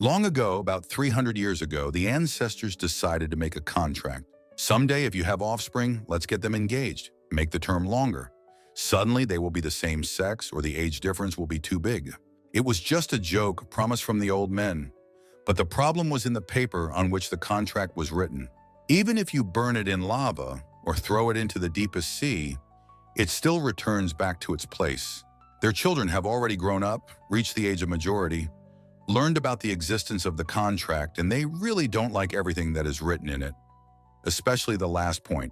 Long ago, about 300 years ago, the ancestors decided to make a contract. Someday, if you have offspring, let's get them engaged. Make the term longer. Suddenly, they will be the same sex or the age difference will be too big. It was just a joke promised from the old men. But the problem was in the paper on which the contract was written. Even if you burn it in lava or throw it into the deepest sea, it still returns back to its place. Their children have already grown up, reached the age of majority, learned about the existence of the contract, and they really don't like everything that is written in it, especially the last point.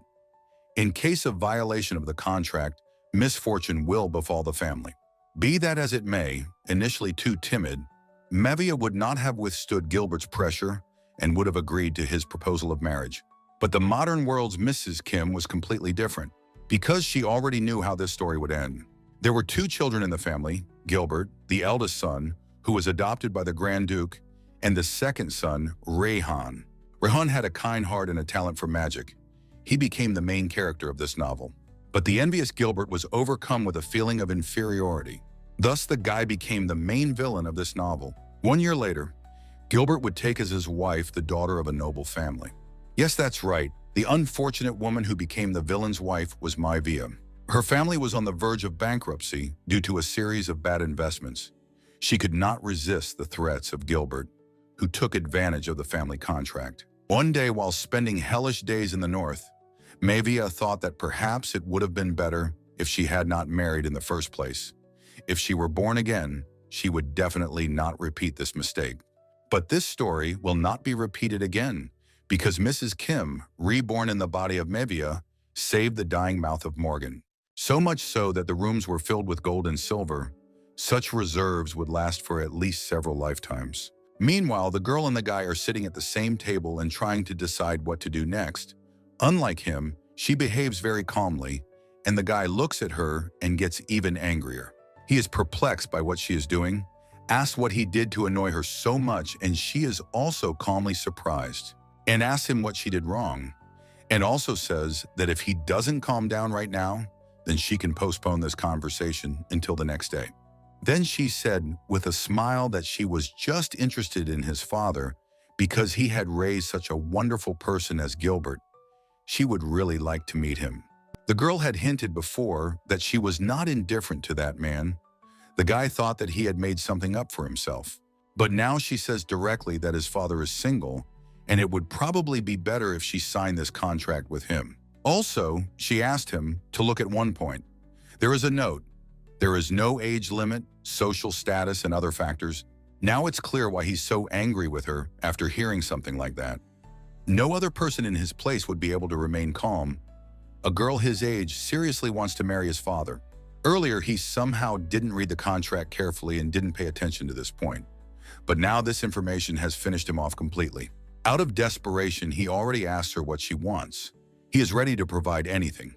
In case of violation of the contract, misfortune will befall the family. Be that as it may, initially too timid, Mevia would not have withstood Gilbert's pressure and would have agreed to his proposal of marriage. But the modern world's Mrs. Kim was completely different, because she already knew how this story would end. There were two children in the family, Gilbert, the eldest son, who was adopted by the Grand Duke, and the second son, Rahan. Rahan had a kind heart and a talent for magic. He became the main character of this novel. But the envious Gilbert was overcome with a feeling of inferiority. Thus, the guy became the main villain of this novel. 1 year later, Gilbert would take as his wife the daughter of a noble family. Yes, that's right. The unfortunate woman who became the villain's wife was Mevia. Her family was on the verge of bankruptcy due to a series of bad investments. She could not resist the threats of Gilbert, who took advantage of the family contract. One day, while spending hellish days in the north, Mevia thought that perhaps it would have been better if she had not married in the first place. If she were born again, she would definitely not repeat this mistake. But this story will not be repeated again, because Mrs. Kim, reborn in the body of Mevia, saved the dying mouth of Morgan. So much so that the rooms were filled with gold and silver. Such reserves would last for at least several lifetimes. Meanwhile, the girl and the guy are sitting at the same table and trying to decide what to do next. Unlike him, she behaves very calmly, and the guy looks at her and gets even angrier. He is perplexed by what she is doing, asks what he did to annoy her so much, and she is also calmly surprised, and asks him what she did wrong, and also says that if he doesn't calm down right now, then she can postpone this conversation until the next day. Then she said with a smile that she was just interested in his father because he had raised such a wonderful person as Gilbert. She would really like to meet him. The girl had hinted before that she was not indifferent to that man. The guy thought that he had made something up for himself. But now she says directly that his father is single, and it would probably be better if she signed this contract with him. Also, she asked him to look at one point. There is a note. There is no age limit, social status, and other factors. Now it's clear why he's so angry with her after hearing something like that. No other person in his place would be able to remain calm. A girl his age seriously wants to marry his father. Earlier, he somehow didn't read the contract carefully and didn't pay attention to this point. But now this information has finished him off completely. Out of desperation, he already asked her what she wants. He is ready to provide anything.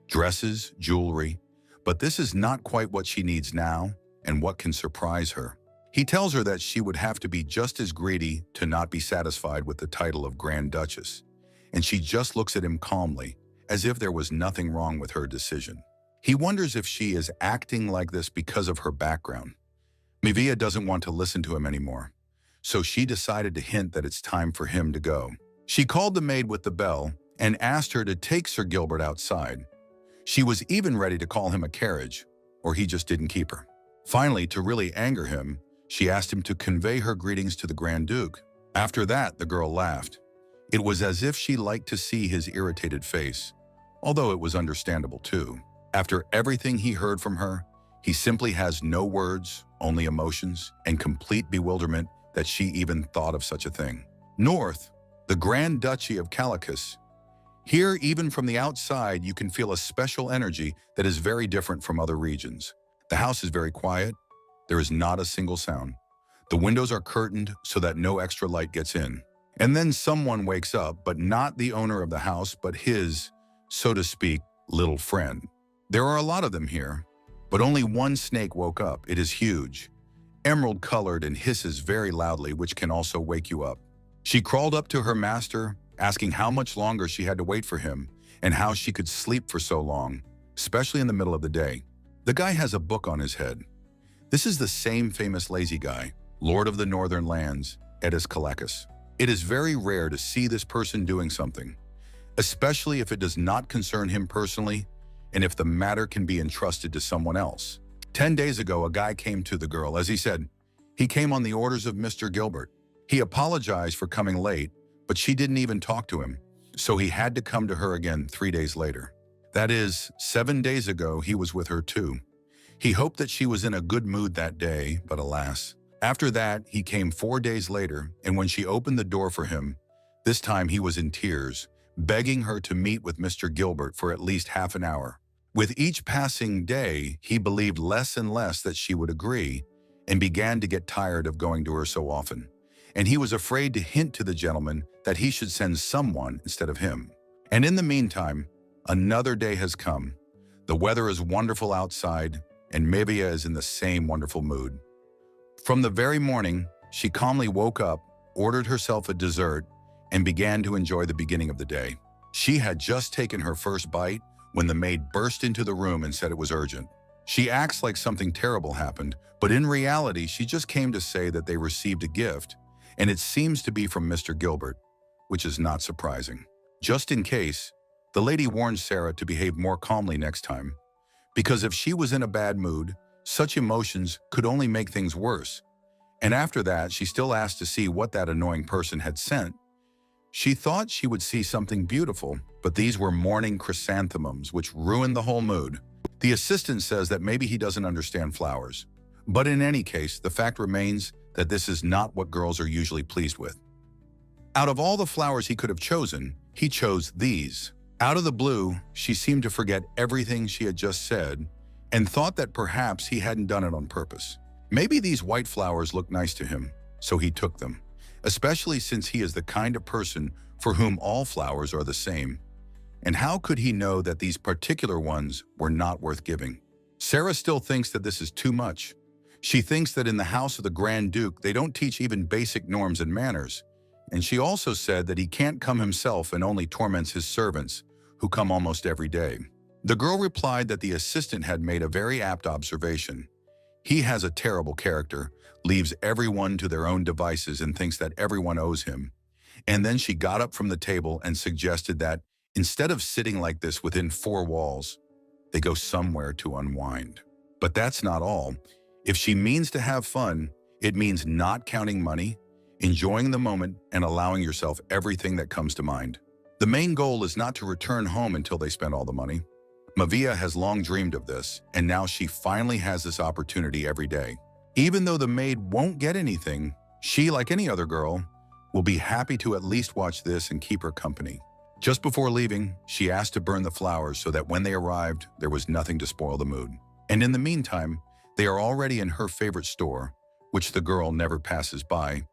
Dresses, jewelry. But this is not quite what she needs now and what can surprise her. He tells her that she would have to be just as greedy to not be satisfied with the title of Grand Duchess. And she just looks at him calmly, as if there was nothing wrong with her decision. He wonders if she is acting like this because of her background. Mevia doesn't want to listen to him anymore, so she decided to hint that it's time for him to go. She called the maid with the bell and asked her to take Sir Gilbert outside. She was even ready to call him a carriage, or he just didn't keep her. Finally, to really anger him, she asked him to convey her greetings to the Grand Duke. After that, the girl laughed. It was as if she liked to see his irritated face, although it was understandable too. After everything he heard from her, he simply has no words, only emotions, and complete bewilderment that she even thought of such a thing. North, the Grand Duchy of Calicus. Here, even from the outside, you can feel a special energy that is very different from other regions. The house is very quiet. There is not a single sound. The windows are curtained so that no extra light gets in. And then someone wakes up, but not the owner of the house, but his, so to speak, little friend. There are a lot of them here, but only one snake woke up. It is huge, emerald-colored, and hisses very loudly, which can also wake you up. She crawled up to her master, asking how much longer she had to wait for him and how she could sleep for so long, especially in the middle of the day. The guy has a book on his head. This is the same famous lazy guy, Lord of the Northern Lands. edis kalekis. It is very rare to see this person doing something, especially if it does not concern him personally and if the matter can be entrusted to someone else. 10 days ago, a guy came to the girl. As he said, he came on the orders of Mr. Gilbert. He apologized for coming late, but she didn't even talk to him, so he had to come to her again 3 days later. That is, 7 days ago, he was with her too. He hoped that she was in a good mood that day, but alas. After that, he came 4 days later, and when she opened the door for him, this time he was in tears, begging her to meet with Mr. Gilbert for at least half an hour. With each passing day, he believed less and less that she would agree, and began to get tired of going to her so often. And he was afraid to hint to the gentleman that he should send someone instead of him. And in the meantime, another day has come. The weather is wonderful outside, and Mevia is in the same wonderful mood. From the very morning, she calmly woke up, ordered herself a dessert, and began to enjoy the beginning of the day. She had just taken her first bite when the maid burst into the room and said it was urgent. She acts like something terrible happened, but in reality, she just came to say that they received a gift, and it seems to be from Mr. Gilbert, which is not surprising. Just in case, the lady warned Sarah to behave more calmly next time, because if she was in a bad mood, such emotions could only make things worse. And after that, she still asked to see what that annoying person had sent. She thought she would see something beautiful, but these were morning chrysanthemums, which ruined the whole mood. The assistant says that maybe he doesn't understand flowers. But in any case, the fact remains that this is not what girls are usually pleased with. Out of all the flowers he could have chosen, he chose these. Out of the blue, she seemed to forget everything she had just said and thought that perhaps he hadn't done it on purpose. Maybe these white flowers looked nice to him, so he took them, especially since he is the kind of person for whom all flowers are the same. And how could he know that these particular ones were not worth giving? Sarah still thinks that this is too much. She thinks that in the house of the Grand Duke, they don't teach even basic norms and manners. And she also said that he can't come himself and only torments his servants, who come almost every day. The girl replied that the assistant had made a very apt observation. He has a terrible character, leaves everyone to their own devices and thinks that everyone owes him. And then she got up from the table and suggested that instead of sitting like this within 4 walls, they go somewhere to unwind. But that's not all. If she means to have fun, it means not counting money, enjoying the moment, and allowing yourself everything that comes to mind. The main goal is not to return home until they spend all the money. Mavia has long dreamed of this, and now she finally has this opportunity every day. Even though the maid won't get anything, she, like any other girl, will be happy to at least watch this and keep her company. Just before leaving, she asked to burn the flowers so that when they arrived, there was nothing to spoil the mood. And in the meantime, they are already in her favorite store, which the girl never passes by.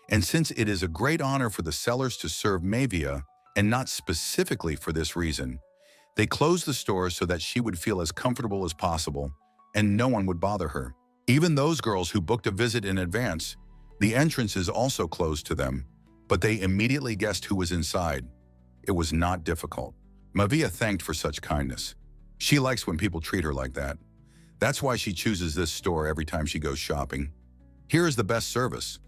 And since it is a great honor for the sellers to serve Mavia, and not specifically for this reason, they closed the store so that she would feel as comfortable as possible and no one would bother her. Even those girls who booked a visit in advance, the entrance is also closed to them, but they immediately guessed who was inside. It was not difficult. Mavia thanked for such kindness. She likes when people treat her like that. That's why she chooses this store every time she goes shopping. Here is the best service.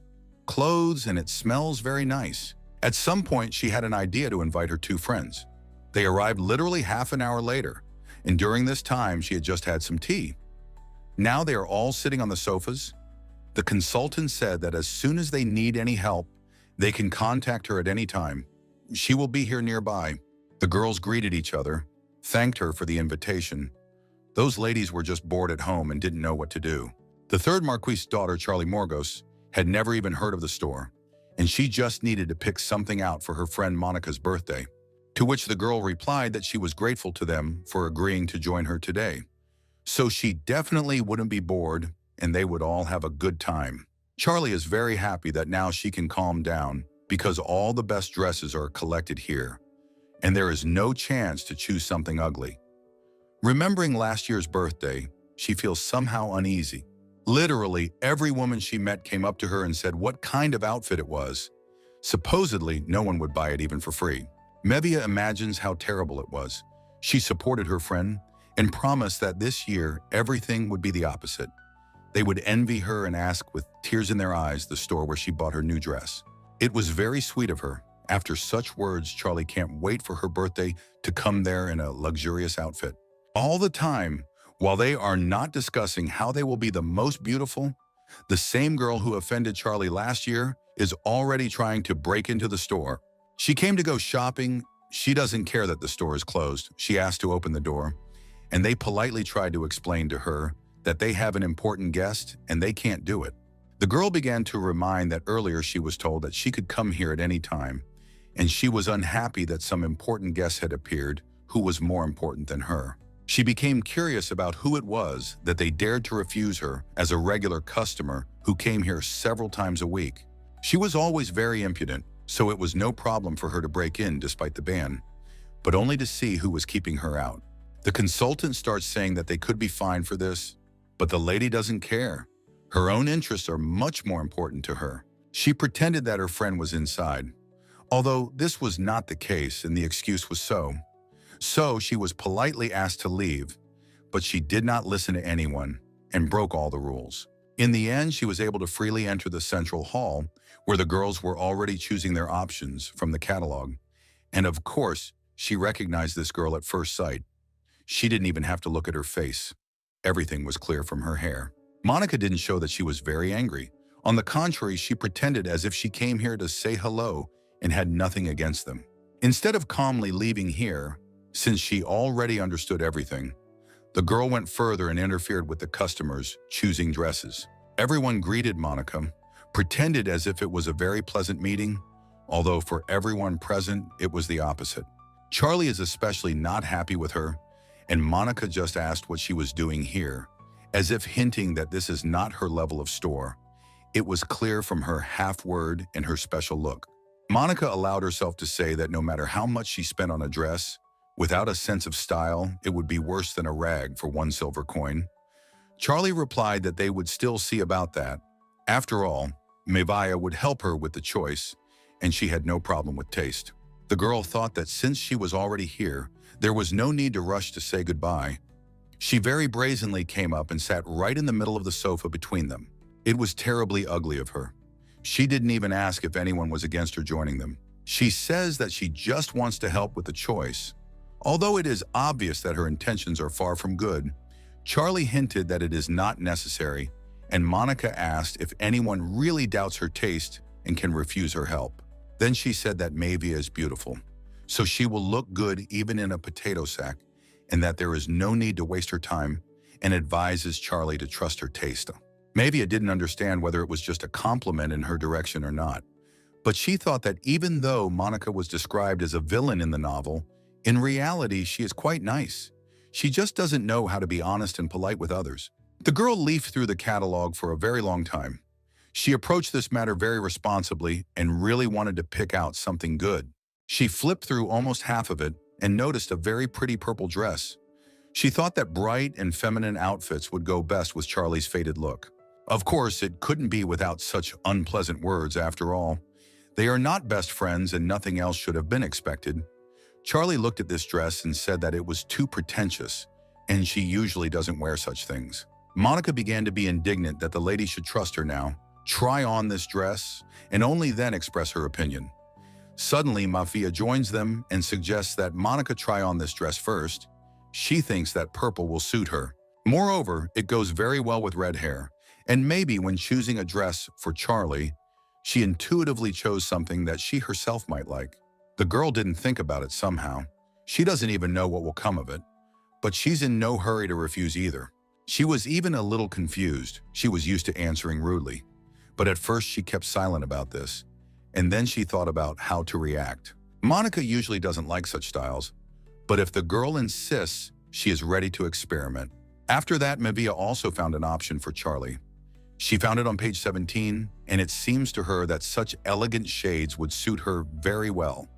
Clothes, and it smells very nice. At some point, she had an idea to invite her 2 friends. They arrived literally half an hour later, and during this time, she had just had some tea. Now they are all sitting on the sofas. The consultant said that as soon as they need any help, they can contact her at any time. She will be here nearby. The girls greeted each other, thanked her for the invitation. Those ladies were just bored at home and didn't know what to do. The 3rd Marquis's daughter, Charlie Morgos, had never even heard of the store, and she just needed to pick something out for her friend Monica's birthday, to which the girl replied that she was grateful to them for agreeing to join her today. So she definitely wouldn't be bored, and they would all have a good time. Charlie is very happy that now she can calm down because all the best dresses are collected here, and there is no chance to choose something ugly. Remembering last year's birthday, she feels somehow uneasy. Literally, every woman she met came up to her and said what kind of outfit it was. Supposedly, no one would buy it even for free. Mevia imagines how terrible it was. She supported her friend and promised that this year, everything would be the opposite. They would envy her and ask with tears in their eyes the store where she bought her new dress. It was very sweet of her. After such words, Charlie can't wait for her birthday to come there in a luxurious outfit. All the time, while they are not discussing how they will be the most beautiful, the same girl who offended Charlie last year is already trying to break into the store. She came to go shopping. She doesn't care that the store is closed. She asked to open the door, and they politely tried to explain to her that they have an important guest and they can't do it. The girl began to remind that earlier she was told that she could come here at any time, and she was unhappy that some important guest had appeared who was more important than her. She became curious about who it was that they dared to refuse her as a regular customer who came here several times a week. She was always very impudent, so it was no problem for her to break in despite the ban, but only to see who was keeping her out. The consultant starts saying that they could be fined for this, but the lady doesn't care. Her own interests are much more important to her. She pretended that her friend was inside, although this was not the case and the excuse was so. So she was politely asked to leave, but she did not listen to anyone and broke all the rules. In the end, she was able to freely enter the central hall where the girls were already choosing their options from the catalog. And of course, she recognized this girl at first sight. She didn't even have to look at her face. Everything was clear from her hair. Monica didn't show that she was very angry. On the contrary, she pretended as if she came here to say hello and had nothing against them. Instead of calmly leaving here, since she already understood everything, the girl went further and interfered with the customers choosing dresses. Everyone greeted Monica, pretended as if it was a very pleasant meeting, although for everyone present, it was the opposite. Charlie is especially not happy with her, and Monica just asked what she was doing here, as if hinting that this is not her level of store. It was clear from her half-word and her special look. Monica allowed herself to say that no matter how much she spent on a dress, without a sense of style, it would be worse than a rag for 1 silver coin. Charlie replied that they would still see about that. After all, Mevaya would help her with the choice, and she had no problem with taste. The girl thought that since she was already here, there was no need to rush to say goodbye. She very brazenly came up and sat right in the middle of the sofa between them. It was terribly ugly of her. She didn't even ask if anyone was against her joining them. She says that she just wants to help with the choice. Although it is obvious that her intentions are far from good, Charlie hinted that it is not necessary, and Monica asked if anyone really doubts her taste and can refuse her help. Then she said that Mavia is beautiful, so she will look good even in a potato sack, and that there is no need to waste her time, and advises Charlie to trust her taste. Mavia didn't understand whether it was just a compliment in her direction or not, but she thought that even though Monica was described as a villain in the novel, in reality she is quite nice. She just doesn't know how to be honest and polite with others. The girl leafed through the catalog for a very long time. She approached this matter very responsibly and really wanted to pick out something good. She flipped through almost half of it and noticed a very pretty purple dress. She thought that bright and feminine outfits would go best with Charlie's faded look. Of course, it couldn't be without such unpleasant words after all. They are not best friends and nothing else should have been expected. Charlie looked at this dress and said that it was too pretentious, and she usually doesn't wear such things. Monica began to be indignant that the lady should trust her now, try on this dress, and only then express her opinion. Suddenly, Mafia joins them and suggests that Monica try on this dress first. She thinks that purple will suit her. Moreover, it goes very well with red hair, and maybe when choosing a dress for Charlie, she intuitively chose something that she herself might like. The girl didn't think about it somehow. She doesn't even know what will come of it, but she's in no hurry to refuse either. She was even a little confused. She was used to answering rudely, but at first she kept silent about this, and then she thought about how to react. Monica usually doesn't like such styles, but if the girl insists, she is ready to experiment. After that, Mavia also found an option for Charlie. She found it on page 17, and it seems to her that such elegant shades would suit her very well.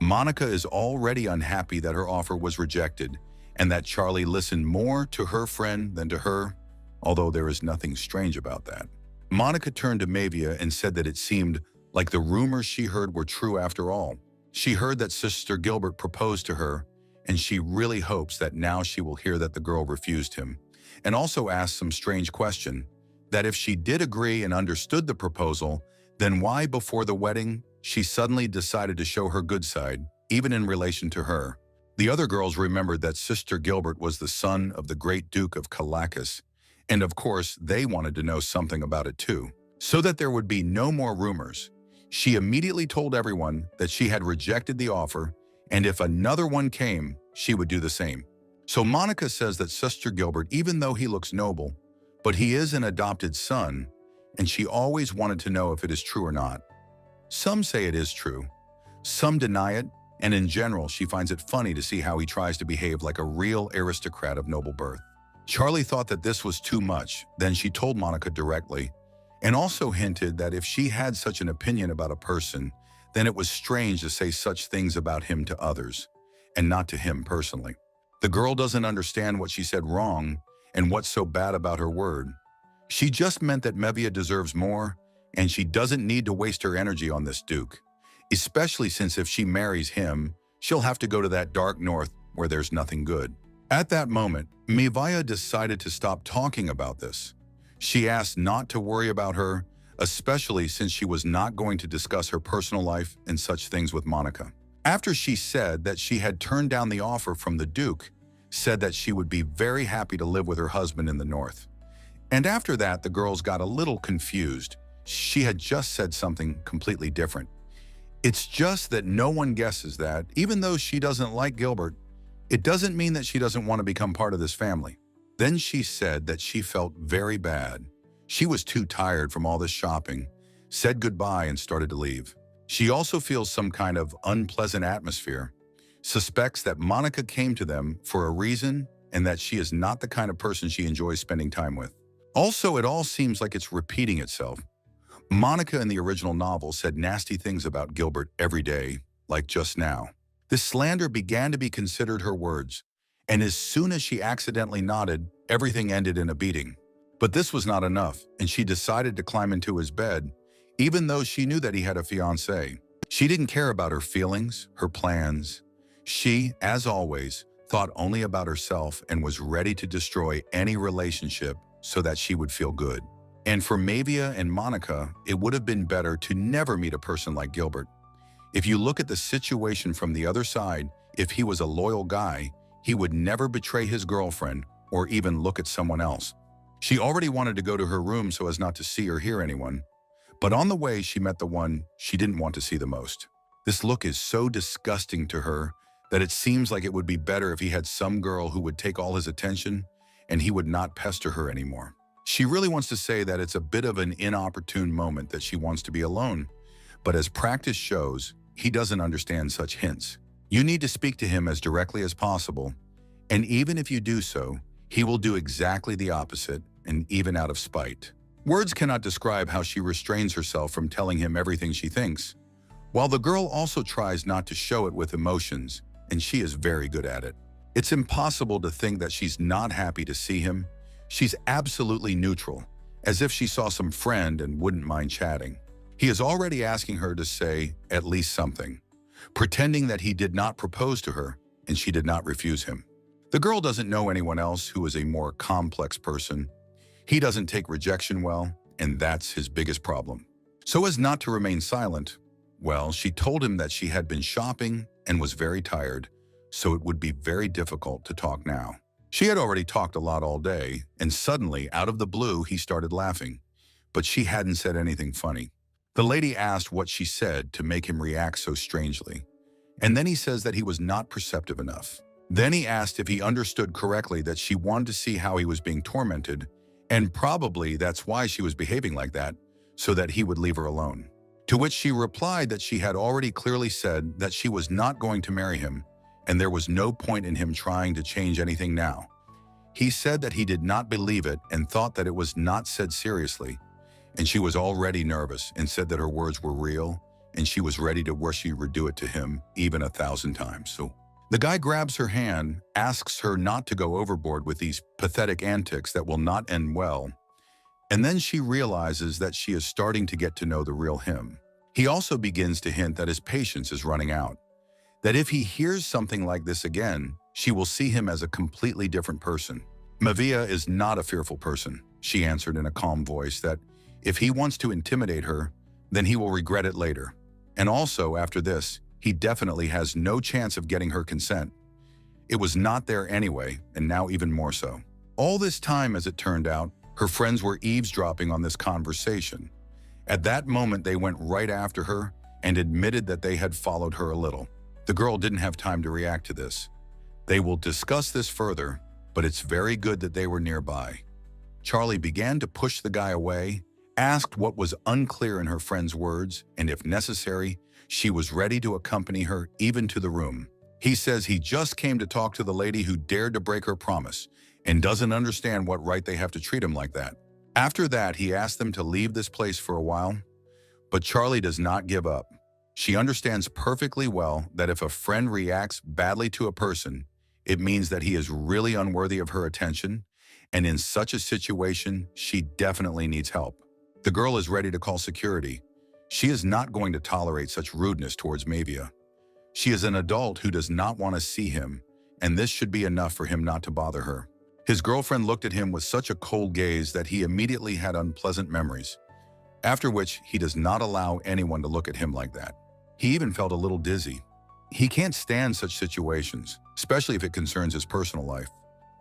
Monica is already unhappy that her offer was rejected and that Charlie listened more to her friend than to her, although there is nothing strange about that. Monica turned to Mavia and said that it seemed like the rumors she heard were true after all. She heard that Sister Gilbert proposed to her, and she really hopes that now she will hear that the girl refused him, and also asked some strange question. that if she did agree and understood the proposal, then why before the wedding she suddenly decided to show her good side, even in relation to her. The other girls remembered that Sister Gilbert was the son of the great Duke of Calacas, and of course they wanted to know something about it too. So that there would be no more rumors, she immediately told everyone that she had rejected the offer, and if another one came, she would do the same. So Monica says that Sister Gilbert, even though he looks noble, but he is an adopted son, and she always wanted to know if it is true or not. Some say it is true, some deny it, and in general she finds it funny to see how he tries to behave like a real aristocrat of noble birth. Charlie thought that this was too much, then she told Monica directly, and also hinted that if she had such an opinion about a person, then it was strange to say such things about him to others, and not to him personally. The girl doesn't understand what she said wrong and what's so bad about her word. She just meant that Mevia deserves more, and she doesn't need to waste her energy on this Duke, especially since if she marries him, she'll have to go to that dark north where there's nothing good. At that moment, Mevia decided to stop talking about this. She asked not to worry about her, especially since she was not going to discuss her personal life and such things with Monica. After she said that she had turned down the offer from the Duke, said that she would be very happy to live with her husband in the north. And after that, the girls got a little confused. She had just said something completely different. It's just that no one guesses that, even though she doesn't like Gilbert, it doesn't mean that she doesn't want to become part of this family. Then she said that she felt very bad. She was too tired from all this shopping, said goodbye and started to leave. She also feels some kind of unpleasant atmosphere, suspects that Monica came to them for a reason and that she is not the kind of person she enjoys spending time with. Also, it all seems like it's repeating itself. Monica in the original novel said nasty things about Gilbert every day, like just now. This slander began to be considered her words, and as soon as she accidentally nodded, everything ended in a beating. But this was not enough, and she decided to climb into his bed, even though she knew that he had a fiancé. She didn't care about her feelings, her plans. She, as always, thought only about herself and was ready to destroy any relationship so that she would feel good. And for Mevia and Monica, it would have been better to never meet a person like Gilbert. If you look at the situation from the other side, if he was a loyal guy, he would never betray his girlfriend or even look at someone else. She already wanted to go to her room so as not to see or hear anyone. But on the way, she met the one she didn't want to see the most. This look is so disgusting to her that it seems like it would be better if he had some girl who would take all his attention and he would not pester her anymore. She really wants to say that it's a bit of an inopportune moment that she wants to be alone. But as practice shows, he doesn't understand such hints. You need to speak to him as directly as possible, and even if you do so, he will do exactly the opposite, and even out of spite. Words cannot describe how she restrains herself from telling him everything she thinks, while the girl also tries not to show it with emotions, and she is very good at it. It's impossible to think that she's not happy to see him. She's absolutely neutral, as if she saw some friend and wouldn't mind chatting. He is already asking her to say at least something, pretending that he did not propose to her and she did not refuse him. The girl doesn't know anyone else who is a more complex person. He doesn't take rejection well, and that's his biggest problem. So as not to remain silent, well, she told him that she had been shopping and was very tired, so it would be very difficult to talk now. She had already talked a lot all day, and suddenly, out of the blue, he started laughing, but she hadn't said anything funny. The lady asked what she said to make him react so strangely, and then he says that he was not perceptive enough. Then he asked if he understood correctly that she wanted to see how he was being tormented, and probably that's why she was behaving like that, so that he would leave her alone. To which she replied that she had already clearly said that she was not going to marry him, and there was no point in him trying to change anything now. He said that he did not believe it and thought that it was not said seriously, and she was already nervous and said that her words were real, and she was ready to where she would do it to him even 1,000 times. So the guy grabs her hand, asks her not to go overboard with these pathetic antics that will not end well, and then she realizes that she is starting to get to know the real him. He also begins to hint that his patience is running out, that if he hears something like this again, she will see him as a completely different person. Mevia is not a fearful person. she answered in a calm voice, that if he wants to intimidate her, then he will regret it later. And also, after this, he definitely has no chance of getting her consent. It was not there anyway, and now even more so. All this time, as it turned out, her friends were eavesdropping on this conversation. At that moment, they went right after her and admitted that they had followed her a little. The girl didn't have time to react to this. They will discuss this further, but it's very good that they were nearby. Charlie began to push the guy away, asked what was unclear in her friend's words, and if necessary, she was ready to accompany her even to the room. He says he just came to talk to the lady who dared to break her promise and doesn't understand what right they have to treat him like that. After that, he asked them to leave this place for a while, but Charlie does not give up. She understands perfectly well that if a friend reacts badly to a person, it means that he is really unworthy of her attention, and in such a situation, she definitely needs help. The girl is ready to call security. She is not going to tolerate such rudeness towards Mavia. She is an adult who does not want to see him, and this should be enough for him not to bother her. His girlfriend looked at him with such a cold gaze that he immediately had unpleasant memories, after which he does not allow anyone to look at him like that. He even felt a little dizzy. He can't stand such situations, especially if it concerns his personal life.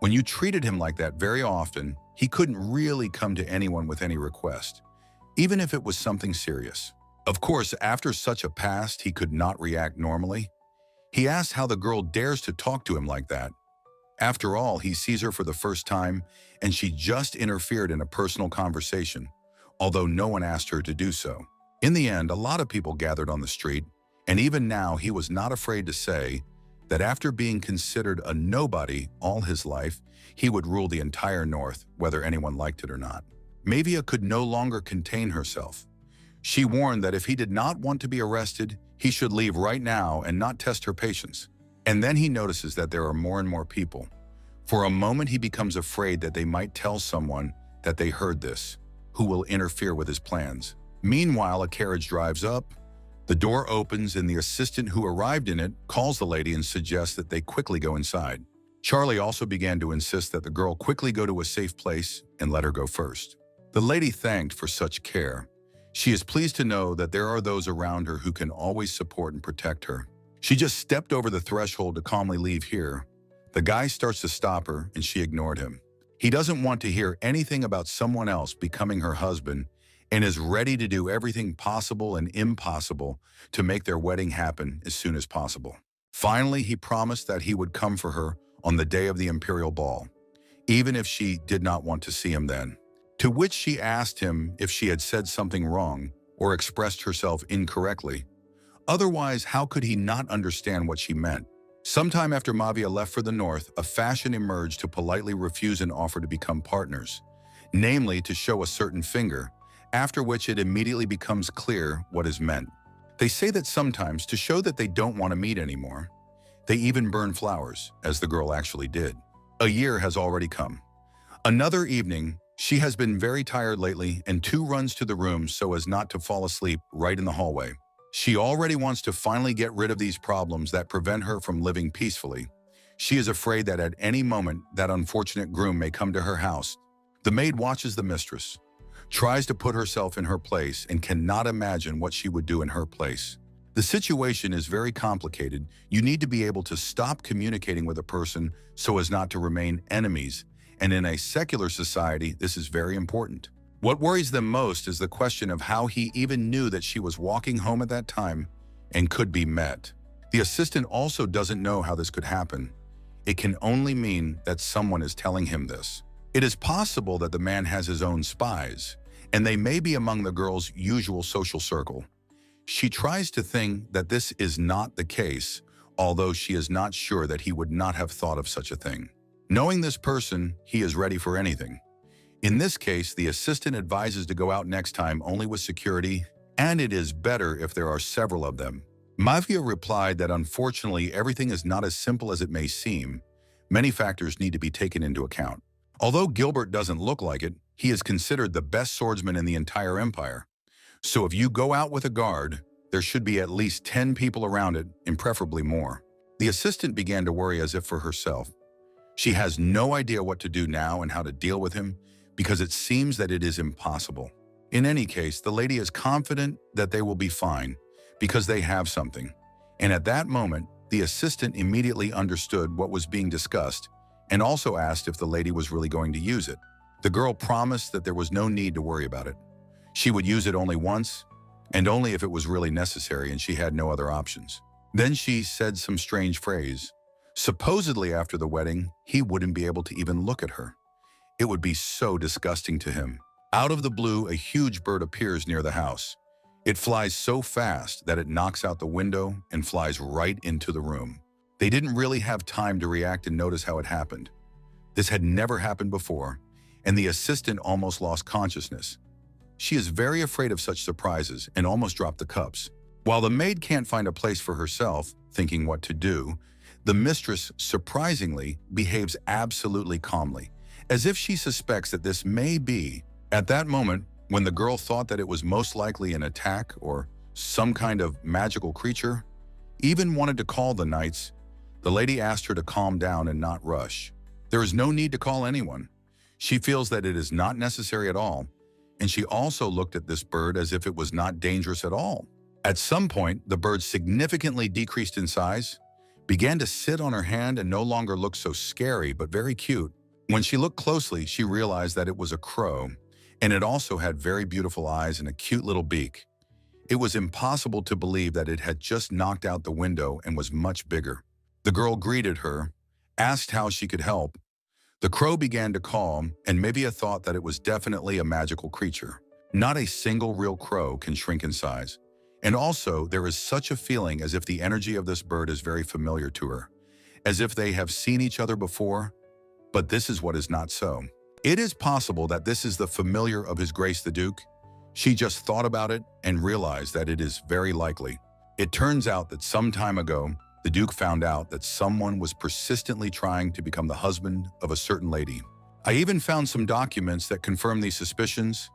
When you treated him like that very often, he couldn't really come to anyone with any request, even if it was something serious. Of course, after such a past, he could not react normally. He asked how the girl dares to talk to him like that. After all, he sees her for the first time, and she just interfered in a personal conversation, although no one asked her to do so. In the end, a lot of people gathered on the street, and even now he was not afraid to say that after being considered a nobody all his life, he would rule the entire North, whether anyone liked it or not. Mavia could no longer contain herself. She warned that if he did not want to be arrested, he should leave right now and not test her patience. And then he notices that there are more and more people. For a moment, he becomes afraid that they might tell someone that they heard this, who will interfere with his plans. Meanwhile, a carriage drives up, the door opens, and the assistant who arrived in it calls the lady and suggests that they quickly go inside. Charlie also began to insist that the girl quickly go to a safe place and let her go first. The lady thanked for such care. She is pleased to know that there are those around her who can always support and protect her. She just stepped over the threshold to calmly leave here. The guy starts to stop her, and she ignored him. He doesn't want to hear anything about someone else becoming her husband and is ready to do everything possible and impossible to make their wedding happen as soon as possible. Finally, he promised that he would come for her on the day of the Imperial Ball, even if she did not want to see him then. To which she asked him if she had said something wrong or expressed herself incorrectly. Otherwise, how could he not understand what she meant? Sometime after Mavia left for the North, a fashion emerged to politely refuse an offer to become partners, namely to show a certain finger, after which it immediately becomes clear what is meant. They say that sometimes, to show that they don't want to meet anymore, they even burn flowers, as the girl actually did. A year has already come. Another evening, she has been very tired lately and runs to the room so as not to fall asleep right in the hallway. She already wants to finally get rid of these problems that prevent her from living peacefully. She is afraid that at any moment that unfortunate groom may come to her house. The maid watches the mistress, tries to put herself in her place, and cannot imagine what she would do in her place. The situation is very complicated. You need to be able to stop communicating with a person so as not to remain enemies, and in a secular society, this is very important. What worries them most is the question of how he even knew that she was walking home at that time and could be met. The assistant also doesn't know how this could happen. It can only mean that someone is telling him this. It is possible that the man has his own spies, and they may be among the girl's usual social circle. She tries to think that this is not the case, although she is not sure that he would not have thought of such a thing. Knowing this person, he is ready for anything. In this case, the assistant advises to go out next time only with security, and it is better if there are several of them. Mavia replied that unfortunately everything is not as simple as it may seem. Many factors need to be taken into account. Although Gilbert doesn't look like it, he is considered the best swordsman in the entire empire. So if you go out with a guard, there should be at least 10 people around it, and preferably more. The assistant began to worry as if for herself. She has no idea what to do now and how to deal with him, because it seems that it is impossible. In any case, the lady is confident that they will be fine because they have something. And at that moment, the assistant immediately understood what was being discussed and also asked if the lady was really going to use it. The girl promised that there was no need to worry about it. She would use it only once, and only if it was really necessary and she had no other options. Then she said some strange phrase. Supposedly after the wedding, he wouldn't be able to even look at her. It would be so disgusting to him. Out of the blue, a huge bird appears near the house. It flies so fast that it knocks out the window and flies right into the room. They didn't really have time to react and notice how it happened. This had never happened before, and the assistant almost lost consciousness. She is very afraid of such surprises and almost dropped the cups. While the maid can't find a place for herself, thinking what to do, the mistress, surprisingly, behaves absolutely calmly, as if she suspects that this may be. At that moment, when the girl thought that it was most likely an attack or some kind of magical creature, even wanted to call the knights, the lady asked her to calm down and not rush. There is no need to call anyone. She feels that it is not necessary at all, and she also looked at this bird as if it was not dangerous at all. At some point, the bird significantly decreased in size, began to sit on her hand and no longer looked so scary but very cute. When she looked closely, she realized that it was a crow, and it also had very beautiful eyes and a cute little beak. It was impossible to believe that it had just knocked out the window and was much bigger. The girl greeted her, asked how she could help. The crow began to calm, and Mivia thought that it was definitely a magical creature. Not a single real crow can shrink in size. And also, there is such a feeling as if the energy of this bird is very familiar to her, as if they have seen each other before, but this is what is not so. It is possible that this is the familiar of His Grace the Duke. She just thought about it and realized that it is very likely. It turns out that some time ago, the Duke found out that someone was persistently trying to become the husband of a certain lady. I even found some documents that confirm these suspicions.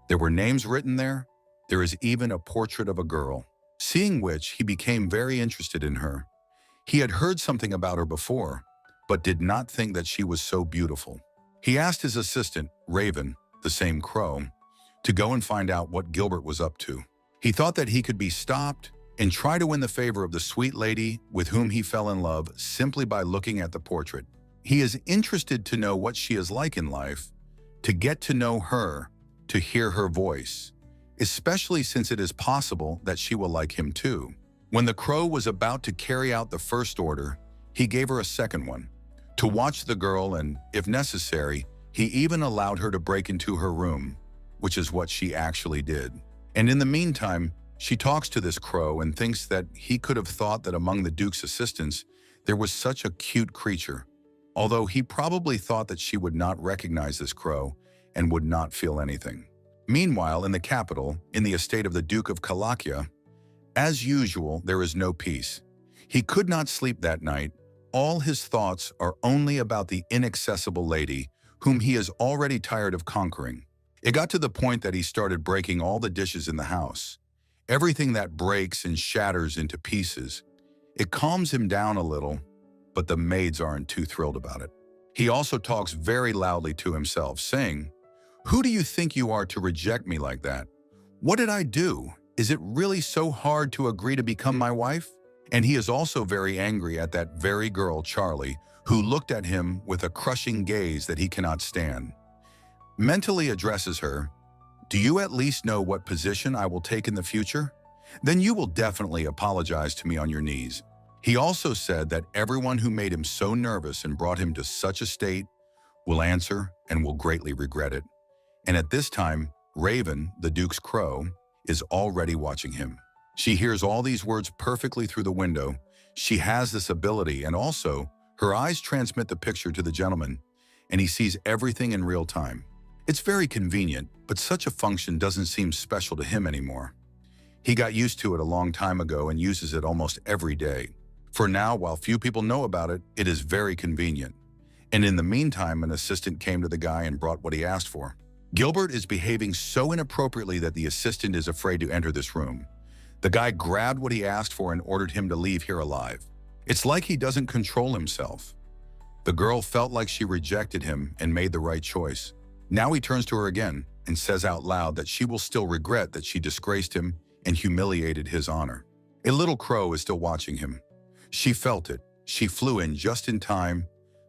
There were names written there. There is even a portrait of a girl, seeing which he became very interested in her. He had heard something about her before, but did not think that she was so beautiful. He asked his assistant, Raven, the same crow, to go and find out what Gilbert was up to. He thought that he could be stopped and try to win the favor of the sweet lady with whom he fell in love simply by looking at the portrait. He is interested to know what she is like in life, to get to know her, to hear her voice, especially since it is possible that she will like him too. When the crow was about to carry out the first order, he gave her a second one, to watch the girl, and, if necessary, he even allowed her to break into her room, which is what she actually did. And in the meantime, she talks to this crow and thinks that he could have thought that among the Duke's assistants, there was such a cute creature, although he probably thought that she would not recognize this crow and would not feel anything. Meanwhile, in the capital, in the estate of the Duke of Kalakia, as usual, there is no peace. He could not sleep that night. All his thoughts are only about the inaccessible lady, whom he is already tired of conquering. It got to the point that he started breaking all the dishes in the house. Everything that breaks and shatters into pieces. It calms him down a little, but the maids aren't too thrilled about it. He also talks very loudly to himself, saying, "Who do you think you are to reject me like that? What did I do? Is it really so hard to agree to become my wife?" And he is also very angry at that very girl, Charlie, who looked at him with a crushing gaze that he cannot stand. Mentally addresses her, "Do you at least know what position I will take in the future? Then you will definitely apologize to me on your knees." He also said that everyone who made him so nervous and brought him to such a state will answer and will greatly regret it. And at this time, Raven, the Duke's crow, is already watching him. She hears all these words perfectly through the window. She has this ability, and also, her eyes transmit the picture to the gentleman, and he sees everything in real time. It's very convenient, but such a function doesn't seem special to him anymore. He got used to it a long time ago and uses it almost every day. For now, while few people know about it, it is very convenient. And in the meantime, an assistant came to the guy and brought what he asked for. Gilbert is behaving so inappropriately that the assistant is afraid to enter this room. The guy grabbed what he asked for and ordered him to leave here alive. It's like he doesn't control himself. The girl felt like she rejected him and made the right choice. Now he turns to her again and says out loud that she will still regret that she disgraced him and humiliated his honor. A little crow is still watching him. She felt it. She flew in just in time,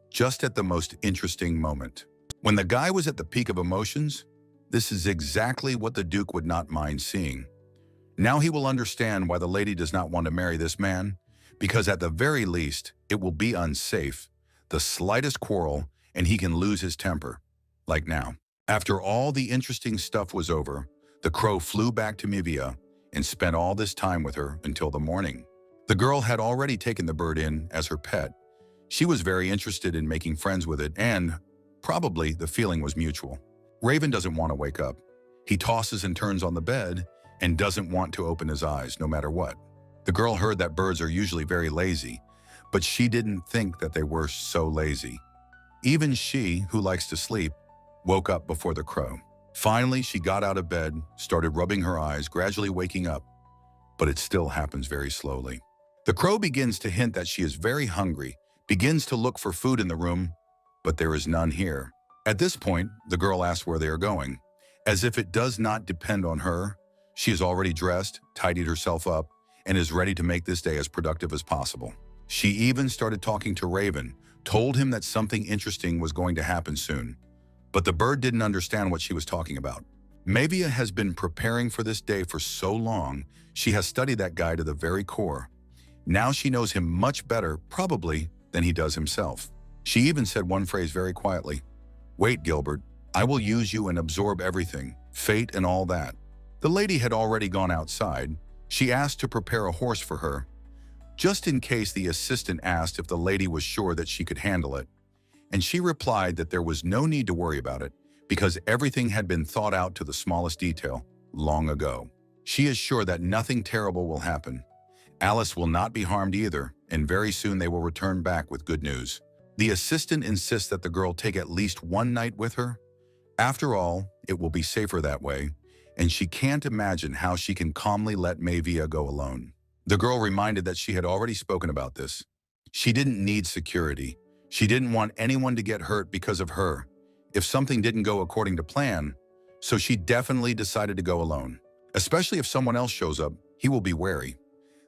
just at the most interesting moment. When the guy was at the peak of emotions, this is exactly what the Duke would not mind seeing. Now he will understand why the lady does not want to marry this man, because at the very least, it will be unsafe, the slightest quarrel, and he can lose his temper, like now. After all the interesting stuff was over, the crow flew back to Mivia and spent all this time with her until the morning. The girl had already taken the bird in as her pet. She was very interested in making friends with it, and probably the feeling was mutual. Raven doesn't want to wake up. He tosses and turns on the bed and doesn't want to open his eyes no matter what. The girl heard that birds are usually very lazy, but she didn't think that they were so lazy. Even she, who likes to sleep, woke up before the crow. Finally, she got out of bed, started rubbing her eyes, gradually waking up, but it still happens very slowly. The crow begins to hint that she is very hungry, begins to look for food in the room, but there is none here. At this point, the girl asks where they are going. As if it does not depend on her, she is already dressed, tidied herself up, and is ready to make this day as productive as possible. She even started talking to Raven, told him that something interesting was going to happen soon. But the bird didn't understand what she was talking about. Mavia has been preparing for this day for so long, she has studied that guy to the very core. Now she knows him much better, probably, than he does himself. She even said one phrase very quietly. "Wait, Gilbert, I will use you and absorb everything, fate and all that." The lady had already gone outside. She asked to prepare a horse for her, just in case the assistant asked if the lady was sure that she could handle it. And she replied that there was no need to worry about it because everything had been thought out to the smallest detail long ago. She is sure that nothing terrible will happen. Alice will not be harmed either, and very soon they will return back with good news. The assistant insists that the girl take at least one night with her. After all, it will be safer that way, and she can't imagine how she can calmly let Mavia go alone. The girl reminded that she had already spoken about this. She didn't need security. She didn't want anyone to get hurt because of her, if something didn't go according to plan, so she definitely decided to go alone. Especially if someone else shows up, he will be wary.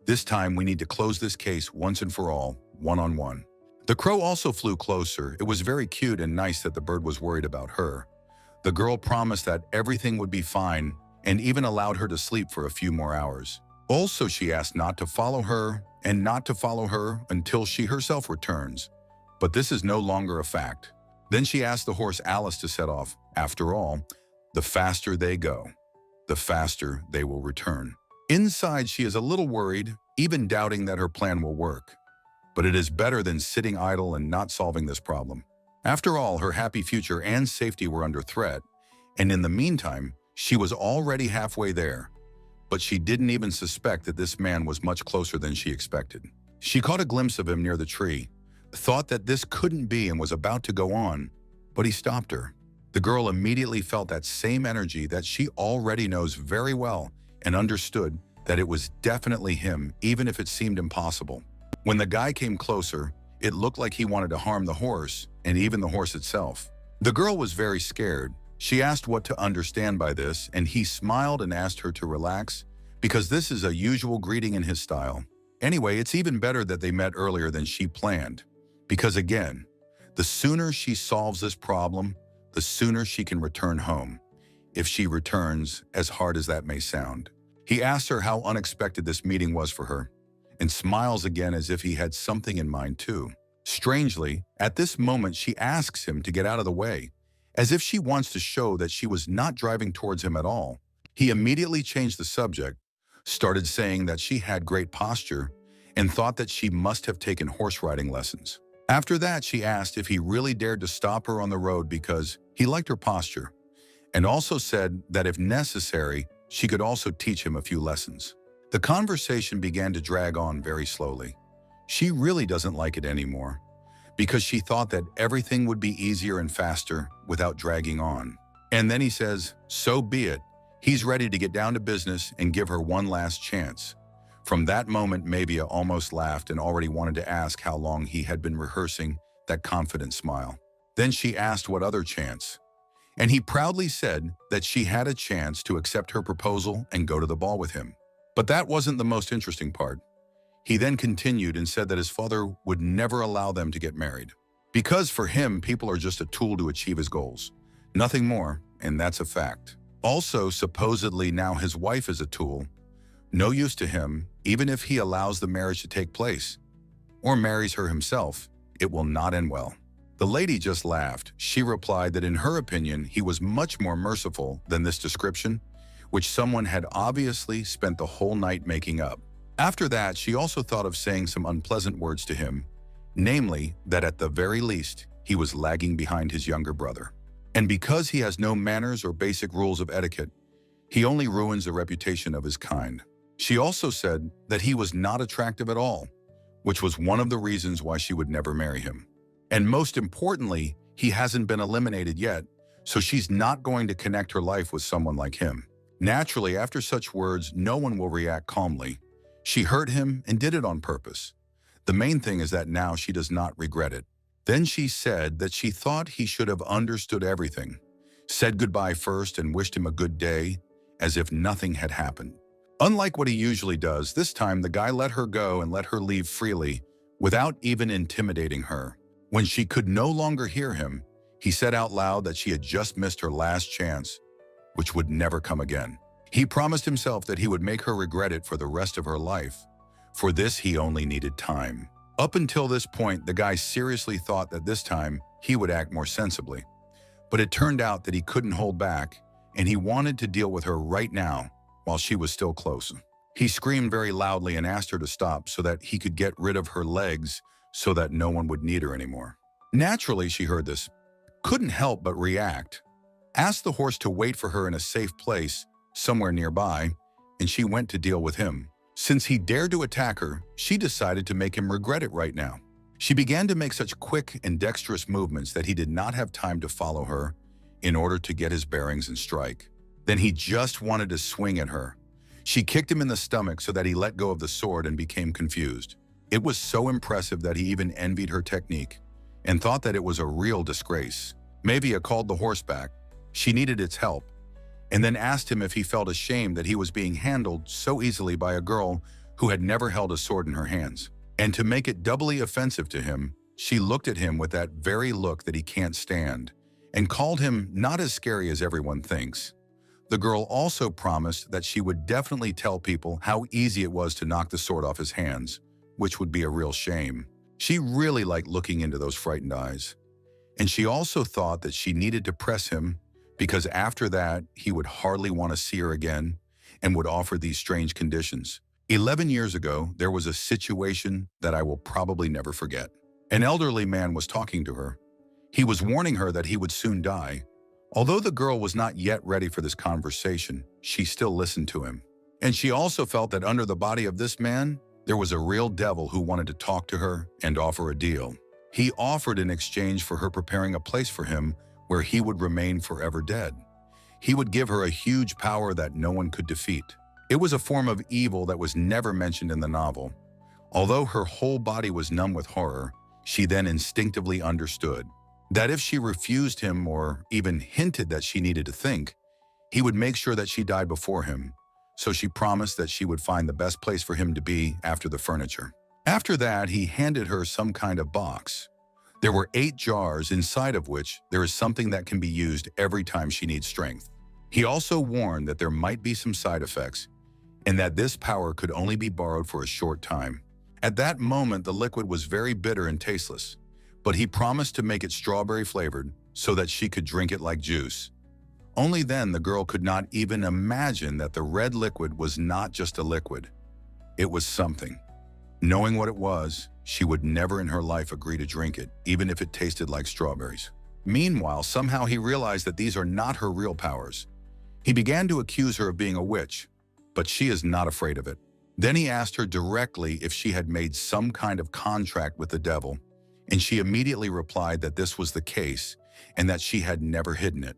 This time we need to close this case once and for all, one-on-one. The crow also flew closer. It was very cute and nice that the bird was worried about her. The girl promised that everything would be fine and even allowed her to sleep for a few more hours. Also, she asked not to follow her and not to follow her until she herself returns. But this is no longer a fact. Then she asked the horse Alice to set off. After all, the faster they go, the faster they will return. Inside, she is a little worried, even doubting that her plan will work. But it is better than sitting idle and not solving this problem. After all, her happy future and safety were under threat, and in the meantime, she was already halfway there. But she didn't even suspect that this man was much closer than she expected. She caught a glimpse of him near the tree, thought that this couldn't be and was about to go on, but he stopped her. The girl immediately felt that same energy that she already knows very well and understood that it was definitely him, even if it seemed impossible. When the guy came closer, it looked like he wanted to harm the horse and even the horse itself. The girl was very scared. She asked what to understand by this, and he smiled and asked her to relax, because this is a usual greeting in his style. Anyway, it's even better that they met earlier than she planned, because again, the sooner she solves this problem, the sooner she can return home, if she returns, as hard as that may sound. He asks her how unexpected this meeting was for her, and smiles again as if he had something in mind too. Strangely, at this moment she asks him to get out of the way, as if she wants to show that she was not driving towards him at all. He immediately changed the subject, started saying that she had great posture, and thought that she must have taken horse riding lessons. After that, she asked if he really dared to stop her on the road because he liked her posture, and also said that if necessary, she could also teach him a few lessons. The conversation began to drag on very slowly. She really doesn't like it anymore, because she thought that everything would be easier and faster without dragging on. And then he says, so be it. He's ready to get down to business and give her one last chance. From that moment, Mavia almost laughed and already wanted to ask how long he had been rehearsing that confident smile. Then she asked what other chance. And he proudly said that she had a chance to accept her proposal and go to the ball with him. But that wasn't the most interesting part. He then continued and said that his father would never allow them to get married. Because for him, people are just a tool to achieve his goals. Nothing more, and that's a fact. Also, supposedly now his wife is a tool. No use to him, even if he allows the marriage to take place. Or marries her himself, it will not end well. The lady just laughed. She replied that in her opinion, he was much more merciful than this description, which someone had obviously spent the whole night making up. After that, she also thought of saying some unpleasant words to him, namely that at the very least, he was lagging behind his younger brother. And because he has no manners or basic rules of etiquette, he only ruins the reputation of his kind. She also said that he was not attractive at all, which was one of the reasons why she would never marry him. And most importantly, he hasn't been eliminated yet, so she's not going to connect her life with someone like him. Naturally, after such words, no one will react calmly. She hurt him and did it on purpose. The main thing is that now she does not regret it. Then she said that she thought he should have understood everything, said goodbye first and wished him a good day, as if nothing had happened. Unlike what he usually does, this time the guy let her go and let her leave freely, without even intimidating her. When she could no longer hear him, he said out loud that she had just missed her last chance, which would never come again. He promised himself that he would make her regret it for the rest of her life. For this, he only needed time. Up until this point, the guy seriously thought that this time he would act more sensibly. But it turned out that he couldn't hold back, and he wanted to deal with her right now while she was still close. He screamed very loudly and asked her to stop so that he could get rid of her legs so that no one would need her anymore. Naturally, she heard this, couldn't help but react, asked the horse to wait for her in a safe place somewhere nearby, and she went to deal with him. Since he dared to attack her, she decided to make him regret it right now. She began to make such quick and dexterous movements that he did not have time to follow her in order to get his bearings and strike. Then he just wanted to swing at her. She kicked him in the stomach so that he let go of the sword and became confused. It was so impressive that he even envied her technique and thought that it was a real disgrace. Mavia called the horse back. She needed its help, and then asked him if he felt ashamed that he was being handled so easily by a girl who had never held a sword in her hands. And to make it doubly offensive to him, she looked at him with that very look that he can't stand and called him not as scary as everyone thinks. The girl also promised that she would definitely tell people how easy it was to knock the sword off his hands, which would be a real shame. She really liked looking into those frightened eyes. And she also thought that she needed to press him because after that, he would hardly want to see her again and would offer these strange conditions. 11 years ago, there was a situation that I will probably never forget. An elderly man was talking to her. He was warning her that he would soon die. Although the girl was not yet ready for this conversation, she still listened to him. And she also felt that under the body of this man, there was a real devil who wanted to talk to her and offer a deal. He offered in exchange for her preparing a place for him where he would remain forever dead. He would give her a huge power that no one could defeat. It was a form of evil that was never mentioned in the novel. Although her whole body was numb with horror, she then instinctively understood that if she refused him or even hinted that she needed to think, he would make sure that she died before him. So she promised that she would find the best place for him to be after the furniture. After that, he handed her some kind of box. There were 8 jars inside of which there is something that can be used every time she needs strength. He also warned that there might be some side effects and that this power could only be borrowed for a short time. At that moment, the liquid was very bitter and tasteless, but he promised to make it strawberry flavored so that she could drink it like juice. Only then the girl could not even imagine that the red liquid was not just a liquid. It was something. Knowing what it was, she would never in her life agree to drink it, even if it tasted like strawberries. Meanwhile, somehow he realized that these are not her real powers. He began to accuse her of being a witch, but she is not afraid of it. Then he asked her directly if she had made some kind of contract with the devil, and she immediately replied that this was the case and that she had never hidden it.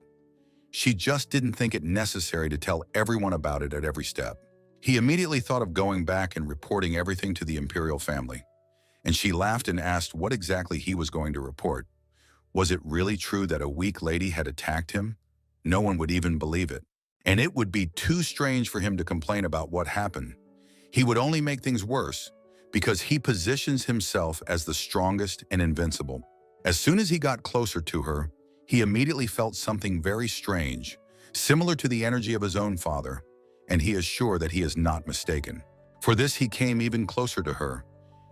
She just didn't think it necessary to tell everyone about it at every step. He immediately thought of going back and reporting everything to the Imperial family, and she laughed and asked what exactly he was going to report. Was it really true that a weak lady had attacked him, no one would even believe it. And it would be too strange for him to complain about what happened. He would only make things worse because he positions himself as the strongest and invincible. As soon as he got closer to her, he immediately felt something very strange, similar to the energy of his own father, and he is sure that he is not mistaken. For this, he came even closer to her.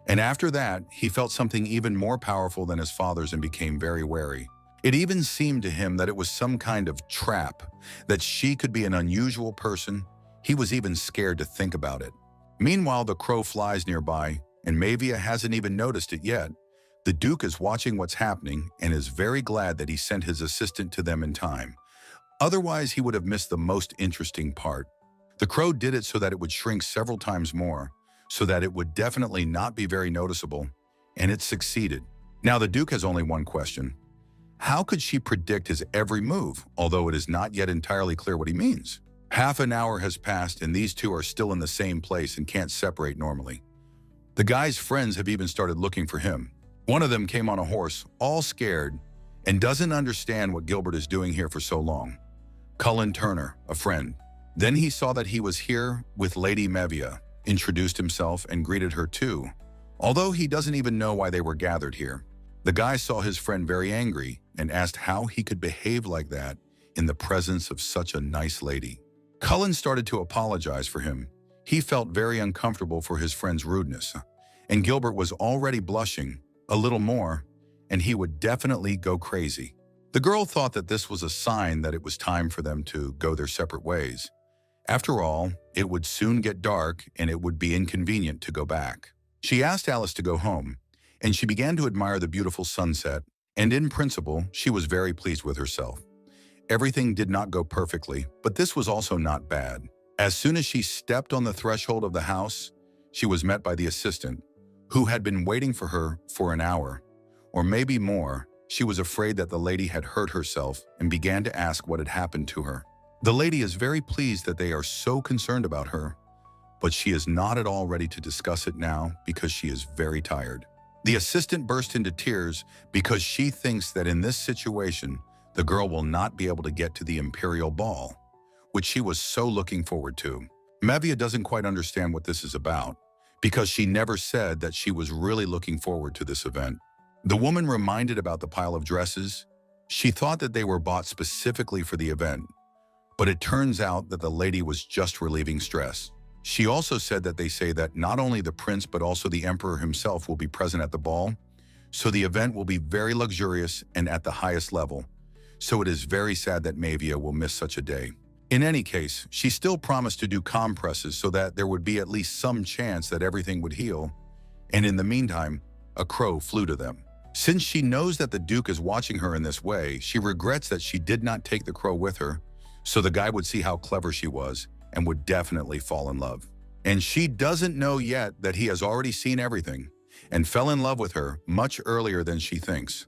And after that, he felt something even more powerful than his father's and became very wary. It even seemed to him that it was some kind of trap, that she could be an unusual person. He was even scared to think about it. Meanwhile, the crow flies nearby, and Mavia hasn't even noticed it yet. The Duke is watching what's happening and is very glad that he sent his assistant to them in time. Otherwise, he would have missed the most interesting part. The crow did it so that it would shrink several times more, so that it would definitely not be very noticeable, and it succeeded. Now, the Duke has only one question. How could she predict his every move, although it is not yet entirely clear what he means? Half an hour has passed and these two are still in the same place and can't separate normally. The guy's friends have even started looking for him. One of them came on a horse, all scared, and doesn't understand what Gilbert is doing here for so long. Cullen Turner, a friend. Then he saw that he was here with Lady Mevia, introduced himself and greeted her too, although he doesn't even know why they were gathered here. The guy saw his friend very angry and asked how he could behave like that in the presence of such a nice lady. Cullen started to apologize for him. He felt very uncomfortable for his friend's rudeness, and Gilbert was already blushing a little more, and he would definitely go crazy. The girl thought that this was a sign that it was time for them to go their separate ways. After all, it would soon get dark and it would be inconvenient to go back. She asked Alice to go home, and she began to admire the beautiful sunset, and in principle, she was very pleased with herself. Everything did not go perfectly, but this was also not bad. As soon as she stepped on the threshold of the house, she was met by the assistant, who had been waiting for her for an hour, or maybe more. She was afraid that the lady had hurt herself and began to ask what had happened to her. The lady is very pleased that they are so concerned about her, but she is not at all ready to discuss it now because she is very tired. The assistant burst into tears because she thinks that in this situation, the girl will not be able to get to the Imperial Ball, which she was so looking forward to. Mevia doesn't quite understand what this is about, because she never said that she was really looking forward to this event. The woman reminded about the pile of dresses. She thought that they were bought specifically for the event, but it turns out that the lady was just relieving stress. She also said that they say that not only the prince but also the emperor himself will be present at the ball, so the event will be very luxurious and at the highest level. So it is very sad that Mavia will miss such a day. In any case, she still promised to do compresses so that there would be at least some chance that everything would heal, and in the meantime, a crow flew to them. Since she knows that the Duke is watching her in this way, she regrets that she did not take the crow with her, so the guy would see how clever she was and would definitely fall in love. And she doesn't know yet that he has already seen everything and fell in love with her much earlier than she thinks.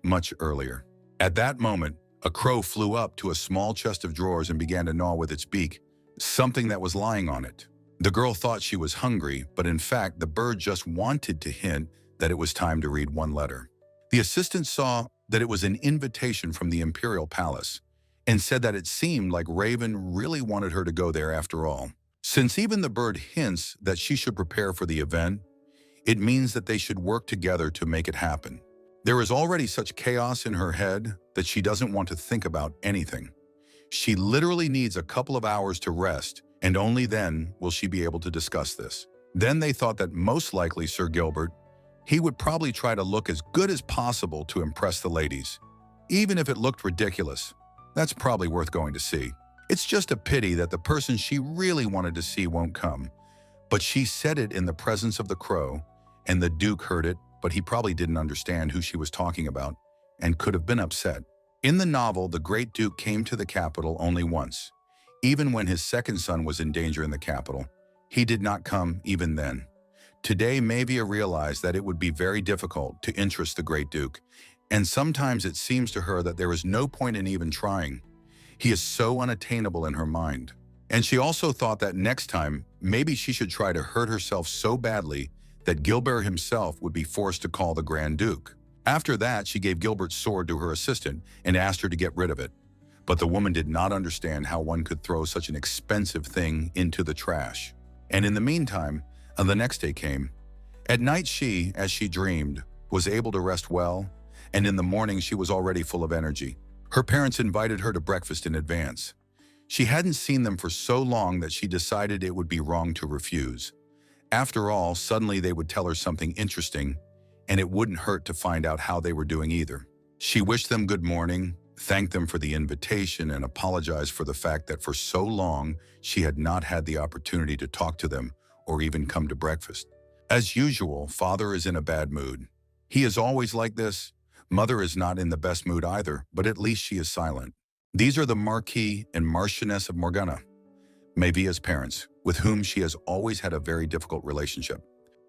Much earlier. At that moment, a crow flew up to a small chest of drawers and began to gnaw with its beak something that was lying on it. The girl thought she was hungry, but in fact, the bird just wanted to hint that it was time to read one letter. The assistant saw that it was an invitation from the Imperial Palace and said that it seemed like Raven really wanted her to go there after all. Since even the bird hints that she should prepare for the event, it means that they should work together to make it happen. There is already such chaos in her head that she doesn't want to think about anything. She literally needs a couple of hours to rest, and only then will she be able to discuss this. Then they thought that most likely Sir Gilbert, he would probably try to look as good as possible to impress the ladies. Even if it looked ridiculous, that's probably worth going to see. It's just a pity that the person she really wanted to see won't come. But she said it in the presence of the crow, and the Duke heard it, but he probably didn't understand who she was talking about and could have been upset. In the novel, the great Duke came to the capital only once. Even when his second son was in danger in the capital, he did not come even then. Today, Mavia realized that it would be very difficult to interest the great Duke, and sometimes it seems to her that there is no point in even trying. He is so unattainable in her mind. And she also thought that next time, maybe she should try to hurt herself so badly that Gilbert himself would be forced to call the Grand Duke. After that, she gave Gilbert's sword to her assistant and asked her to get rid of it. But the woman did not understand how one could throw such an expensive thing into the trash. And in the meantime, the next day came. At night she, as she dreamed, was able to rest well, and in the morning she was already full of energy. Her parents invited her to breakfast in advance. She hadn't seen them for so long that she decided it would be wrong to refuse. After all, suddenly they would tell her something interesting, and it wouldn't hurt to find out how they were doing either. She wished them good morning, thanked them for the invitation, and apologized for the fact that for so long she had not had the opportunity to talk to them or even come to breakfast. As usual, father is in a bad mood. He is always like this. Mother is not in the best mood either, but at least she is silent. These are the Marquis and Marchioness of Morgana, Maevia's parents, with whom she has always had a very difficult relationship.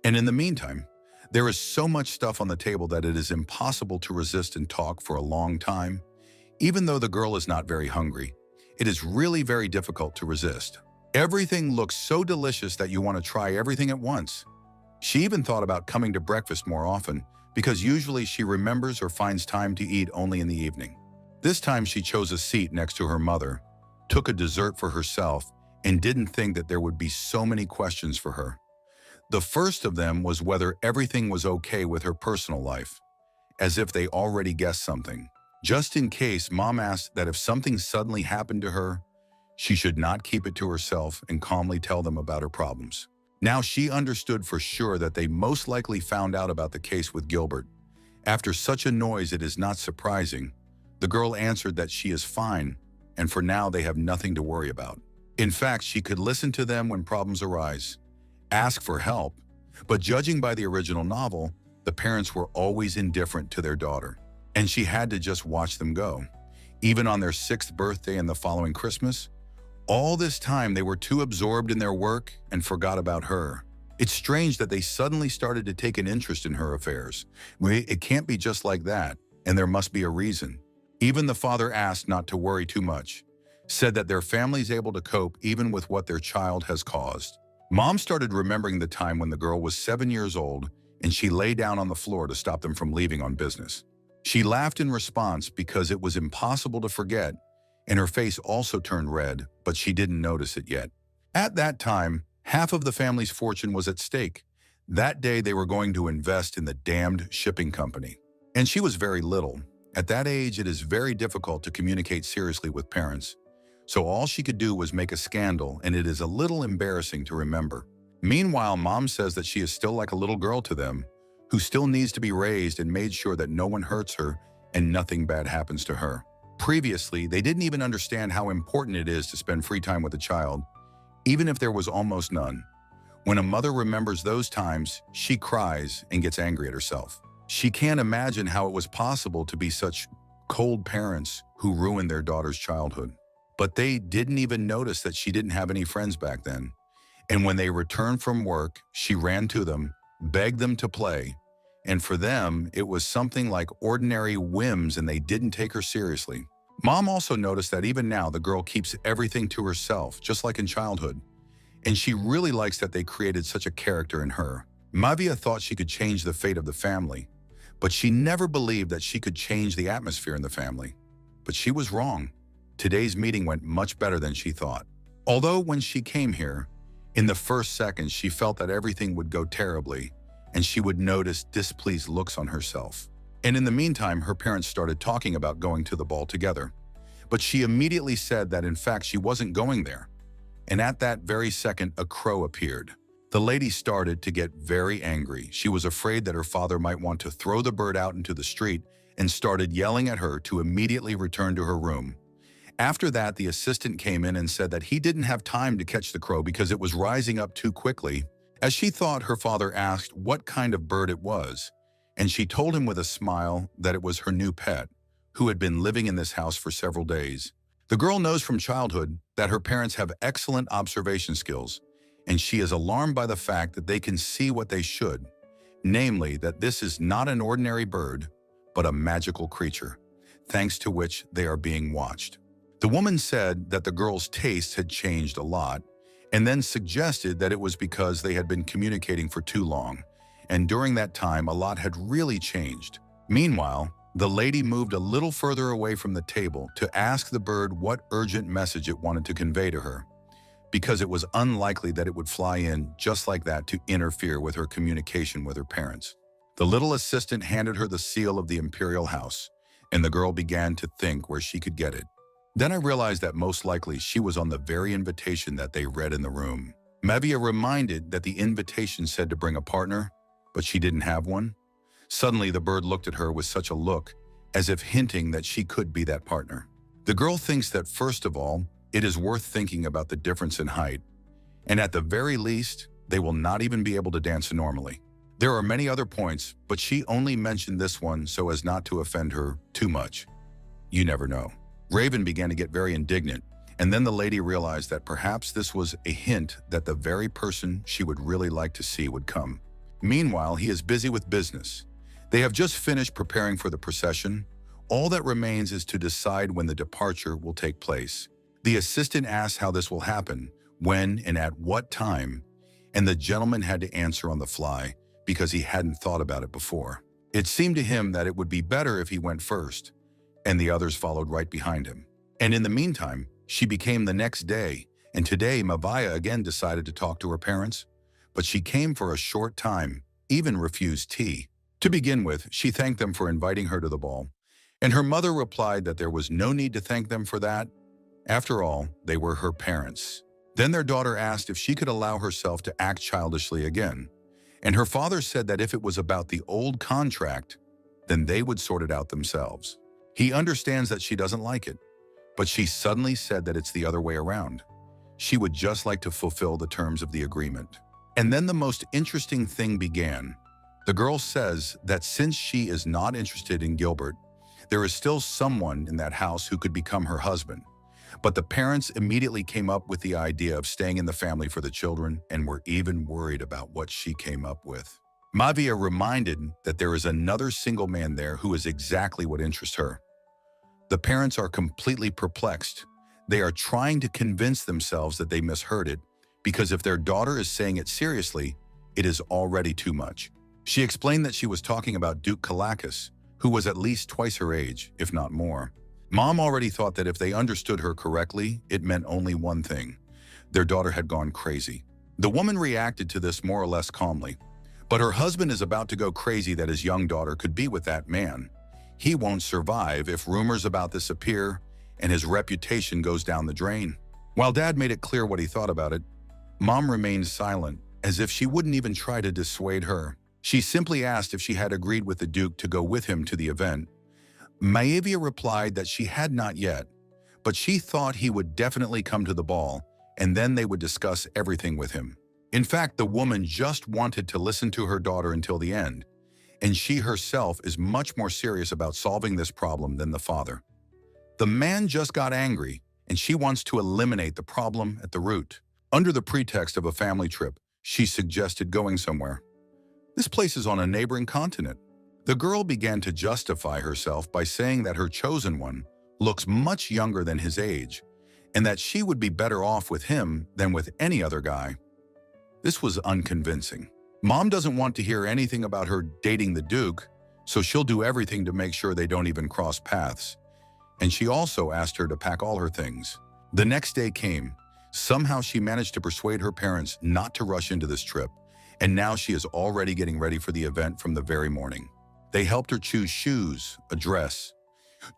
And in the meantime, there is so much stuff on the table that it is impossible to resist and talk for a long time. Even though the girl is not very hungry, it is really very difficult to resist. Everything looks so delicious that you want to try everything at once. She even thought about coming to breakfast more often, because usually she remembers or finds time to eat only in the evening. This time she chose a seat next to her mother, took a dessert for herself, and didn't think that there would be so many questions for her. The first of them was whether everything was okay with her personal life, as if they already guessed something. Just in case, Mom asked that if something suddenly happened to her, she should not keep it to herself and calmly tell them about her problems. Now she understood for sure that they most likely found out about the case with Gilbert. After such a noise, it is not surprising. The girl answered that she is fine, and for now they have nothing to worry about. In fact, she could listen to them when problems arise, ask for help, but judging by the original novel, the parents were always indifferent to their daughter, and she had to just watch them go. Even on their 6th birthday and the following Christmas, all this time they were too absorbed in their work and forgot about her. It's strange that they suddenly started to take an interest in her affairs. It can't be just like that, and there must be a reason. Even the father asked not to worry too much, said that their family's able to cope even with what their child has caused. Mom started remembering the time when the girl was 7 years old and she lay down on the floor to stop them from leaving on business. She laughed in response because it was impossible to forget, and her face also turned red, but she didn't notice it yet. At that time, half of the family's fortune was at stake. That day they were going to invest in the damned shipping company. And she was very little. At that age, it is very difficult to communicate seriously with parents. So all she could do was make a scandal, and it is a little embarrassing to remember. Meanwhile, Mom says that she is still like a little girl to them, who still needs to be raised and made sure that no one hurts her and nothing bad happens to her. Previously, they didn't even understand how important it is to spend free time with a child, even if there was almost none. When a mother remembers those times, she cries and gets angry at herself. She can't imagine how it was possible to be such cold parents who ruined their daughter's childhood. But they didn't even notice that she didn't have any friends back then. And when they returned from work, she ran to them, begged them to play, and for them, it was something like ordinary whims and they didn't take her seriously. Mom also noticed that even now the girl keeps everything to herself, just like in childhood. And she really likes that they created such a character in her. Maevia thought she could change the fate of the family, but she never believed that she could change the atmosphere in the family. But she was wrong. Today's meeting went much better than she thought. Although when she came here, in the first seconds she felt that everything would go terribly, and she would notice displeased looks on herself. And in the meantime, her parents started talking about going to the ball together. But she immediately said that in fact she wasn't going there. And at that very second, a crow appeared. The lady started to get very angry. She was afraid that her father might want to throw the bird out into the street and started yelling at her to immediately return to her room. After that, the assistant came in and said that he didn't have time to catch the crow because it was rising up too quickly. As she thought, her father asked what kind of bird it was, and she told him with a smile that it was her new pet, who had been living in this house for several days. The girl knows from childhood that her parents have excellent observation skills, and she is alarmed by the fact that they can see what they should, namely that this is not an ordinary bird, but a magical creature, thanks to which they are being watched. The woman said that the girl's tastes had changed a lot, and then suggested that it was because they had been communicating for too long, and during that time a lot had really changed. Meanwhile, The lady moved a little further away from the table to ask the bird what urgent message it wanted to convey to her, because it was unlikely that it would fly in just like that to interfere with her communication with her parents. The little assistant handed her the seal of the Imperial House, and the girl began to think where she could get it. Then I realized that most likely she was on the very invitation that they read in the room. Mavia reminded that the invitation said to bring a partner, but she didn't have one. Suddenly, the bird looked at her with such a look, as if hinting that she could be that partner. The girl thinks that, first of all, it is worth thinking about the difference in height, and at the very least, they will not even be able to dance normally. There are many other points, but she only mentioned this one so as not to offend her too much. You never know. Raven began to get very indignant, and then the lady realized that perhaps this was a hint that the very person she would really like to see would come. Meanwhile, he is busy with business. They have just finished preparing for the procession. All that remains is to decide when the departure will take place. The assistant asked how this will happen, when and at what time, and the gentleman had to answer on the fly because he hadn't thought about it before. It seemed to him that it would be better if he went first, and the others followed right behind him. And in the meantime, she became the next day, and today Mavia again decided to talk to her parents, but she came for a short time, even refused tea. To begin with, she thanked them for inviting her to the ball, and her mother replied that there was no need to thank them for that. After all, they were her parents. Then their daughter asked if she could allow herself to act childishly again, and her father said that if it was about the old contract, then they would sort it out themselves. He understands that she doesn't like it, but she suddenly said that it's the other way around. She would just like to fulfill the terms of the agreement. And then the most interesting thing began. The girl says that since she is not interested in Gilbert, there is still someone in that house who could become her husband. But the parents immediately came up with the idea of staying in the family for the children and were even worried about what she came up with. Mavia reminded that there is another single man there who is exactly what interests her. The parents are completely perplexed. They are trying to convince themselves that they misheard it, because if their daughter is saying it seriously, it is already too much. She explained that she was talking about Duke Kalakis, who was at least twice her age, if not more. Mom already thought that if they understood her correctly, it meant only one thing. Their daughter had gone crazy. The woman reacted to this more or less calmly. But her husband is about to go crazy that his young daughter could be with that man. He won't survive if rumors about this appear and his reputation goes down the drain. While Dad made it clear what he thought about it, Mom remained silent, as if she wouldn't even try to dissuade her. She simply asked if she had agreed with the Duke to go with him to the event. Maevia replied that she had not yet, but she thought he would definitely come to the ball, and then they would discuss everything with him. In fact, the woman just wanted to listen to her daughter until the end, and she herself is much more serious about solving this problem than the father. The man just got angry, and she wants to eliminate the problem at the root. Under the pretext of a family trip, she suggested going somewhere. This place is on a neighboring continent. The girl began to justify herself by saying that her chosen one looks much younger than his age, and that she would be better off with him than with any other guy. This was unconvincing. Mom doesn't want to hear anything about her dating the Duke, so she'll do everything to make sure they don't even cross paths. And she also asked her to pack all her things. The next day came. Somehow she managed to persuade her parents not to rush into this trip, and now she is already getting ready for the event from the very morning. They helped her choose shoes, a dress,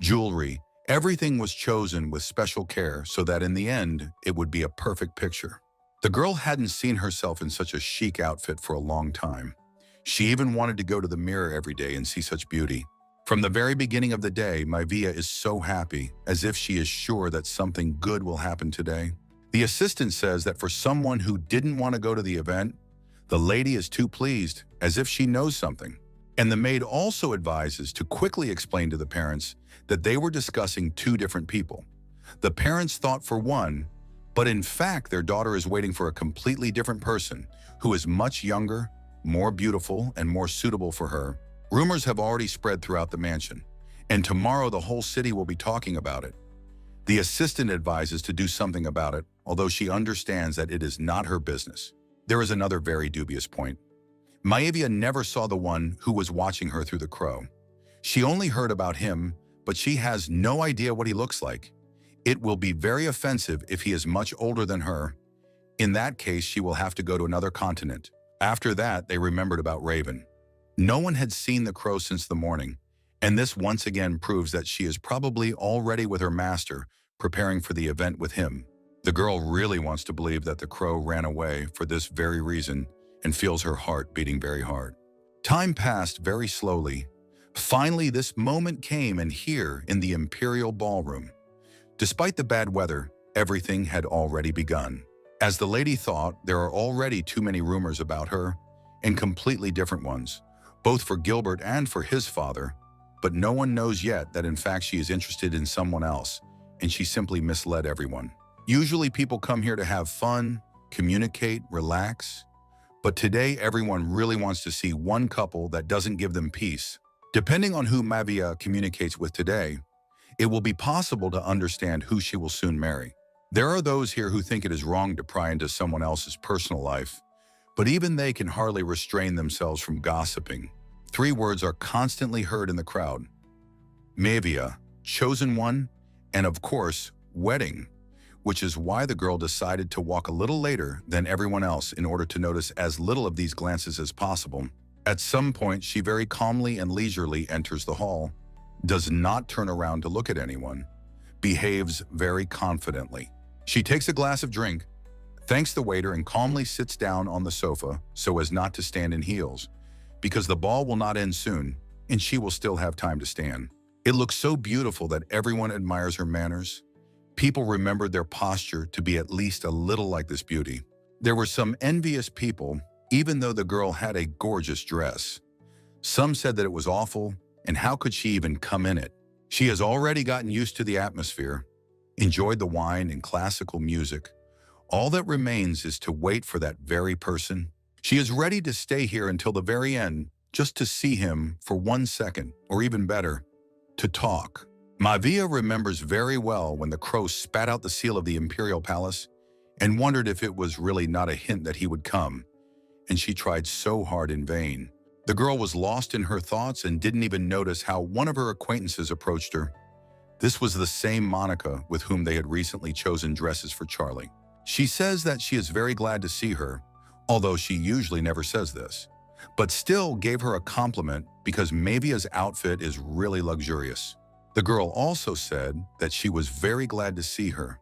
jewelry. Everything was chosen with special care so that in the end, it would be a perfect picture. The girl hadn't seen herself in such a chic outfit for a long time. She even wanted to go to the mirror every day and see such beauty. From the very beginning of the day, Maevia is so happy, as if she is sure that something good will happen today. The assistant says that for someone who didn't want to go to the event, the lady is too pleased, as if she knows something. And the maid also advises to quickly explain to the parents that they were discussing two different people. The parents thought for one, but in fact their daughter is waiting for a completely different person who is much younger, more beautiful, and more suitable for her. Rumors have already spread throughout the mansion, and tomorrow the whole city will be talking about it. The assistant advises to do something about it, although she understands that it is not her business. There is another very dubious point. Maevia never saw the one who was watching her through the crow. She only heard about him, but she has no idea what he looks like. It will be very offensive if he is much older than her. In that case, she will have to go to another continent. After that, they remembered about Raven. No one had seen the crow since the morning, and this once again proves that she is probably already with her master, preparing for the event with him. The girl really wants to believe that the crow ran away for this very reason and feels her heart beating very hard. Time passed very slowly. Finally, this moment came, and here in the Imperial Ballroom. Despite the bad weather, everything had already begun. As the lady thought, there are already too many rumors about her, and completely different ones, both for Gilbert and for his father, but no one knows yet that in fact she is interested in someone else, and she simply misled everyone. Usually people come here to have fun, communicate, relax, but today everyone really wants to see one couple that doesn't give them peace. Depending on who Mavia communicates with today, it will be possible to understand who she will soon marry. There are those here who think it is wrong to pry into someone else's personal life, but even they can hardly restrain themselves from gossiping. 3 words are constantly heard in the crowd: Mavia, chosen one, and of course, wedding, which is why the girl decided to walk a little later than everyone else in order to notice as little of these glances as possible. At some point, she very calmly and leisurely enters the hall, does not turn around to look at anyone, behaves very confidently. She takes a glass of drink, thanks the waiter, and calmly sits down on the sofa so as not to stand in heels, because the ball will not end soon, and she will still have time to stand. It looks so beautiful that everyone admires her manners. People remembered their posture to be at least a little like this beauty. There were some envious people, even though the girl had a gorgeous dress. Some said that it was awful, and how could she even come in it? She has already gotten used to the atmosphere, enjoyed the wine and classical music. All that remains is to wait for that very person. She is ready to stay here until the very end, just to see him for 1 second, or even better, to talk. Mavia remembers very well when the crow spat out the seal of the Imperial Palace and wondered if it was really not a hint that he would come, and she tried so hard in vain. The girl was lost in her thoughts and didn't even notice how one of her acquaintances approached her. This was the same Monica with whom they had recently chosen dresses for Charlie. She says that she is very glad to see her, although she usually never says this, but still gave her a compliment because Mavia's outfit is really luxurious. The girl also said that she was very glad to see her.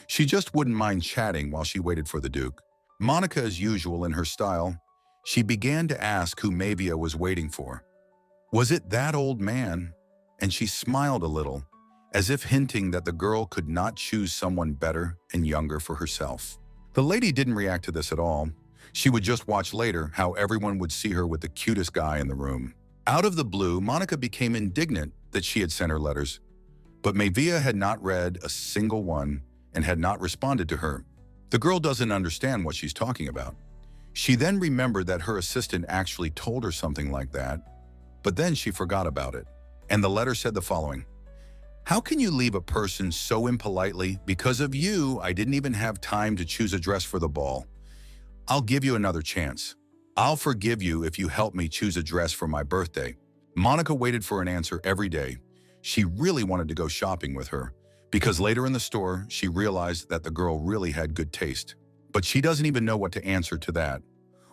She just wouldn't mind chatting while she waited for the Duke. Monica, as usual in her style, she began to ask who Mavia was waiting for. Was it that old man? And she smiled a little, as if hinting that the girl could not choose someone better and younger for herself. The lady didn't react to this at all. She would just watch later how everyone would see her with the cutest guy in the room. Out of the blue, Monica became indignant that she had sent her letters, but Mavia had not read a single one and had not responded to her. The girl doesn't understand what she's talking about. She then remembered that her assistant actually told her something like that, but then she forgot about it. And the letter said the following: "How can you leave a person so impolitely? Because of you, I didn't even have time to choose a dress for the ball. I'll give you another chance. I'll forgive you if you help me choose a dress for my birthday." Monica waited for an answer every day. She really wanted to go shopping with her, because later in the store, she realized that the girl really had good taste. But she doesn't even know what to answer to that,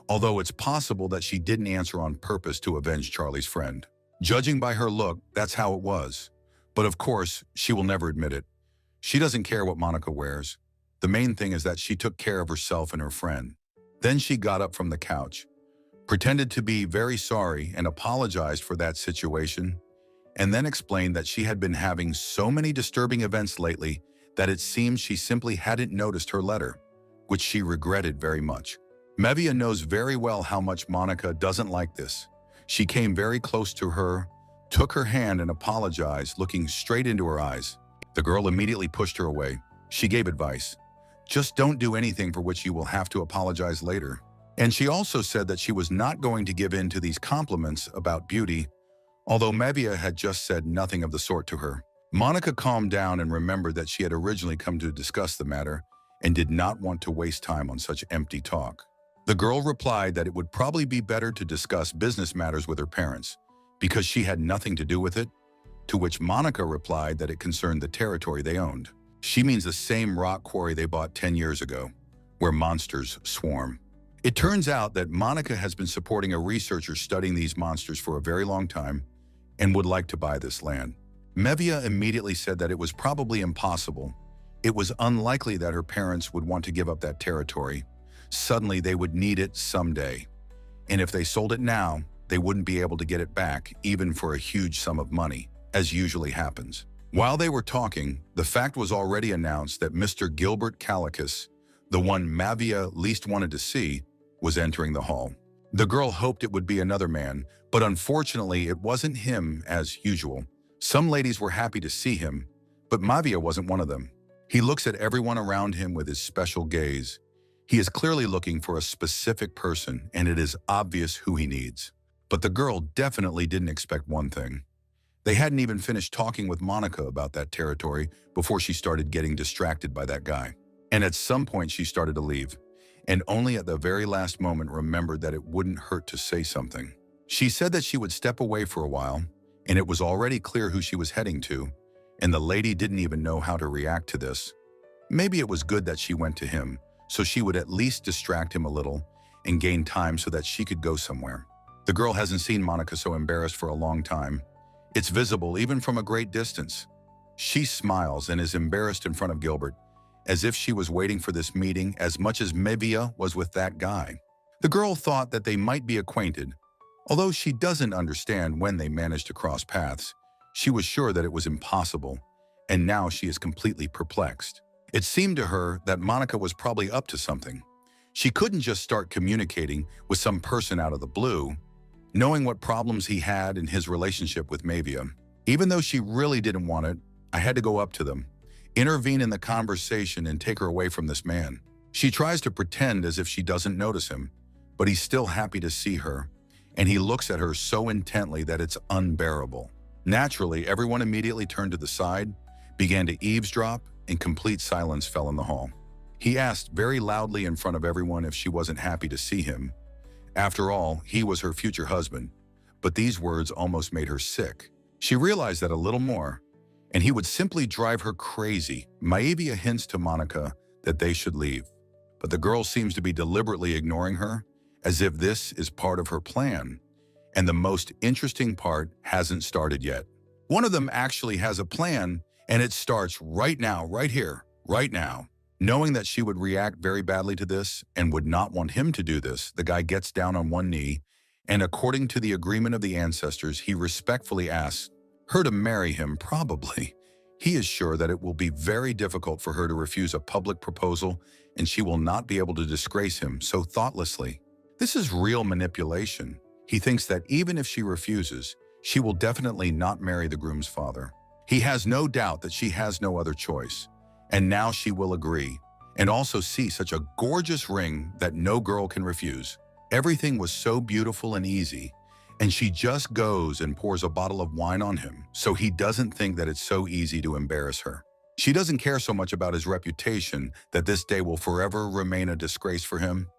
although it's possible that she didn't answer on purpose to avenge Charlie's friend. Judging by her look, that's how it was. But of course, she will never admit it. She doesn't care what Monica wears. The main thing is that she took care of herself and her friend. Then she got up from the couch, pretended to be very sorry and apologized for that situation, and then explained that she had been having so many disturbing events lately that it seems she simply hadn't noticed her letter, which she regretted very much. Mavia knows very well how much Monica doesn't like this. She came very close to her, took her hand and apologized, looking straight into her eyes. The girl immediately pushed her away. She gave advice: just don't do anything for which you will have to apologize later. And she also said that she was not going to give in to these compliments about beauty, although Mavia had just said nothing of the sort to her. Monica calmed down and remembered that she had originally come to discuss the matter and did not want to waste time on such empty talk. The girl replied that it would probably be better to discuss business matters with her parents, because she had nothing to do with it, to which Monica replied that it concerned the territory they owned. She means the same rock quarry they bought 10 years ago, where monsters swarm. It turns out that Monica has been supporting a researcher studying these monsters for a very long time and would like to buy this land. Mevia immediately said that it was probably impossible. It was unlikely that her parents would want to give up that territory. Suddenly, they would need it someday. And if they sold it now, they wouldn't be able to get it back, even for a huge sum of money, as usually happens. While they were talking, the fact was already announced that Mr. Gilbert Calicus, the one Mavia least wanted to see, was entering the hall. The girl hoped it would be another man, but unfortunately it wasn't him as usual. Some ladies were happy to see him, but Mavia wasn't one of them. He looks at everyone around him with his special gaze. He is clearly looking for a specific person, and it is obvious who he needs. But the girl definitely didn't expect one thing. They hadn't even finished talking with Monica about that territory before she started getting distracted by that guy. And at some point she started to leave, and only at the very last moment remembered that it wouldn't hurt to say something. She said that she would step away for a while, and it was already clear who she was heading to, and the lady didn't even know how to react to this. Maybe it was good that she went to him, so she would at least distract him a little and gain time so that she could go somewhere. The girl hasn't seen Monica so embarrassed for a long time. It's visible even from a great distance. She smiles and is embarrassed in front of Gilbert, as if she was waiting for this meeting as much as Mevia was with that guy. The girl thought that they might be acquainted. Although she doesn't understand when they managed to cross paths, she was sure that it was impossible, and now she is completely perplexed. It seemed to her that Monica was probably up to something. She couldn't just start communicating with some person out of the blue, knowing what problems he had in his relationship with Mavia. Even though she really didn't want it, I had to go up to them, intervene in the conversation and take her away from this man. She tries to pretend as if she doesn't notice him, but he's still happy to see her, and he looks at her so intently that it's unbearable. Naturally, everyone immediately turned to the side, began to eavesdrop, and complete silence fell in the hall. He asked very loudly in front of everyone if she wasn't happy to see him. After all, he was her future husband, but these words almost made her sick. She realized that a little more, and he would simply drive her crazy. Maevia hints to Monica that they should leave, but the girl seems to be deliberately ignoring her, as if this is part of her plan. And the most interesting part hasn't started yet. One of them actually has a plan, and it starts right now, right here, right now. Knowing that she would react very badly to this and would not want him to do this, the guy gets down on one knee, and according to the agreement of the ancestors, he respectfully asks her to marry him, probably. He is sure that it will be very difficult for her to refuse a public proposal, and she will not be able to disgrace him so thoughtlessly. This is real manipulation. He thinks that even if she refuses, she will definitely not marry the groom's father. He has no doubt that she has no other choice. And now she will agree, and also see such a gorgeous ring that no girl can refuse. Everything was so beautiful and easy, and she just goes and pours a bottle of wine on him, so he doesn't think that it's so easy to embarrass her. She doesn't care so much about his reputation that this day will forever remain a disgrace for him.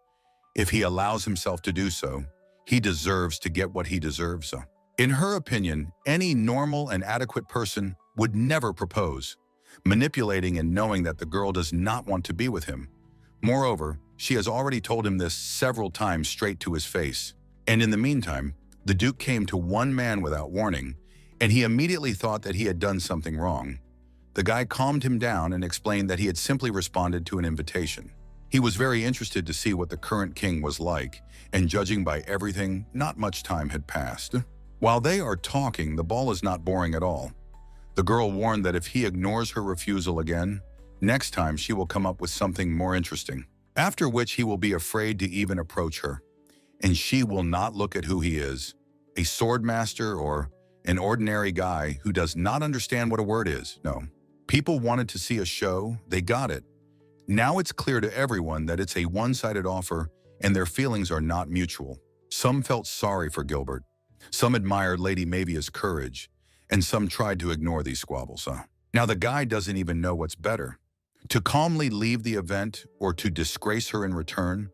If he allows himself to do so, he deserves to get what he deserves. In her opinion, any normal and adequate person would never propose, manipulating and knowing that the girl does not want to be with him. Moreover, she has already told him this several times straight to his face. And in the meantime, the Duke came to one man without warning, and he immediately thought that he had done something wrong. The guy calmed him down and explained that he had simply responded to an invitation. He was very interested to see what the current king was like, and judging by everything, not much time had passed. While they are talking, the ball is not boring at all. The girl warned that if he ignores her refusal again, next time she will come up with something more interesting, after which he will be afraid to even approach her, and she will not look at who he is, a sword master or an ordinary guy who does not understand what a word is. No. People wanted to see a show, they got it. Now it's clear to everyone that it's a one-sided offer and their feelings are not mutual. Some felt sorry for Gilbert. Some admired Lady Mavia's courage, and some tried to ignore these squabbles. Now the guy doesn't even know what's better, to calmly leave the event or to disgrace her in return,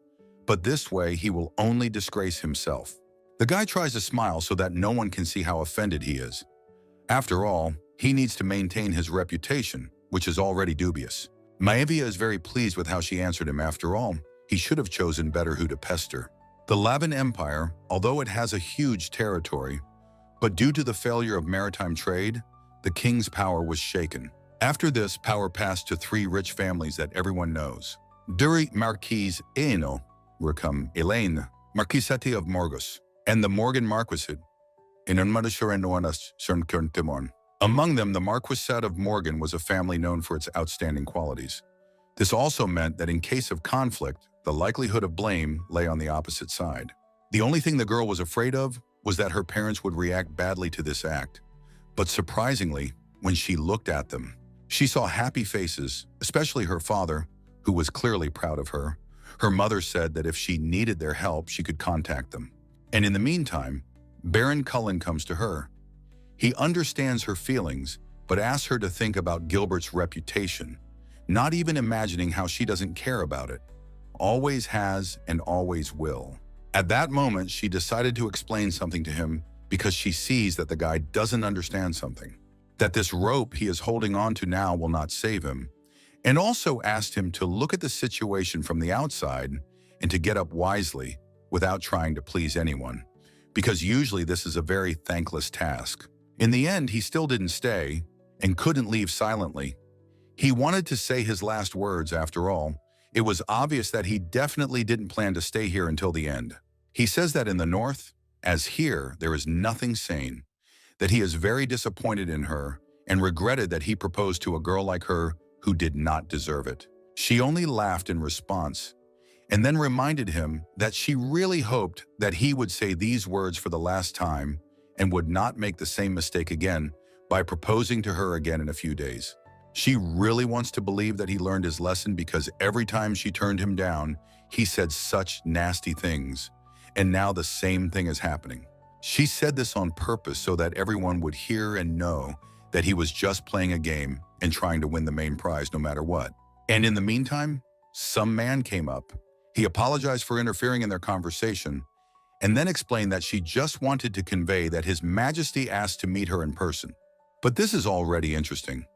but this way he will only disgrace himself. The guy tries to smile so that no one can see how offended he is. After all, he needs to maintain his reputation, which is already dubious. Maevia is very pleased with how she answered him. After all, he should have chosen better who to pester. The Lavan Empire, although it has a huge territory, but due to the failure of maritime trade, the king's power was shaken. After this, power passed to three rich families that everyone knows. Duri Marquise Eno, Recam Elaine, Marquisate of Morgus, and the Morgan Marquisate, among them, the Marquisate of Morgan was a family known for its outstanding qualities. This also meant that in case of conflict, the likelihood of blame lay on the opposite side. The only thing the girl was afraid of was that her parents would react badly to this act. But surprisingly, when she looked at them, she saw happy faces, especially her father, who was clearly proud of her. Her mother said that if she needed their help, she could contact them. And in the meantime, Baron Cullen comes to her. He understands her feelings, but asks her to think about Gilbert's reputation, not even imagining how she doesn't care about it. Always has and always will. At that moment, she decided to explain something to him because she sees that the guy doesn't understand something, that this rope he is holding on to now will not save him, and also asked him to look at the situation from the outside and to get up wisely without trying to please anyone, because usually this is a very thankless task. In the end, he still didn't stay and couldn't leave silently. He wanted to say his last words after all. It was obvious that he definitely didn't plan to stay here until the end. He says that in the north, as here, there is nothing sane, that he is very disappointed in her and regretted that he proposed to a girl like her who did not deserve it. She only laughed in response and then reminded him that she really hoped that he would say these words for the last time and would not make the same mistake again by proposing to her again in a few days. She really wants to believe that he learned his lesson because every time she turned him down, he said such nasty things, and now the same thing is happening. She said this on purpose so that everyone would hear and know that he was just playing a game and trying to win the main prize no matter what. And in the meantime, some man came up. He apologized for interfering in their conversation and then explained that she just wanted to convey that His Majesty asked to meet her in person. But this is already interesting.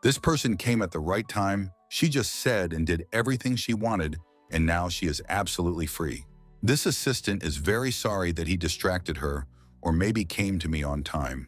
This person came at the right time. She just said and did everything she wanted, and now she is absolutely free. This assistant is very sorry that he distracted her or maybe came to me on time.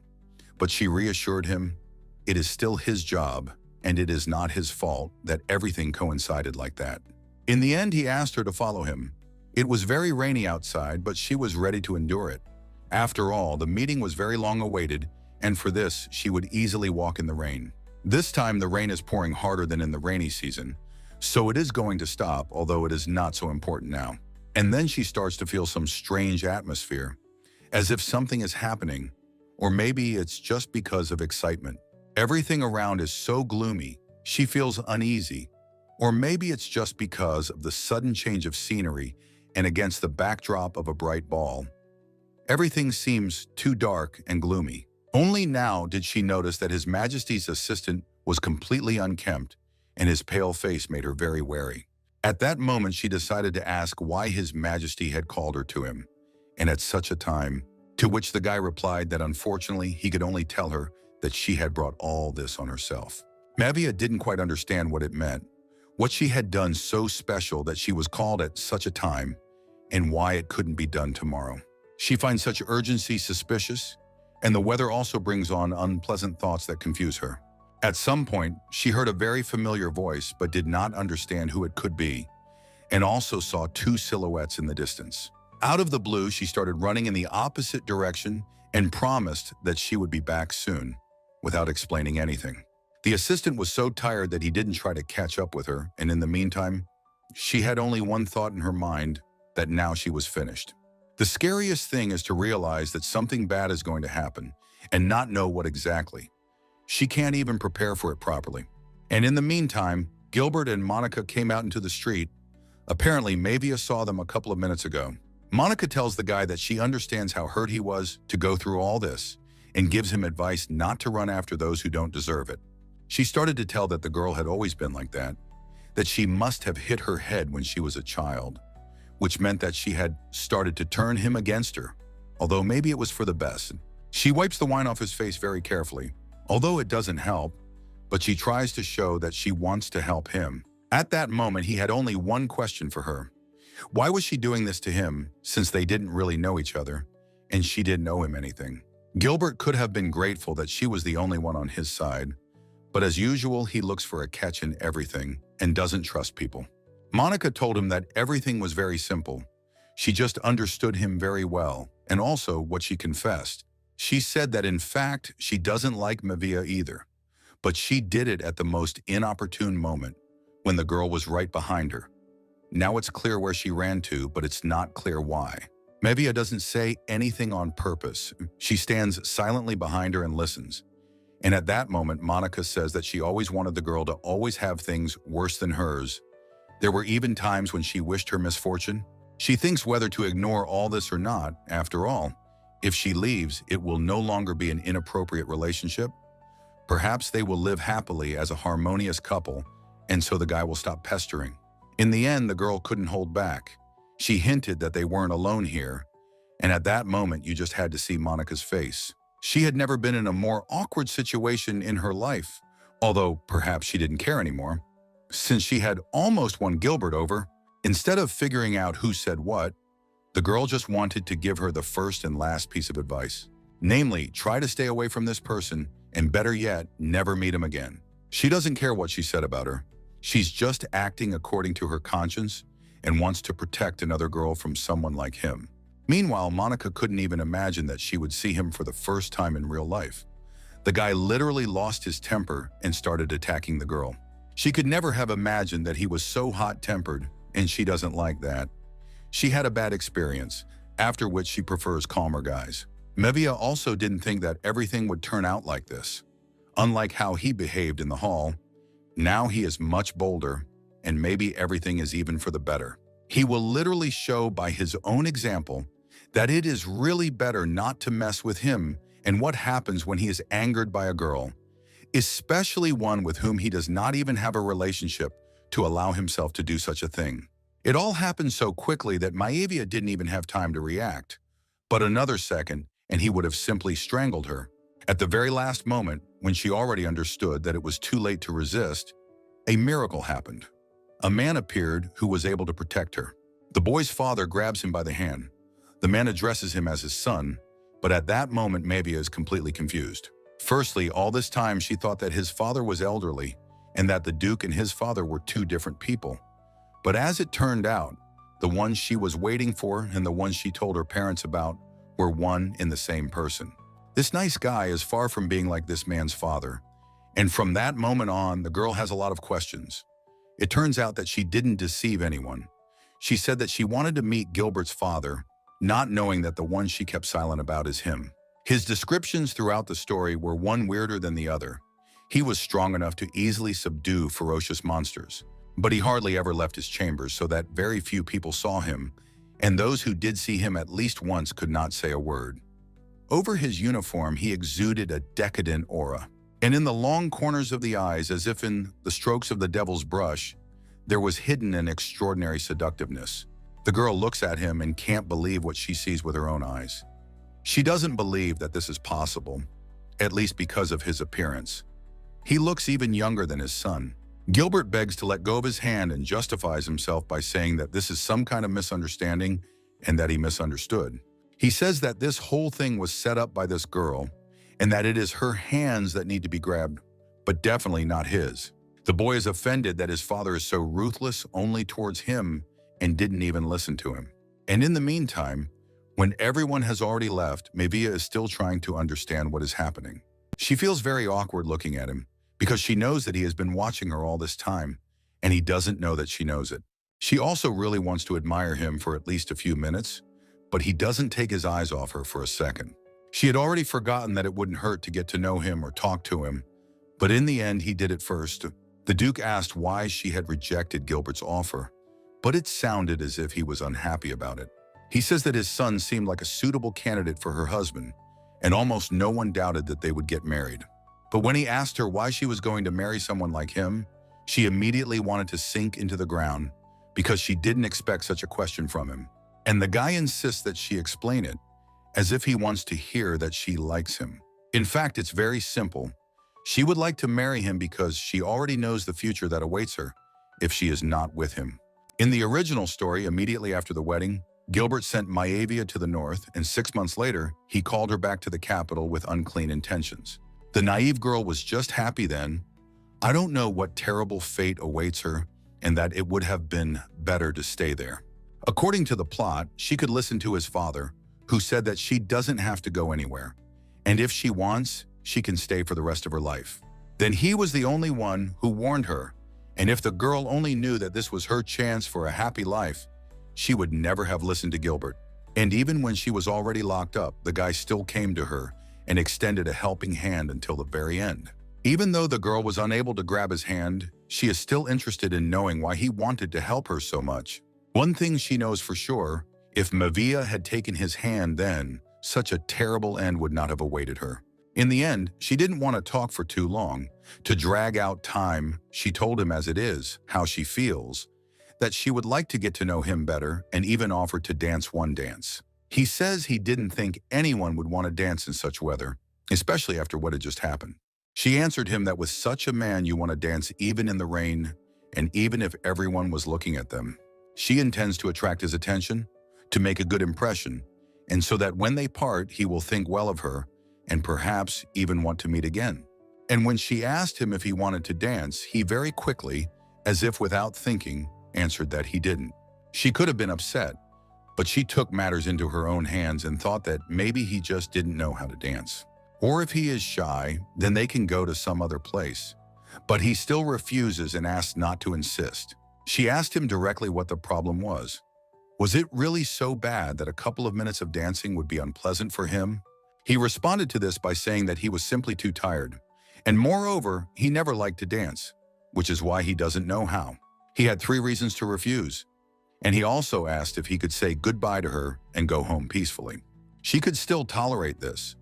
But she reassured him it is still his job and it is not his fault that everything coincided like that. In the end, he asked her to follow him. It was very rainy outside, but she was ready to endure it. After all, the meeting was very long awaited, and for this, she would easily walk in the rain. This time, the rain is pouring harder than in the rainy season, so it is going to stop, although it is not so important now. And then she starts to feel some strange atmosphere, as if something is happening, or maybe it's just because of excitement. Everything around is so gloomy, she feels uneasy, or maybe it's just because of the sudden change of scenery and against the backdrop of a bright ball. Everything seems too dark and gloomy. Only now did she notice that His Majesty's assistant was completely unkempt, and his pale face made her very wary. At that moment, she decided to ask why His Majesty had called her to him, and at such a time, to which the guy replied that unfortunately he could only tell her that she had brought all this on herself. Maevia didn't quite understand what it meant, what she had done so special that she was called at such a time, and why it couldn't be done tomorrow. She finds such urgency suspicious, and the weather also brings on unpleasant thoughts that confuse her. At some point, she heard a very familiar voice but did not understand who it could be, and also saw two silhouettes in the distance. Out of the blue, she started running in the opposite direction and promised that she would be back soon, without explaining anything. The assistant was so tired that he didn't try to catch up with her, and in the meantime, she had only one thought in her mind, that now she was finished. The scariest thing is to realize that something bad is going to happen and not know what exactly. She can't even prepare for it properly. And in the meantime, Gilbert and Monica came out into the street. Apparently, Maevia saw them a couple of minutes ago. Monica tells the guy that she understands how hurt he was to go through all this and gives him advice not to run after those who don't deserve it. She started to tell that the girl had always been like that she must have hit her head when she was a child, which meant that she had started to turn him against her. although maybe it was for the best. She wipes the wine off his face very carefully, although it doesn't help, but she tries to show that she wants to help him. At that moment, he had only one question for her. Why was she doing this to him, since they didn't really know each other, and she didn't owe him anything? Gilbert could have been grateful that she was the only one on his side, but as usual, he looks for a catch in everything and doesn't trust people. Monica told him that everything was very simple. She just understood him very well, and also what she confessed. She said that in fact, she doesn't like Mavia either, but she did it at the most inopportune moment, when the girl was right behind her. Now it's clear where she ran to, but it's not clear why. Mavia doesn't say anything on purpose. She stands silently behind her and listens. And at that moment, Monica says that she always wanted the girl to always have things worse than hers. There were even times when she wished her misfortune. She thinks whether to ignore all this or not. After all, if she leaves, it will no longer be an inappropriate relationship. Perhaps they will live happily as a harmonious couple, and so the guy will stop pestering. In the end, the girl couldn't hold back. She hinted that they weren't alone here, and at that moment, you just had to see Monica's face. She had never been in a more awkward situation in her life, although perhaps she didn't care anymore. Since she had almost won Gilbert over, instead of figuring out who said what, the girl just wanted to give her the first and last piece of advice. Namely, try to stay away from this person, and better yet, never meet him again. She doesn't care what she said about her. She's just acting according to her conscience and wants to protect another girl from someone like him. Meanwhile, Monica couldn't even imagine that she would see him for the first time in real life. The guy literally lost his temper and started attacking the girl. She could never have imagined that he was so hot-tempered, and she doesn't like that. She had a bad experience, after which she prefers calmer guys. Mavia also didn't think that everything would turn out like this. Unlike how he behaved in the hall, now he is much bolder, and maybe everything is even for the better. He will literally show by his own example that it is really better not to mess with him and what happens when he is angered by a girl, especially one with whom he does not even have a relationship to allow himself to do such a thing. It all happened so quickly that Maevia didn't even have time to react. But another second, and he would have simply strangled her. At the very last moment, when she already understood that it was too late to resist, a miracle happened. A man appeared who was able to protect her. The boy's father grabs him by the hand. The man addresses him as his son, but at that moment Maevia is completely confused. Firstly, all this time she thought that his father was elderly and that the Duke and his father were two different people. But as it turned out, the one she was waiting for and the one she told her parents about were one and the same person. This nice guy is far from being like this man's father, and from that moment on, the girl has a lot of questions. It turns out that she didn't deceive anyone. She said that she wanted to meet Gilbert's father, not knowing that the one she kept silent about is him. His descriptions throughout the story were one weirder than the other. He was strong enough to easily subdue ferocious monsters, but he hardly ever left his chambers so that very few people saw him, and those who did see him at least once could not say a word. Over his uniform, he exuded a decadent aura, and in the long corners of the eyes, as if in the strokes of the devil's brush, there was hidden an extraordinary seductiveness. The girl looks at him and can't believe what she sees with her own eyes. She doesn't believe that this is possible, at least because of his appearance. He looks even younger than his son. Gilbert begs to let go of his hand and justifies himself by saying that this is some kind of misunderstanding and that he misunderstood. He says that this whole thing was set up by this girl and that it is her hands that need to be grabbed, but definitely not his. The boy is offended that his father is so ruthless only towards him and didn't even listen to him. And in the meantime, when everyone has already left, Maevia is still trying to understand what is happening. She feels very awkward looking at him because she knows that he has been watching her all this time, and he doesn't know that she knows it. She also really wants to admire him for at least a few minutes, but he doesn't take his eyes off her for a second. She had already forgotten that it wouldn't hurt to get to know him or talk to him, but in the end he did it first. The Duke asked why she had rejected Gilbert's offer, but it sounded as if he was unhappy about it. He says that his son seemed like a suitable candidate for her husband, and almost no one doubted that they would get married. But when he asked her why she was going to marry someone like him, she immediately wanted to sink into the ground because she didn't expect such a question from him. And the guy insists that she explain it, as if he wants to hear that she likes him. In fact, it's very simple. She would like to marry him because she already knows the future that awaits her if she is not with him. In the original story, immediately after the wedding, Gilbert sent Maevia to the north, and 6 months later, he called her back to the capital with unclean intentions. The naive girl was just happy then. I don't know what terrible fate awaits her, and that it would have been better to stay there. According to the plot, she could listen to his father, who said that she doesn't have to go anywhere, and if she wants, she can stay for the rest of her life. Then he was the only one who warned her, and if the girl only knew that this was her chance for a happy life, she would never have listened to Gilbert. And even when she was already locked up, the guy still came to her and extended a helping hand until the very end. Even though the girl was unable to grab his hand, she is still interested in knowing why he wanted to help her so much. One thing she knows for sure, if Maevia had taken his hand then, such a terrible end would not have awaited her. In the end, she didn't want to talk for too long. To drag out time, she told him as it is, how she feels, that she would like to get to know him better and even offered to dance one dance. He says he didn't think anyone would want to dance in such weather, especially after what had just happened. She answered him that with such a man you want to dance even in the rain and even if everyone was looking at them. She intends to attract his attention, to make a good impression, and so that when they part he will think well of her and perhaps even want to meet again. And when she asked him if he wanted to dance, he very quickly, as if without thinking, answered that he didn't. She could have been upset, but she took matters into her own hands and thought that maybe he just didn't know how to dance. Or if he is shy, then they can go to some other place. But he still refuses and asks not to insist. She asked him directly what the problem was. Was it really so bad that a couple of minutes of dancing would be unpleasant for him? He responded to this by saying that he was simply too tired. And moreover, he never liked to dance, which is why he doesn't know how. He had 3 reasons to refuse. And he also asked if he could say goodbye to her and go home peacefully. She could still tolerate this.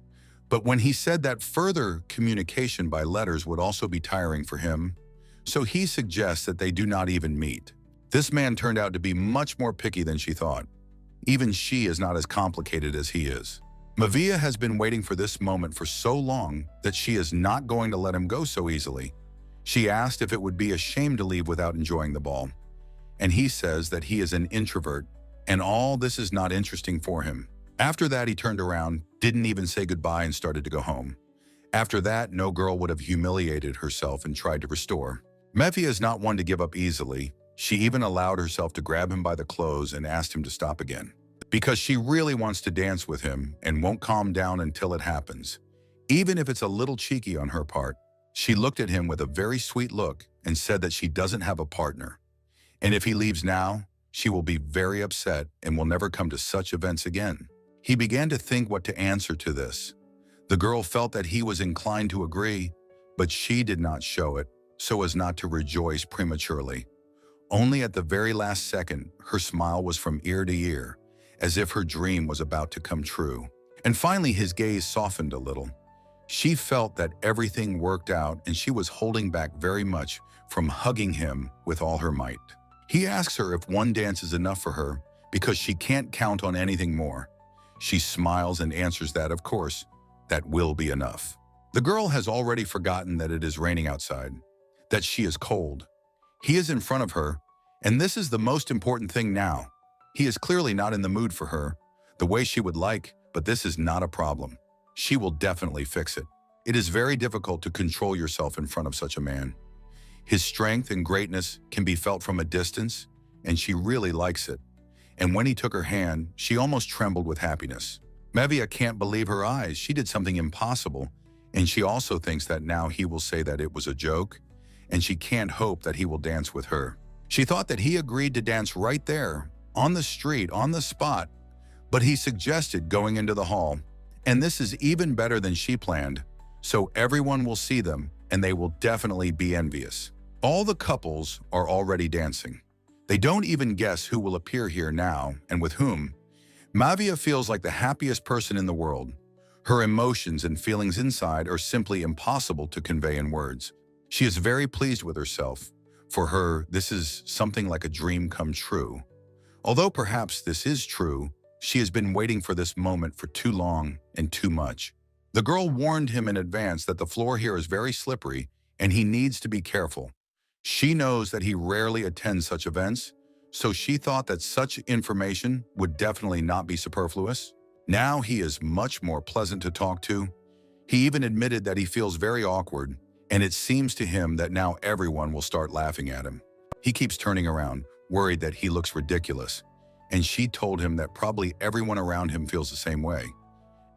But when he said that further communication by letters would also be tiring for him, so he suggests that they do not even meet. This man turned out to be much more picky than she thought. Even she is not as complicated as he is. Maevia has been waiting for this moment for so long that she is not going to let him go so easily. She asked if it would be a shame to leave without enjoying the ball. And he says that he is an introvert, and all this is not interesting for him. After that, he turned around, didn't even say goodbye, and started to go home. After that, no girl would have humiliated herself and tried to restore. Maevia is not one to give up easily. She even allowed herself to grab him by the clothes and asked him to stop again, because she really wants to dance with him and won't calm down until it happens. Even if it's a little cheeky on her part, she looked at him with a very sweet look and said that she doesn't have a partner. And if he leaves now, she will be very upset and will never come to such events again. He began to think what to answer to this. The girl felt that he was inclined to agree, but she did not show it so as not to rejoice prematurely. Only at the very last second, her smile was from ear to ear, as if her dream was about to come true. And finally, his gaze softened a little. She felt that everything worked out and she was holding back very much from hugging him with all her might. He asks her if one dance is enough for her because she can't count on anything more. She smiles and answers that, of course, that will be enough. The girl has already forgotten that it is raining outside, that she is cold. He is in front of her, and this is the most important thing now. He is clearly not in the mood for her, the way she would like, but this is not a problem. She will definitely fix it. It is very difficult to control yourself in front of such a man. His strength and greatness can be felt from a distance, and she really likes it. And when he took her hand, she almost trembled with happiness. Maevia can't believe her eyes. She did something impossible, and she also thinks that now he will say that it was a joke, and she can't hope that he will dance with her. She thought that he agreed to dance right there, on the street, on the spot, but he suggested going into the hall, and this is even better than she planned, so everyone will see them, and they will definitely be envious. All the couples are already dancing. They don't even guess who will appear here now and with whom. Maevia feels like the happiest person in the world. Her emotions and feelings inside are simply impossible to convey in words. She is very pleased with herself. For her, this is something like a dream come true. Although perhaps this is true, She has been waiting for this moment for too long and too much. The girl warned him in advance that the floor here is very slippery and he needs to be careful. She knows that he rarely attends such events, so she thought that such information would definitely not be superfluous. Now he is much more pleasant to talk to. He even admitted that he feels very awkward, and it seems to him that now everyone will start laughing at him. He keeps turning around, worried that he looks ridiculous, and she told him that probably everyone around him feels the same way.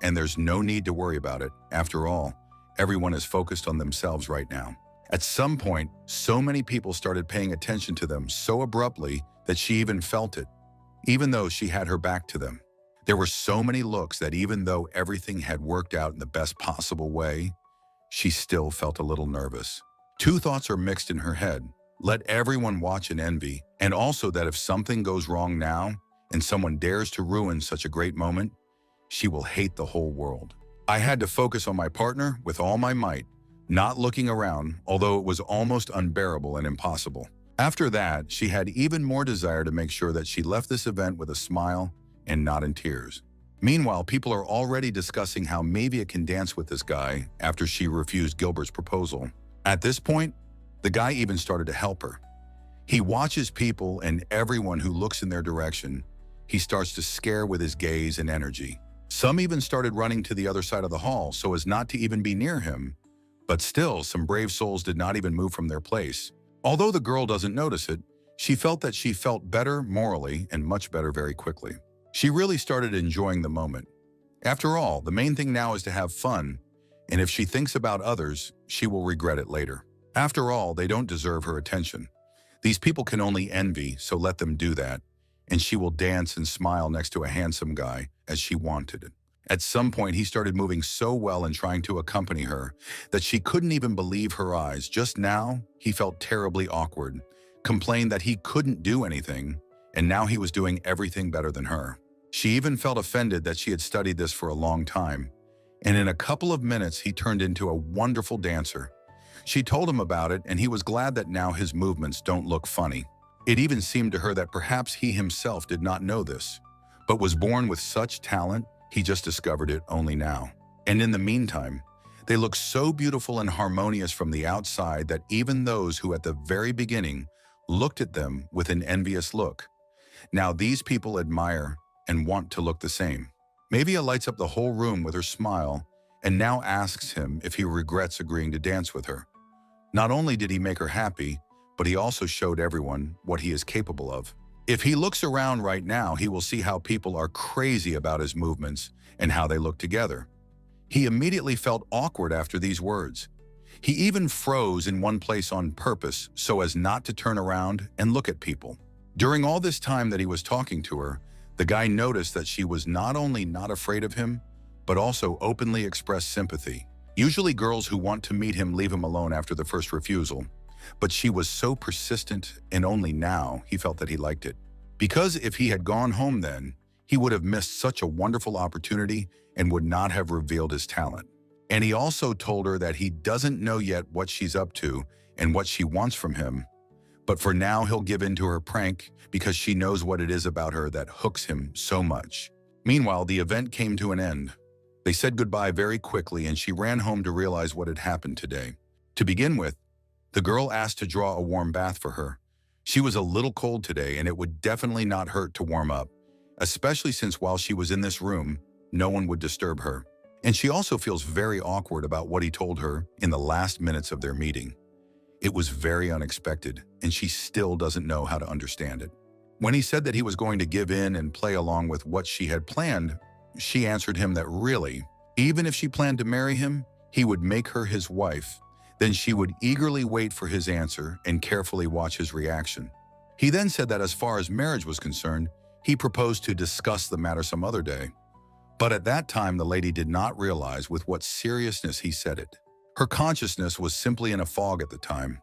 And there's no need to worry about it. After all, everyone is focused on themselves right now. At some point, so many people started paying attention to them so abruptly that she even felt it, even though she had her back to them. There were so many looks that even though everything had worked out in the best possible way, she still felt a little nervous. Two thoughts are mixed in her head. Let everyone watch and envy, and also that if something goes wrong now and someone dares to ruin such a great moment, she will hate the whole world. I had to focus on my partner with all my might, not looking around, although it was almost unbearable and impossible. After that, she had even more desire to make sure that she left this event with a smile and not in tears. Meanwhile, people are already discussing how Mavia can dance with this guy after she refused Gilbert's proposal. At this point, the guy even started to help her. He watches people and everyone who looks in their direction. He starts to scare with his gaze and energy. Some even started running to the other side of the hall so as not to even be near him. But still, some brave souls did not even move from their place. Although the girl doesn't notice it, she felt that she felt better morally and much better very quickly. She really started enjoying the moment. After all, the main thing now is to have fun, and if she thinks about others, she will regret it later. After all, they don't deserve her attention. These people can only envy, so let them do that, and she will dance and smile next to a handsome guy as she wanted it. At some point, he started moving so well and trying to accompany her that she couldn't even believe her eyes. Just now, he felt terribly awkward, complained that he couldn't do anything, and now he was doing everything better than her. She even felt offended that she had studied this for a long time, and in a couple of minutes, he turned into a wonderful dancer. She told him about it, and he was glad that now his movements don't look funny. It even seemed to her that perhaps he himself did not know this, but was born with such talent. He just discovered it only now. And in the meantime, they look so beautiful and harmonious from the outside that even those who at the very beginning looked at them with an envious look, now these people admire and want to look the same. Mavia lights up the whole room with her smile and now asks him if he regrets agreeing to dance with her. Not only did he make her happy, but he also showed everyone what he is capable of. If he looks around right now, he will see how people are crazy about his movements and how they look together. He immediately felt awkward after these words. He even froze in one place on purpose so as not to turn around and look at people. During all this time that he was talking to her, the guy noticed that she was not only not afraid of him, but also openly expressed sympathy. Usually girls who want to meet him leave him alone after the first refusal, but she was so persistent, and only now he felt that he liked it. Because if he had gone home then, he would have missed such a wonderful opportunity and would not have revealed his talent. And he also told her that he doesn't know yet what she's up to and what she wants from him, but for now he'll give in to her prank because she knows what it is about her that hooks him so much. Meanwhile, the event came to an end. They said goodbye very quickly and she ran home to realize what had happened today. To begin with, the girl asked to draw a warm bath for her. She was a little cold today and it would definitely not hurt to warm up, especially since while she was in this room, no one would disturb her. And she also feels very awkward about what he told her in the last minutes of their meeting. It was very unexpected and she still doesn't know how to understand it. When he said that he was going to give in and play along with what she had planned, she answered him that really, even if she planned to marry him, he would make her his wife. Then she would eagerly wait for his answer and carefully watch his reaction. He then said that as far as marriage was concerned, he proposed to discuss the matter some other day. But at that time, the lady did not realize with what seriousness he said it. Her consciousness was simply in a fog at the time.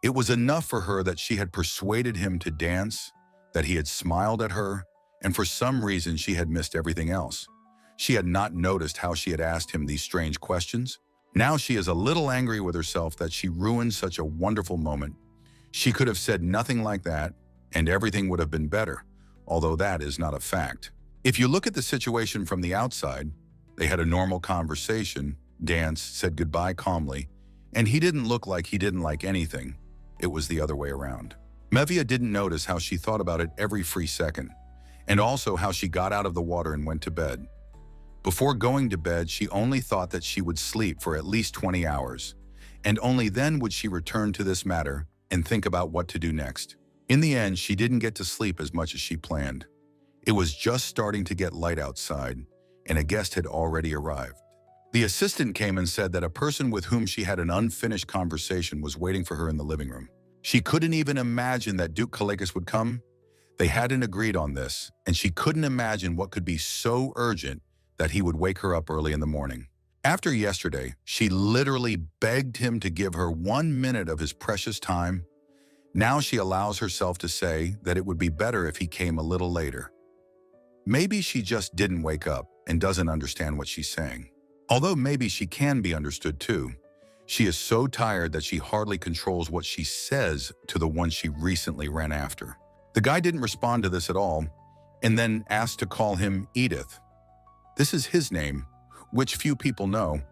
It was enough for her that she had persuaded him to dance, that he had smiled at her, and for some reason she had missed everything else. She had not noticed how she had asked him these strange questions. Now she is a little angry with herself that she ruined such a wonderful moment. She could have said nothing like that, and everything would have been better, although that is not a fact. If you look at the situation from the outside, they had a normal conversation, danced, said goodbye calmly, and he didn't look like he didn't like anything. It was the other way around. Mevia didn't notice how she thought about it every free second, and also how she got out of the water and went to bed. Before going to bed, she only thought that she would sleep for at least 20 hours, and only then would she return to this matter and think about what to do next. In the end, she didn't get to sleep as much as she planned. It was just starting to get light outside, and a guest had already arrived. The assistant came and said that a person with whom she had an unfinished conversation was waiting for her in the living room. She couldn't even imagine that Duke Calacus would come. They hadn't agreed on this, and she couldn't imagine what could be so urgent that he would wake her up early in the morning. After yesterday, she literally begged him to give her 1 minute of his precious time. Now she allows herself to say that it would be better if he came a little later. Maybe she just didn't wake up and doesn't understand what she's saying. Although maybe she can be understood too. She is so tired that she hardly controls what she says to the one she recently ran after. The guy didn't respond to this at all, and then asked to call him Edith. This is his name, which few people know,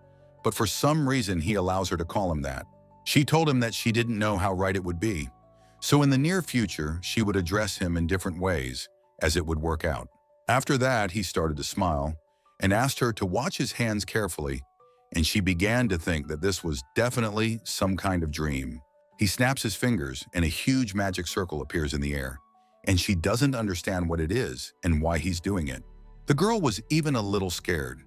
but for some reason he allows her to call him that. She told him that she didn't know how right it would be, so in the near future she would address him in different ways, as it would work out. After that, he started to smile, and asked her to watch his hands carefully, and she began to think that this was definitely some kind of dream. He snaps his fingers, and a huge magic circle appears in the air, and she doesn't understand what it is and why he's doing it. The girl was even a little scared.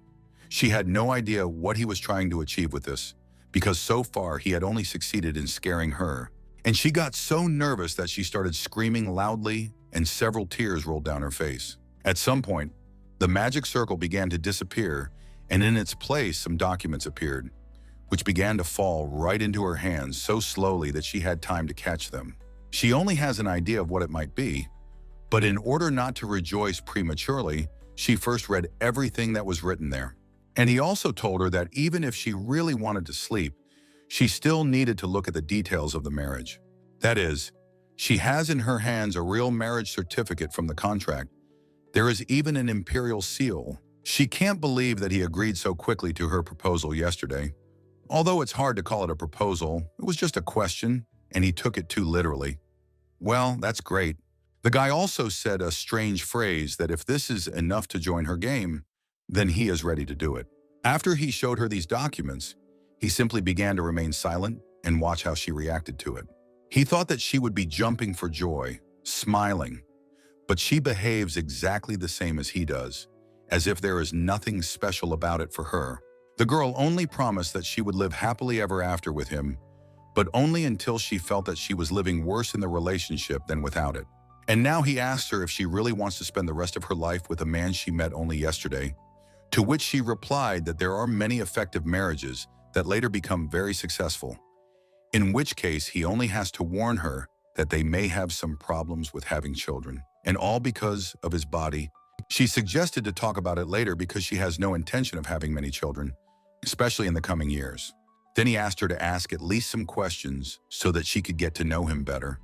She had no idea what he was trying to achieve with this, because so far he had only succeeded in scaring her, and she got so nervous that she started screaming loudly and several tears rolled down her face. At some point, the magic circle began to disappear, and in its place some documents appeared, which began to fall right into her hands so slowly that she had time to catch them. She only has an idea of what it might be, but in order not to rejoice prematurely, she first read everything that was written there. And he also told her that even if she really wanted to sleep, she still needed to look at the details of the marriage. That is, she has in her hands a real marriage certificate from the contract. There is even an imperial seal. She can't believe that he agreed so quickly to her proposal yesterday. Although it's hard to call it a proposal, it was just a question, and he took it too literally. Well, that's great. The guy also said a strange phrase that if this is enough to join her game, then he is ready to do it. After he showed her these documents, he simply began to remain silent and watch how she reacted to it. He thought that she would be jumping for joy, smiling, but she behaves exactly the same as he does, as if there is nothing special about it for her. The girl only promised that she would live happily ever after with him, but only until she felt that she was living worse in the relationship than without it. And now he asked her if she really wants to spend the rest of her life with a man she met only yesterday, to which she replied that there are many effective marriages that later become very successful, in which case he only has to warn her that they may have some problems with having children, and all because of his body. She suggested to talk about it later because she has no intention of having many children, especially in the coming years. Then he asked her to ask at least some questions so that she could get to know him better,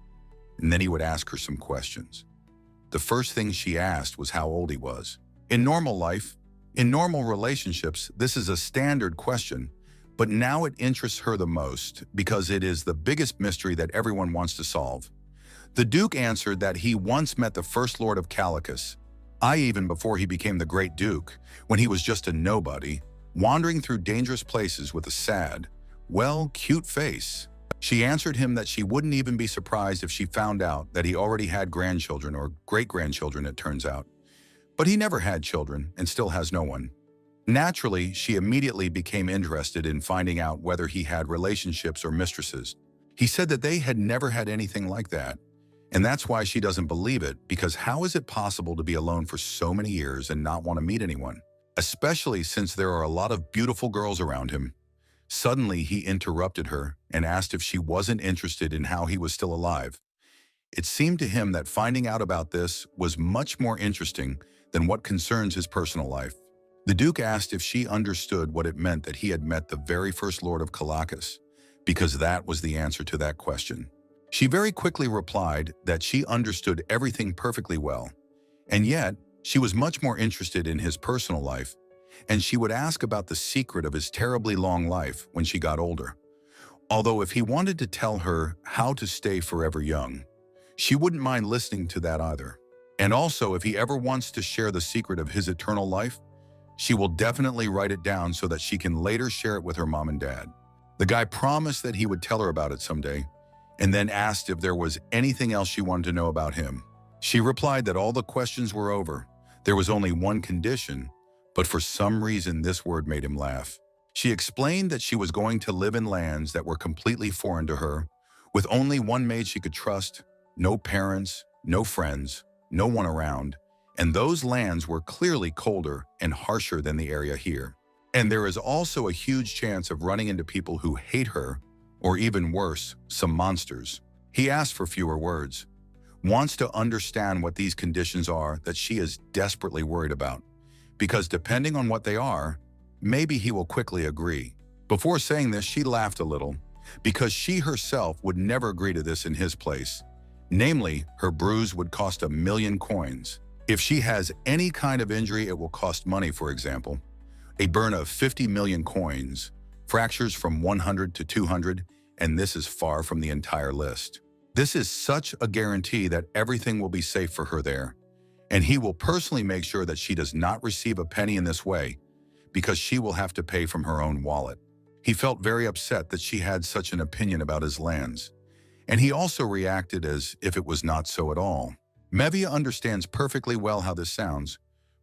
and then he would ask her some questions. The first thing she asked was how old he was. In normal life, in normal relationships, this is a standard question, but now it interests her the most because it is the biggest mystery that everyone wants to solve. The Duke answered that he once met the First Lord of Calacus, even before he became the Great Duke, when he was just a nobody, wandering through dangerous places with a sad, well, cute face. She answered him that she wouldn't even be surprised if she found out that he already had grandchildren or great-grandchildren, it turns out. But he never had children and still has no one. Naturally, she immediately became interested in finding out whether he had relationships or mistresses. He said that they had never had anything like that, and that's why she doesn't believe it, because how is it possible to be alone for so many years and not want to meet anyone? Especially since there are a lot of beautiful girls around him. Suddenly, he interrupted her and asked if she wasn't interested in how he was still alive. It seemed to him that finding out about this was much more interesting than what concerns his personal life. The Duke asked if she understood what it meant that he had met the very first Lord of Calacus, because that was the answer to that question. She very quickly replied that she understood everything perfectly well, and yet She was much more interested in his personal life, and she would ask about the secret of his terribly long life when she got older. Although if he wanted to tell her how to stay forever young, she wouldn't mind listening to that either. And also, if he ever wants to share the secret of his eternal life, she will definitely write it down so that she can later share it with her mom and dad. The guy promised that he would tell her about it someday, and then asked if there was anything else she wanted to know about him. She replied that all the questions were over. There was only one condition, but for some reason this word made him laugh. She explained that she was going to live in lands that were completely foreign to her, with only one maid she could trust, no parents, no friends, no one around, and those lands were clearly colder and harsher than the area here. And there is also a huge chance of running into people who hate her, or even worse, some monsters. He asked for fewer words, wants to understand what these conditions are that she is desperately worried about, because depending on what they are, maybe he will quickly agree. Before saying this, she laughed a little, because she herself would never agree to this in his place. Namely, her bruise would cost 1,000,000 coins. If she has any kind of injury, it will cost money, for example. A burn of 50 million coins, fractures from 100 to 200, and this is far from the entire list. This is such a guarantee that everything will be safe for her there, and he will personally make sure that she does not receive a penny in this way, because she will have to pay from her own wallet. He felt very upset that she had such an opinion about his lands, and he also reacted as if it was not so at all. Mevia understands perfectly well how this sounds,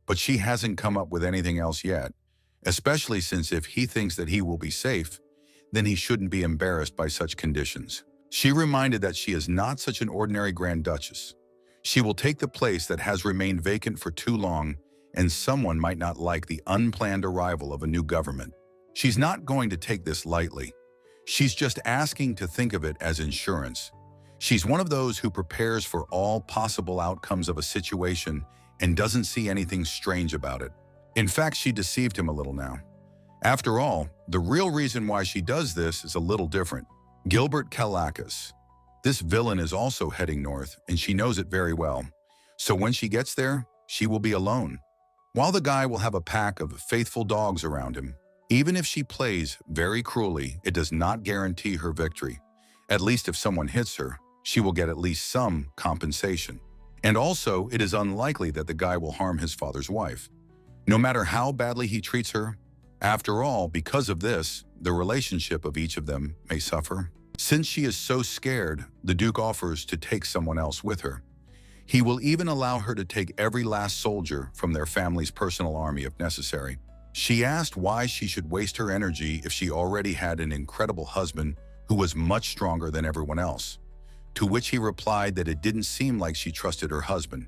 but she hasn't come up with anything else yet, especially since if he thinks that he will be safe, then he shouldn't be embarrassed by such conditions. She reminded that she is not such an ordinary Grand Duchess. She will take the place that has remained vacant for too long, and someone might not like the unplanned arrival of a new government. She's not going to take this lightly. She's just asking to think of it as insurance. She's one of those who prepares for all possible outcomes of a situation and doesn't see anything strange about it. In fact, she deceived him a little now. After all, the real reason why she does this is a little different. Gilbert Kalakis. This villain is also heading north, and she knows it very well. So when she gets there, she will be alone, while the guy will have a pack of faithful dogs around him. Even if she plays very cruelly, it does not guarantee her victory. At least if someone hits her, she will get at least some compensation. And also, it is unlikely that the guy will harm his father's wife, no matter how badly he treats her. After all, because of this, the relationship of each of them may suffer. Since she is so scared, the Duke offers to take someone else with her. He will even allow her to take every last soldier from their family's personal army if necessary. She asked why she should waste her energy if she already had an incredible husband who was much stronger than everyone else, to which he replied that it didn't seem like she trusted her husband,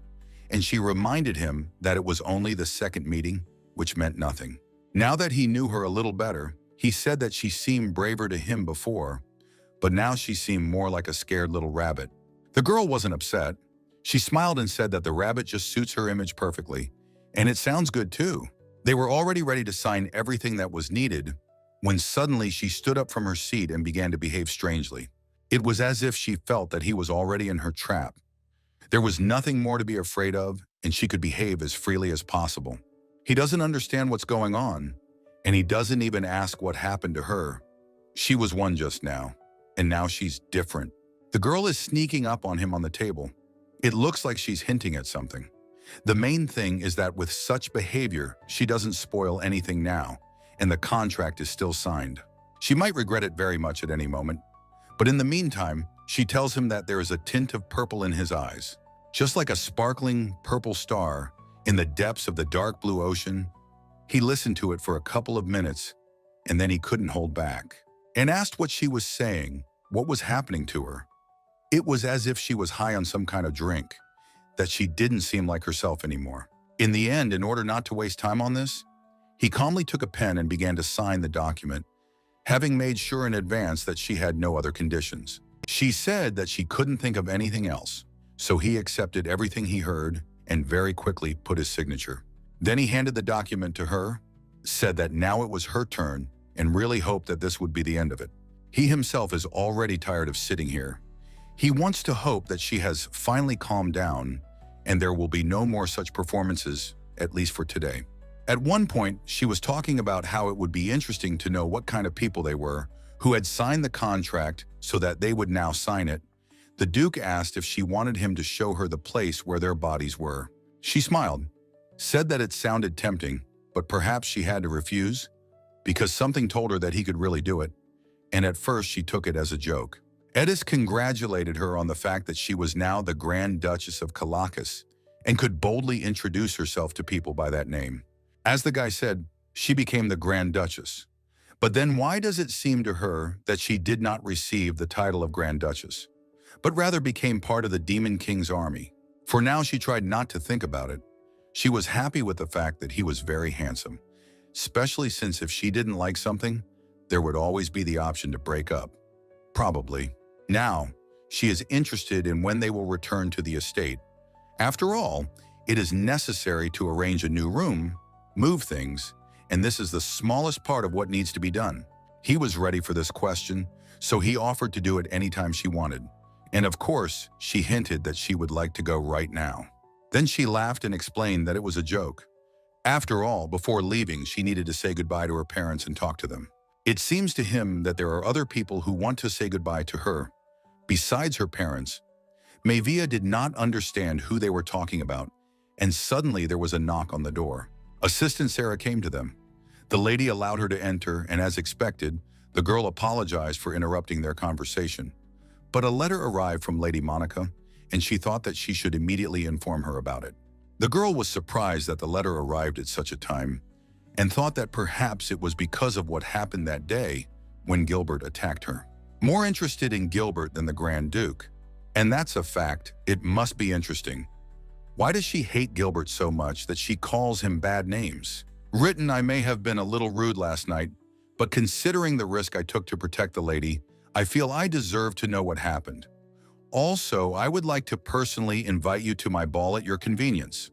and she reminded him that it was only the second meeting, which meant nothing. Now that he knew her a little better, he said that she seemed braver to him before, but now she seemed more like a scared little rabbit. The girl wasn't upset. She smiled and said that the rabbit just suits her image perfectly, and it sounds good too. They were already ready to sign everything that was needed when suddenly she stood up from her seat and began to behave strangely. It was as if she felt that he was already in her trap. There was nothing more to be afraid of, and she could behave as freely as possible. He doesn't understand what's going on, and he doesn't even ask what happened to her. She was one just now, and now she's different. The girl is sneaking up on him on the table. It looks like she's hinting at something. The main thing is that with such behavior, she doesn't spoil anything now, and the contract is still signed. She might regret it very much at any moment, but in the meantime, she tells him that there is a tint of purple in his eyes, just like a sparkling purple star in the depths of the dark blue ocean. He listened to it for a couple of minutes, and then he couldn't hold back, and asked what she was saying, what was happening to her. It was as if she was high on some kind of drink, that she didn't seem like herself anymore. In the end, in order not to waste time on this, he calmly took a pen and began to sign the document, having made sure in advance that she had no other conditions. She said that she couldn't think of anything else, so he accepted everything he heard and very quickly put his signature. Then he handed the document to her, said that now it was her turn, and really hoped that this would be the end of it. He himself is already tired of sitting here. He wants to hope that she has finally calmed down and there will be no more such performances, at least for today. At one point, she was talking about how it would be interesting to know what kind of people they were who had signed the contract so that they would now sign it. The Duke asked if she wanted him to show her the place where their bodies were. She smiled, said that it sounded tempting, but perhaps she had to refuse because something told her that he could really do it, and at first she took it as a joke. Edis congratulated her on the fact that she was now the Grand Duchess of Calacas and could boldly introduce herself to people by that name. As the guy said, she became the Grand Duchess. But then why does it seem to her that she did not receive the title of Grand Duchess, but rather became part of the Demon King's army? For now, she tried not to think about it. She was happy with the fact that he was very handsome, especially since if she didn't like something, there would always be the option to break up. Probably. Now, she is interested in when they will return to the estate. After all, it is necessary to arrange a new room, move things, and this is the smallest part of what needs to be done. He was ready for this question, so he offered to do it anytime she wanted. And of course, she hinted that she would like to go right now. Then she laughed and explained that it was a joke. After all, before leaving, she needed to say goodbye to her parents and talk to them. It seems to him that there are other people who want to say goodbye to her. Besides her parents, Mavia did not understand who they were talking about, and suddenly there was a knock on the door. Assistant Sarah came to them. The lady allowed her to enter, and as expected, the girl apologized for interrupting their conversation. But a letter arrived from Lady Monica, and she thought that she should immediately inform her about it. The girl was surprised that the letter arrived at such a time, and thought that perhaps it was because of what happened that day when Gilbert attacked her. More interested in Gilbert than the Grand Duke. And that's a fact. It must be interesting. Why does she hate Gilbert so much that she calls him bad names? Written, I may have been a little rude last night, but considering the risk I took to protect the lady, I feel I deserve to know what happened. Also, I would like to personally invite you to my ball at your convenience.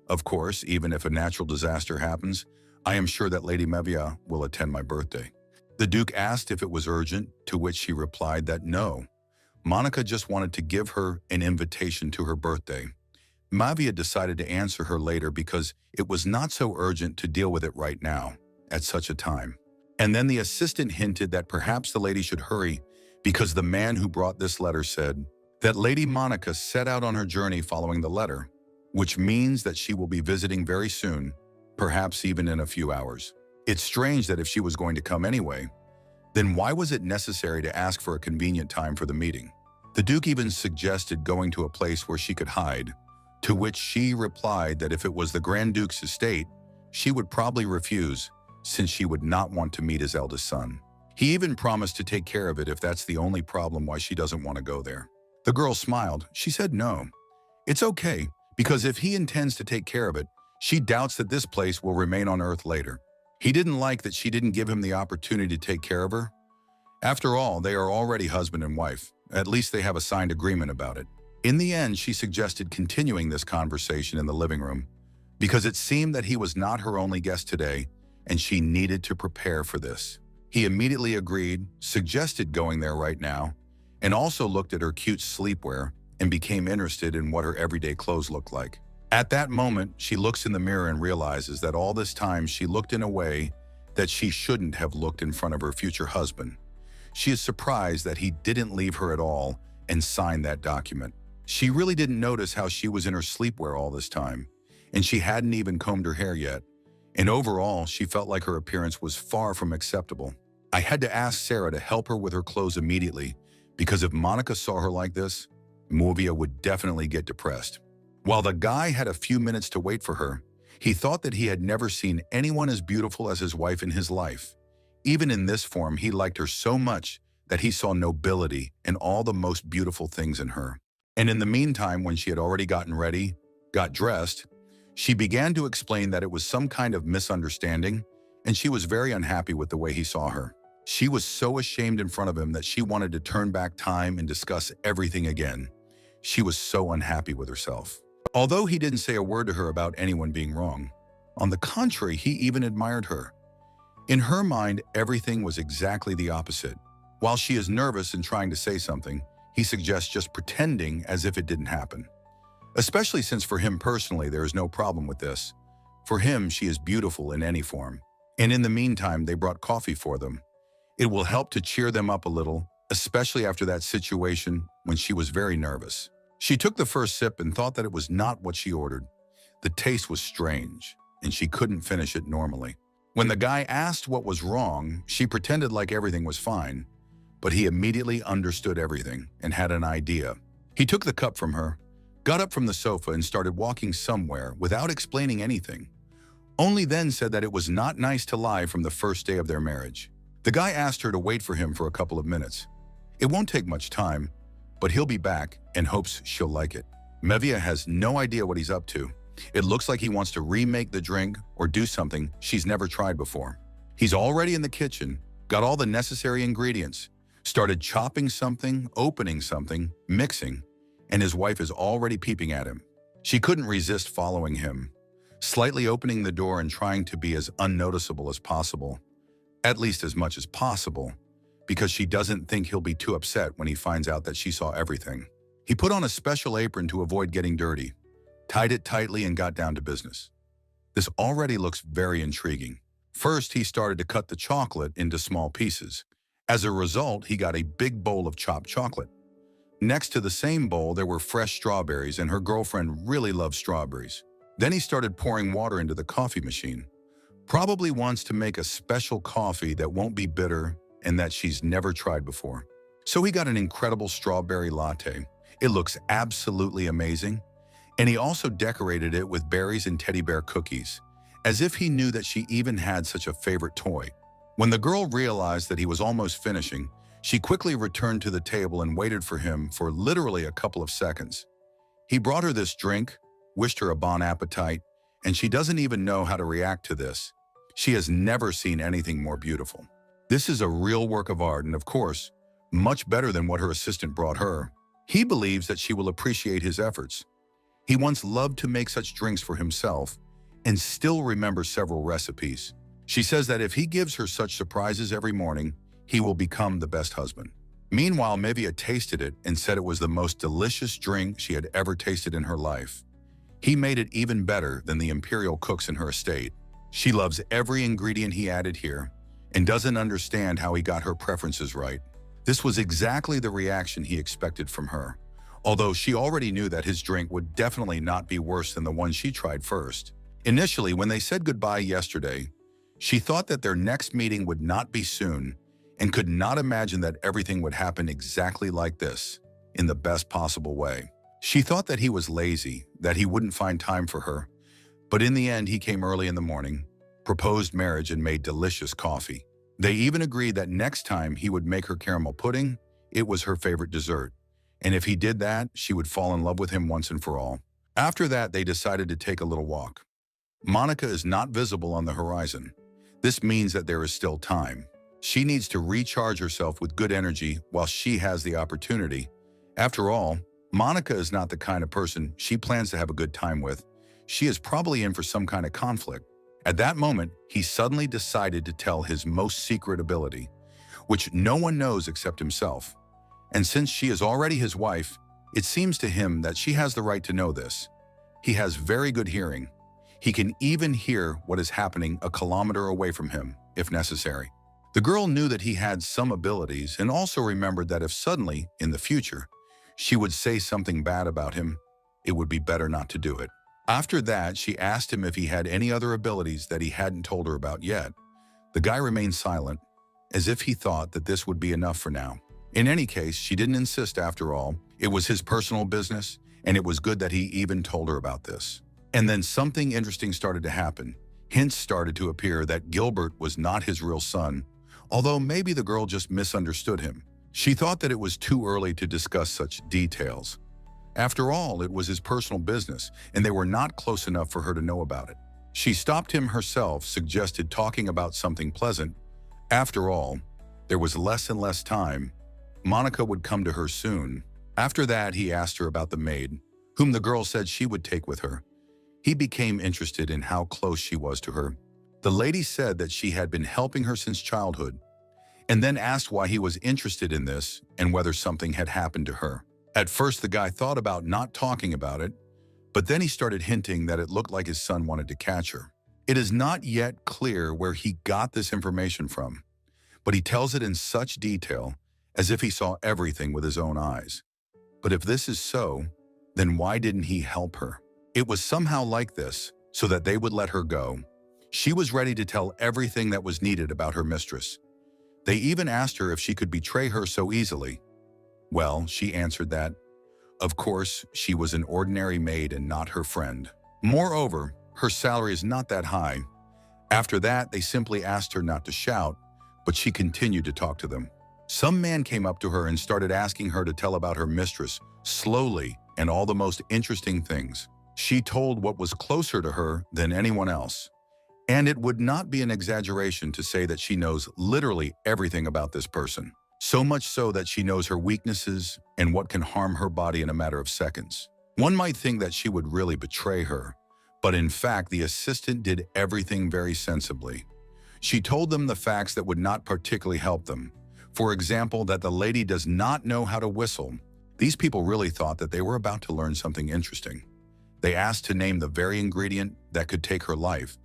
Of course, even if a natural disaster happens, I am sure that Lady Mavia will attend my birthday. The Duke asked if it was urgent, to which she replied that no. Monica just wanted to give her an invitation to her birthday. Mavia decided to answer her later because it was not so urgent to deal with it right now, at such a time. And then the assistant hinted that perhaps the lady should hurry because the man who brought this letter said that Lady Monica set out on her journey following the letter, which means that she will be visiting very soon, perhaps even in a few hours. It's strange that if she was going to come anyway, then why was it necessary to ask for a convenient time for the meeting? The Duke even suggested going to a place where she could hide, to which she replied that if it was the Grand Duke's estate, she would probably refuse, since she would not want to meet his eldest son. He even promised to take care of it if that's the only problem why she doesn't want to go there. The girl smiled. She said no. It's okay, because if he intends to take care of it, she doubts that this place will remain on Earth later. He didn't like that she didn't give him the opportunity to take care of her. After all, they are already husband and wife. At least they have a signed agreement about it. In the end, she suggested continuing this conversation in the living room because it seemed that he was not her only guest today and she needed to prepare for this. He immediately agreed, suggested going there right now, and also looked at her cute sleepwear and became interested in what her everyday clothes looked like. At that moment, she looks in the mirror and realizes that all this time she looked in a way that she shouldn't have looked in front of her future husband. She is surprised that he didn't leave her at all and sign that document. She really didn't notice how she was in her sleepwear all this time, and she hadn't even combed her hair yet. And overall, she felt like her appearance was far from acceptable. I had to ask Sarah to help her with her clothes immediately, because if Monica saw her like this, Mavia would definitely get depressed. While the guy had a few minutes to wait for her, he thought that he had never seen anyone as beautiful as his wife in his life. Even in this form, he liked her so much that he saw nobility in all the most beautiful things in her. And in the meantime, when she had already gotten ready, got dressed, she began to explain that it was some kind of misunderstanding, and she was very unhappy with the way he saw her. She was so ashamed in front of him that she wanted to turn back time and discuss everything again. She was so unhappy with herself. Although he didn't say a word to her about anyone being wrong, on the contrary, he even admired her. In her mind, everything was exactly the opposite. While she is nervous and trying to say something, he suggests just pretending as if it didn't happen. Especially since for him personally there is no problem with this. For him, she is beautiful in any form. And in the meantime, they brought coffee for them. It will help to cheer them up a little, especially after that situation when she was very nervous. She took the first sip and thought that it was not what she ordered. The taste was strange, and she couldn't finish it normally. When the guy asked what was wrong, she pretended like everything was fine, but he immediately understood everything and had an idea. He took the cup from her, got up from the sofa and started walking somewhere without explaining anything. Only then said that it was not nice to lie from the first day of their marriage. The guy asked her to wait for him for a couple of minutes. It won't take much time, but he'll be back and hopes she'll like it. Mevia has no idea what he's up to. It looks like he wants to remake the drink or do something she's never tried before. He's already in the kitchen, got all the necessary ingredients, started chopping something, opening something, mixing, and his wife is already peeping at him. She couldn't resist following him, slightly opening the door and trying to be as unnoticeable as possible, at least as much as possible, because she doesn't think he'll be too upset when he finds out that she saw everything. He put on a special apron to avoid getting dirty, tied it tightly and got down to business. This already looks very intriguing. First, he started to cut the chocolate into small pieces. As a result, he got a big bowl of chopped chocolate. Next to the same bowl, there were fresh strawberries, and her girlfriend really loves strawberries. Then he started pouring water into the coffee machine. Probably wants to make a special coffee that won't be bitter and that she's never tried before. So he got an incredible strawberry latte. It looks absolutely amazing. And he also decorated it with berries and teddy bear cookies, as if he knew that she even had such a favorite toy. When the girl realized that he was almost finishing, she quickly returned to the table and waited for him for literally a couple of seconds. He brought her this drink, wished her a bon appetit, and she doesn't even know how to react to this. She has never seen anything more beautiful. This is a real work of art and, of course, much better than what her assistant brought her. He believes that she will appreciate his efforts. He once loved to make such drinks for himself and still remembers several recipes. She says that if he gives her such surprises every morning, he will become the best husband. Meanwhile, Mevia tasted it and said it was the most delicious drink she had ever tasted in her life. He made it even better than the Imperial cooks in her estate. She loves every ingredient he added here and doesn't understand how he got her preferences right. This was exactly the reaction he expected from her, although she already knew that his drink would definitely not be worse than the one she tried first. Initially, when they said goodbye yesterday, she thought that their next meeting would not be soon and could not imagine that everything would happen exactly like this, in the best possible way. She thought that he was lazy, that he wouldn't find time for her, but in the end he came early in the morning, proposed marriage and made delicious coffee. They even agreed that next time he would make her caramel pudding. It was her favorite dessert, and if he did that, she would fall in love with him once and for all. After that, they decided to take a little walk. Monica is not visible on the horizon. This means that there is still time. She needs to recharge herself with good energy while she has the opportunity. After all, Monica is not the kind of person she plans to have a good time with. She is probably in for some kind of conflict. At that moment, he suddenly decided to tell his most secret ability, which no one knows except himself. And since she is already his wife, it seems to him that she has the right to know this. He has very good hearing. He can even hear what is happening a kilometer away from him, if necessary. The girl knew that he had some abilities and also remembered that if suddenly, in the future, she would say something bad about him, it would be better not to do it. After that, she asked him if he had any other abilities that he hadn't told her about yet. The guy remained silent, as if he thought that this would be enough for now. In any case, she didn't insist after all. It was his personal business, and it was good that he even told her about this. And then something interesting started to happen. Hints started to appear that Gilbert was not his real son, although maybe the girl just misunderstood him. She thought that it was too early to discuss such details. After all, it was his personal business, and they were not close enough for her to know about it. She stopped him herself, suggested talking about something pleasant. After all, there was less and less time. Monica would come to her soon. After that, he asked her about the maid, whom the girl said she would take with her. He became interested in how close she was to her. The lady said that she had been helping her since childhood, and then asked why he was interested in this and whether something had happened to her. At first, the guy thought about not talking about it, But then he started hinting that it looked like his son wanted to catch her. It is not yet clear where he got this information from, but he tells it in such detail as if he saw everything with his own eyes. But if this is so, then why didn't he help her? It was somehow like this, so that they would let her go. She was ready to tell everything that was needed about her mistress. They even asked her if she could betray her so easily. Well, she answered that, of course, she was an ordinary maid and not her friend. Moreover, her salary is not that high. After that, they simply asked her not to shout, but she continued to talk to them. Some man came up to her and started asking her to tell about her mistress, slowly, and all the most interesting things. She told what was closer to her than anyone else. And it would not be an exaggeration to say that she knows literally everything about this person. So much so that she knows her weaknesses and what can harm her body in a matter of seconds. One might think that she would really betray her, but in fact, the assistant did everything very sensibly. She told them the facts that would not particularly help them. For example, that the lady does not know how to whistle. These people really thought that they were about to learn something interesting. They asked to name the very ingredient that could take her life,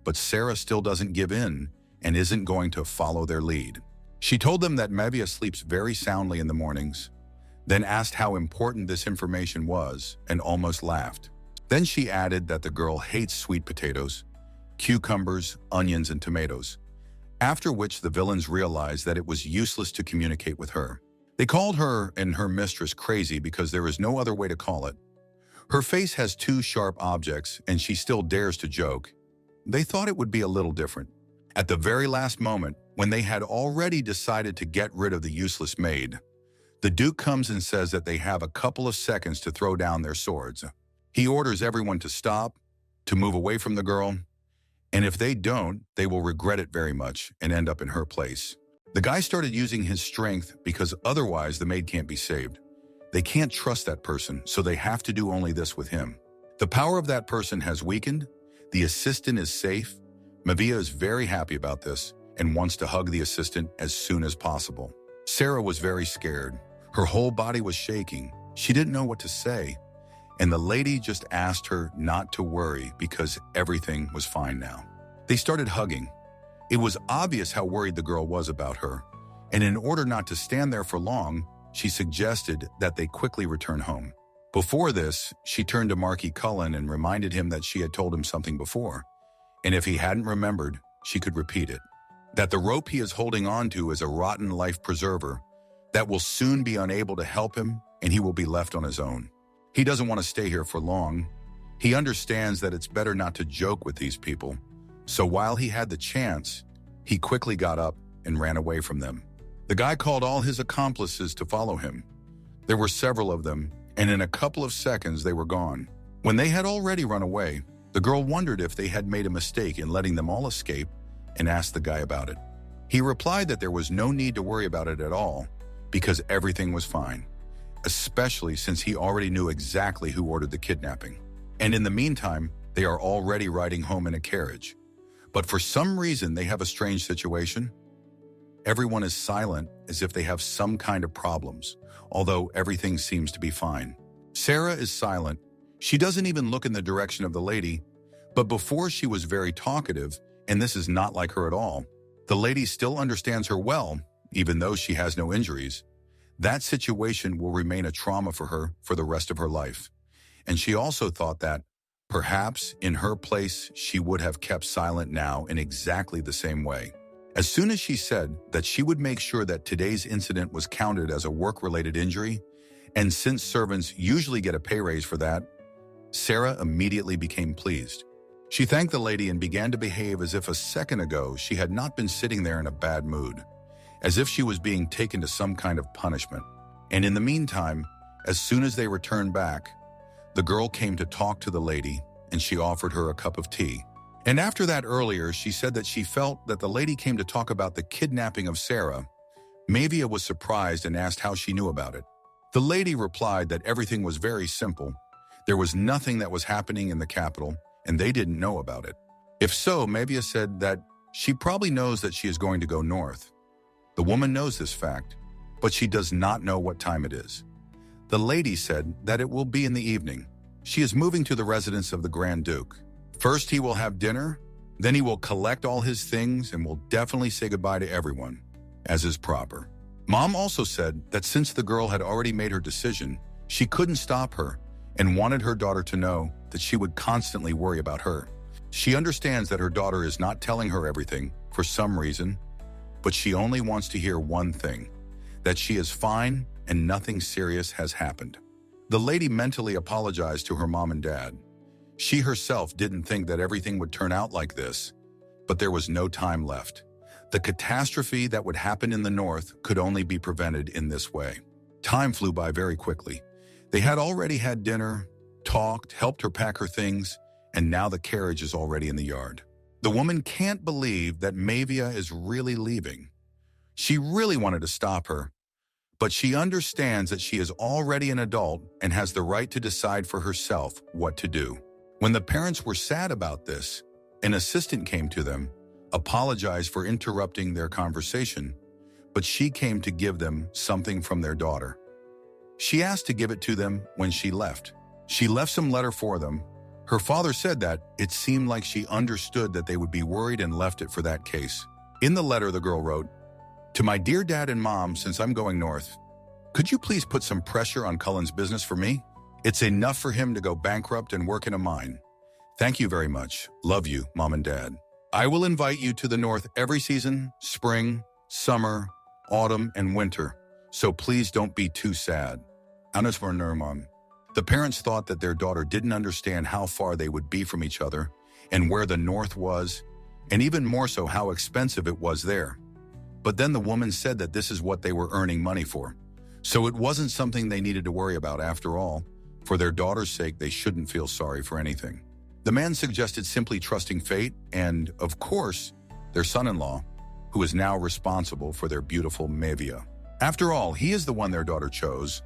but Sarah still doesn't give in and isn't going to follow their lead. She told them that Mevia sleeps very soundly in the mornings, then asked how important this information was and almost laughed. Then she added that the girl hates sweet potatoes, cucumbers, onions, and tomatoes, after which the villains realized that it was useless to communicate with her. They called her and her mistress crazy because there is no other way to call it. Her face has two sharp objects and she still dares to joke. They thought it would be a little different. At the very last moment, when they had already decided to get rid of the useless maid, the Duke comes and says that they have a couple of seconds to throw down their swords. He orders everyone to stop, to move away from the girl, and if they don't, they will regret it very much and end up in her place. The guy started using his strength because otherwise the maid can't be saved. They can't trust that person, so they have to do only this with him. The power of that person has weakened, the assistant is safe. Mevia is very happy about this and wants to hug the assistant as soon as possible. Sarah was very scared. Her whole body was shaking. She didn't know what to say. And the lady just asked her not to worry because everything was fine now. They started hugging. It was obvious how worried the girl was about her, and in order not to stand there for long, she suggested that they quickly return home. Before this, she turned to Marquis Cullen and reminded him that she had told him something before, and if he hadn't remembered, she could repeat it. That the rope he is holding on to is a rotten life preserver that will soon be unable to help him, and he will be left on his own. He doesn't want to stay here for long. He understands that it's better not to joke with these people. So while he had the chance, he quickly got up and ran away from them. The guy called all his accomplices to follow him. There were several of them, and in a couple of seconds they were gone. When they had already run away, the girl wondered if they had made a mistake in letting them all escape and asked the guy about it. He replied that there was no need to worry about it at all because everything was fine, especially since he already knew exactly who ordered the kidnapping. And in the meantime, they are already riding home in a carriage. But for some reason, they have a strange situation. Everyone is silent as if they have some kind of problems, although everything seems to be fine. Sarah is silent. She doesn't even look in the direction of the lady, but before she was very talkative, and this is not like her at all. The lady still understands her well, even though she has no injuries. That situation will remain a trauma for her for the rest of her life. And she also thought that, perhaps, in her place, she would have kept silent now in exactly the same way. As soon as she said that she would make sure that today's incident was counted as a work-related injury, and since servants usually get a pay raise for that, Sarah immediately became pleased. She thanked the lady and began to behave as if a second ago she had not been sitting there in a bad mood, as if she was being taken to some kind of punishment. And in the meantime, as soon as they returned back, the girl came to talk to the lady and she offered her a cup of tea. And after that earlier, she said that she felt that the lady came to talk about the kidnapping of Sarah. Mevia was surprised and asked how she knew about it. The lady replied that everything was very simple. There was nothing that was happening in the capital, and they didn't know about it. If so, Mevia said that she probably knows that she is going to go north. The woman knows this fact, but she does not know what time it is. The lady said that it will be in the evening. She is moving to the residence of the Grand Duke. First, he will have dinner, then he will collect all his things and will definitely say goodbye to everyone, as is proper. Mom also said that since the girl had already made her decision, she couldn't stop her and wanted her daughter to know that she would constantly worry about her. She understands that her daughter is not telling her everything for some reason, but she only wants to hear one thing, that she is fine and nothing serious has happened. The lady mentally apologized to her mom and dad. She herself didn't think that everything would turn out like this, but there was no time left. The catastrophe that would happen in the north could only be prevented in this way. Time flew by very quickly. They had already had dinner, talked, helped her pack her things, and now the carriage is already in the yard. The woman can't believe that Mavia is really leaving. She really wanted to stop her, but she understands that she is already an adult and has the right to decide for herself what to do. When the parents were sad about this, an assistant came to them, apologized for interrupting their conversation, but she came to give them something from their daughter. She asked to give it to them when she left. She left some letter for them. Her father said that it seemed like she understood that they would be worried and left it for that case. In the letter, the girl wrote, "To my dear dad and mom, since I'm going north, could you please put some pressure on Cullen's business for me? It's enough for him to go bankrupt and work in a mine. Thank you very much. Love you, Mom and Dad. I will invite you to the north every season, spring, summer, autumn, and winter, so please don't be too sad. Anas for Mom." The parents thought that their daughter didn't understand how far they would be from each other and where the north was, and even more so how expensive it was there. But then the woman said that this is what they were earning money for. So it wasn't something they needed to worry about after all. For their daughter's sake, they shouldn't feel sorry for anything. The man suggested simply trusting fate and, of course, their son-in-law, who is now responsible for their beautiful Mavia. After all, he is the one their daughter chose,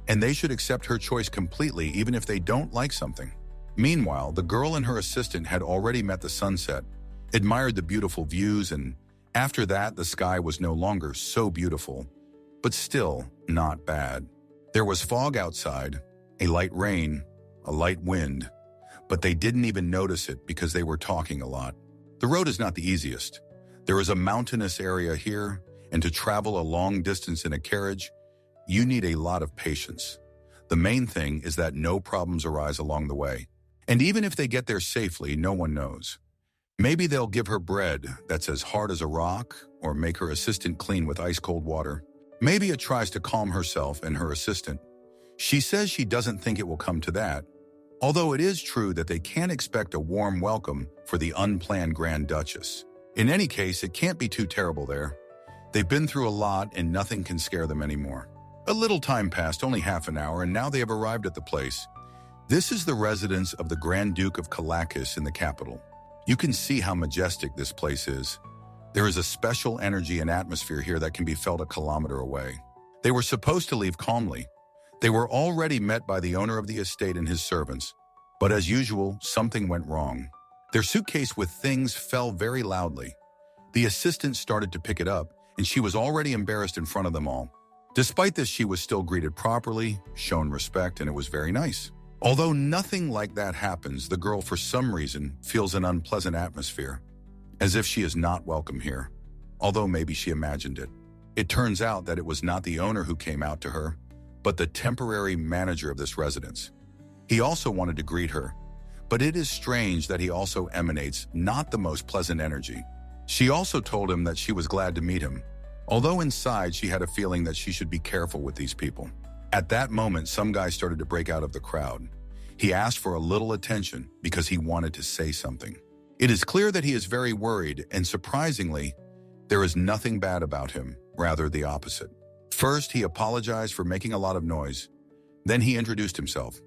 and they should accept her choice completely even if they don't like something. Meanwhile, the girl and her assistant had already met the sunset, admired the beautiful views, and after that, the sky was no longer so beautiful, but still not bad. There was fog outside, a light rain, a light wind, but they didn't even notice it because they were talking a lot. The road is not the easiest. There is a mountainous area here, and to travel a long distance in a carriage, you need a lot of patience. The main thing is that no problems arise along the way. And even if they get there safely, no one knows. Maybe they'll give her bread that's as hard as a rock or make her assistant clean with ice-cold water. Maybe it tries to calm herself and her assistant. She says she doesn't think it will come to that, although it is true that they can't expect a warm welcome for the unplanned Grand Duchess. In any case, it can't be too terrible there. They've been through a lot and nothing can scare them anymore. A little time passed, only half an hour, and now they have arrived at the place. This is the residence of the Grand Duke of Kalakis in the capital. You can see how majestic this place is. There is a special energy and atmosphere here that can be felt a kilometer away. They were supposed to leave calmly. They were already met by the owner of the estate and his servants. But as usual, something went wrong. Their suitcase with things fell very loudly. The assistant started to pick it up, and she was already embarrassed in front of them all. Despite this, she was still greeted properly, shown respect, and it was very nice. Although nothing like that happens, the girl, for some reason, feels an unpleasant atmosphere, as if she is not welcome here, although maybe she imagined it. It turns out that it was not the owner who came out to her, but the temporary manager of this residence. He also wanted to greet her, but it is strange that he also emanates not the most pleasant energy. She also told him that she was glad to meet him, although inside she had a feeling that she should be careful with these people. At that moment, some guy started to break out of the crowd. He asked for a little attention because he wanted to say something. It is clear that he is very worried, and surprisingly, there is nothing bad about him, rather the opposite. First, he apologized for making a lot of noise. Then he introduced himself.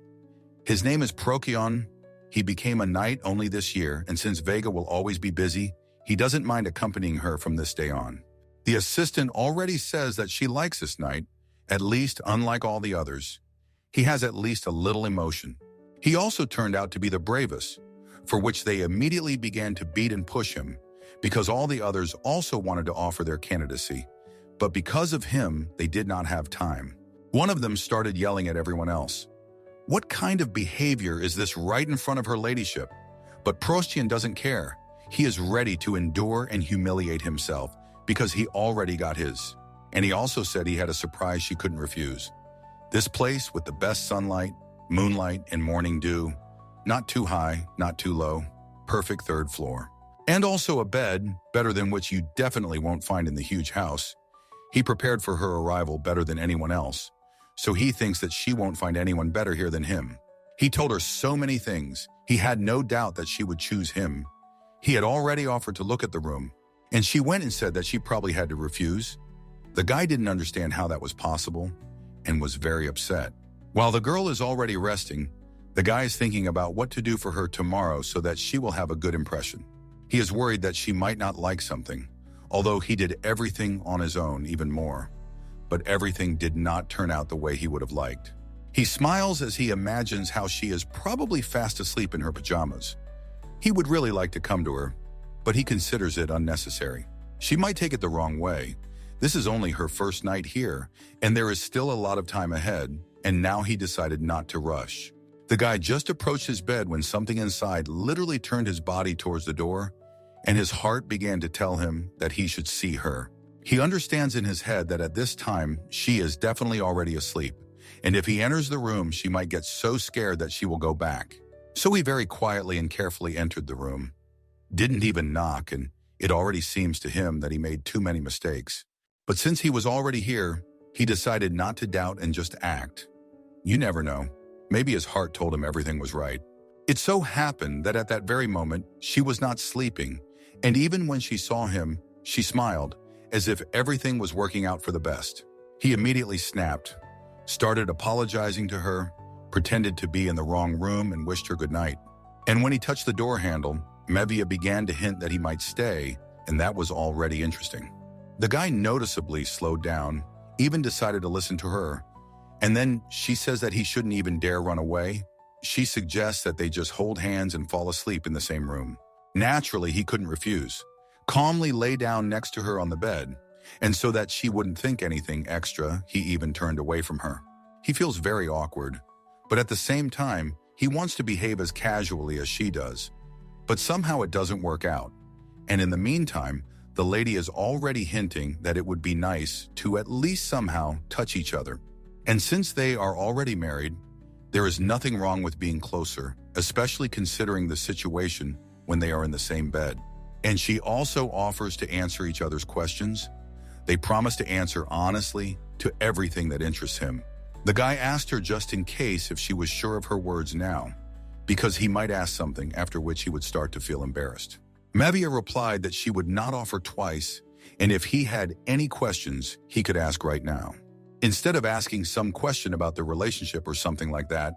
His name is Procyon. He became a knight only this year, and since Vega will always be busy, he doesn't mind accompanying her from this day on. The assistant already says that she likes this knight, at least unlike all the others. He has at least a little emotion. He also turned out to be the bravest, for which they immediately began to beat and push him, because all the others also wanted to offer their candidacy. But because of him, they did not have time. One of them started yelling at everyone else. What kind of behavior is this right in front of her ladyship? But Prostian doesn't care. He is ready to endure and humiliate himself because he already got his. And he also said he had a surprise she couldn't refuse. This place with the best sunlight, moonlight, and morning dew. Not too high, not too low. Perfect third floor. And also a bed, better than which you definitely won't find in the huge house. He prepared for her arrival better than anyone else, so he thinks that she won't find anyone better here than him. He told her so many things. He had no doubt that she would choose him. He had already offered to look at the room, and she went and said that she probably had to refuse. The guy didn't understand how that was possible and was very upset. While the girl is already resting, the guy is thinking about what to do for her tomorrow so that she will have a good impression. He is worried that she might not like something, although he did everything on his own even more. But everything did not turn out the way he would have liked. He smiles as he imagines how she is probably fast asleep in her pajamas. He would really like to come to her, but he considers it unnecessary. She might take it the wrong way. This is only her first night here, and there is still a lot of time ahead, and now he decided not to rush. The guy just approached his bed when something inside literally turned his body towards the door, and his heart began to tell him that he should see her. He understands in his head that at this time, she is definitely already asleep, and if he enters the room, she might get so scared that she will go back. So he very quietly and carefully entered the room. Didn't even knock, and it already seems to him that he made too many mistakes. But since he was already here, he decided not to doubt and just act. You never know. Maybe his heart told him everything was right. It so happened that at that very moment, she was not sleeping, and even when she saw him, she smiled, as if everything was working out for the best. He immediately snapped, started apologizing to her, pretended to be in the wrong room and wished her good night. And when he touched the door handle, Mevia began to hint that he might stay, and that was already interesting. The guy noticeably slowed down, even decided to listen to her, and then she says that he shouldn't even dare run away. She suggests that they just hold hands and fall asleep in the same room. Naturally, he couldn't refuse. Calmly lay down next to her on the bed, and so that she wouldn't think anything extra, he even turned away from her. He feels very awkward, but at the same time, he wants to behave as casually as she does. But somehow it doesn't work out, and in the meantime, the lady is already hinting that it would be nice to at least somehow touch each other. And since they are already married, there is nothing wrong with being closer, especially considering the situation when they are in the same bed. And she also offers to answer each other's questions. They promise to answer honestly to everything that interests him. The guy asked her just in case if she was sure of her words now, because he might ask something after which he would start to feel embarrassed. Mevia replied that she would not offer twice, and if he had any questions, he could ask right now. Instead of asking some question about the relationship or something like that,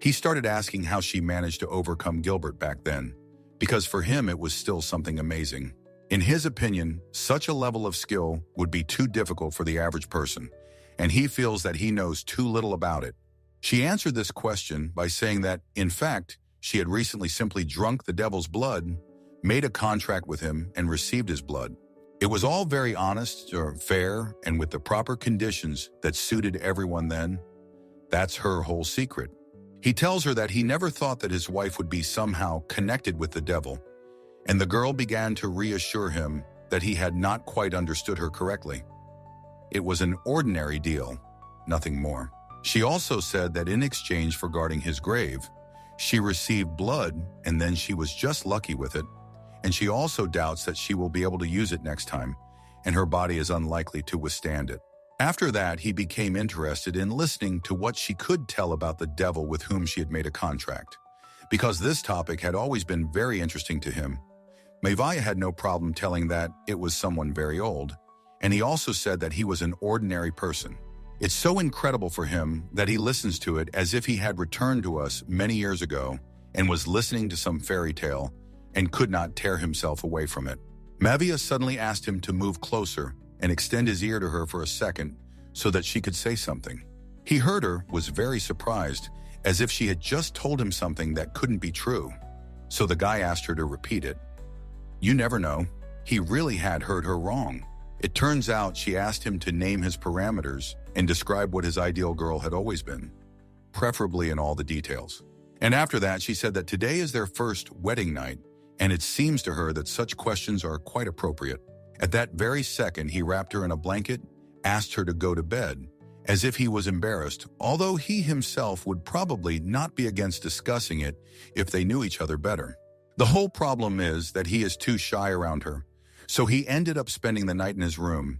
he started asking how she managed to overcome Gilbert back then, because for him it was still something amazing. In his opinion, such a level of skill would be too difficult for the average person, and he feels that he knows too little about it. She answered this question by saying that, in fact, she had recently simply drunk the devil's blood, made a contract with him, and received his blood. It was all very honest or fair and with the proper conditions that suited everyone then. That's her whole secret. He tells her that he never thought that his wife would be somehow connected with the devil, and the girl began to reassure him that he had not quite understood her correctly. It was an ordinary deal, nothing more. She also said that in exchange for guarding his grave, she received blood and then she was just lucky with it, and she also doubts that she will be able to use it next time, and her body is unlikely to withstand it. After that, he became interested in listening to what she could tell about the devil with whom she had made a contract, because this topic had always been very interesting to him. Mevia had no problem telling that it was someone very old, and he also said that he was an ordinary person. It's so incredible for him that he listens to it as if he had returned to us many years ago and was listening to some fairy tale and could not tear himself away from it. Mevia suddenly asked him to move closer and extend his ear to her for a second so that she could say something. He heard her, was very surprised, as if she had just told him something that couldn't be true. So the guy asked her to repeat it. You never know. He really had heard her wrong. It turns out she asked him to name his parameters and describe what his ideal girl had always been. preferably in all the details. And after that, she said that today is their first wedding night, and it seems to her that such questions are quite appropriate. At that very second, he wrapped her in a blanket, asked her to go to bed, as if he was embarrassed, although he himself would probably not be against discussing it if they knew each other better. The whole problem is that he is too shy around her, so he ended up spending the night in his room.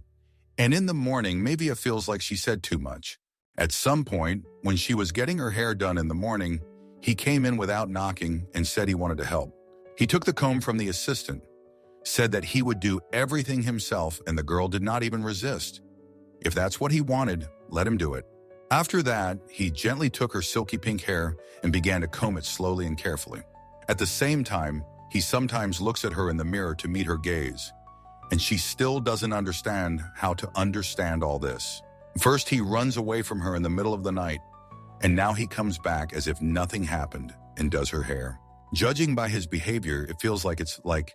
And in the morning, Mavia feels like she said too much. At some point, when she was getting her hair done in the morning, he came in without knocking and said he wanted to help. He took the comb from the assistant, said that he would do everything himself, and the girl did not even resist. If that's what he wanted, let him do it. After that, he gently took her silky pink hair and began to comb it slowly and carefully. At the same time, he sometimes looks at her in the mirror to meet her gaze, and she still doesn't understand how to understand all this. First, he runs away from her in the middle of the night, and now he comes back as if nothing happened and does her hair. Judging by his behavior, it feels like it's like,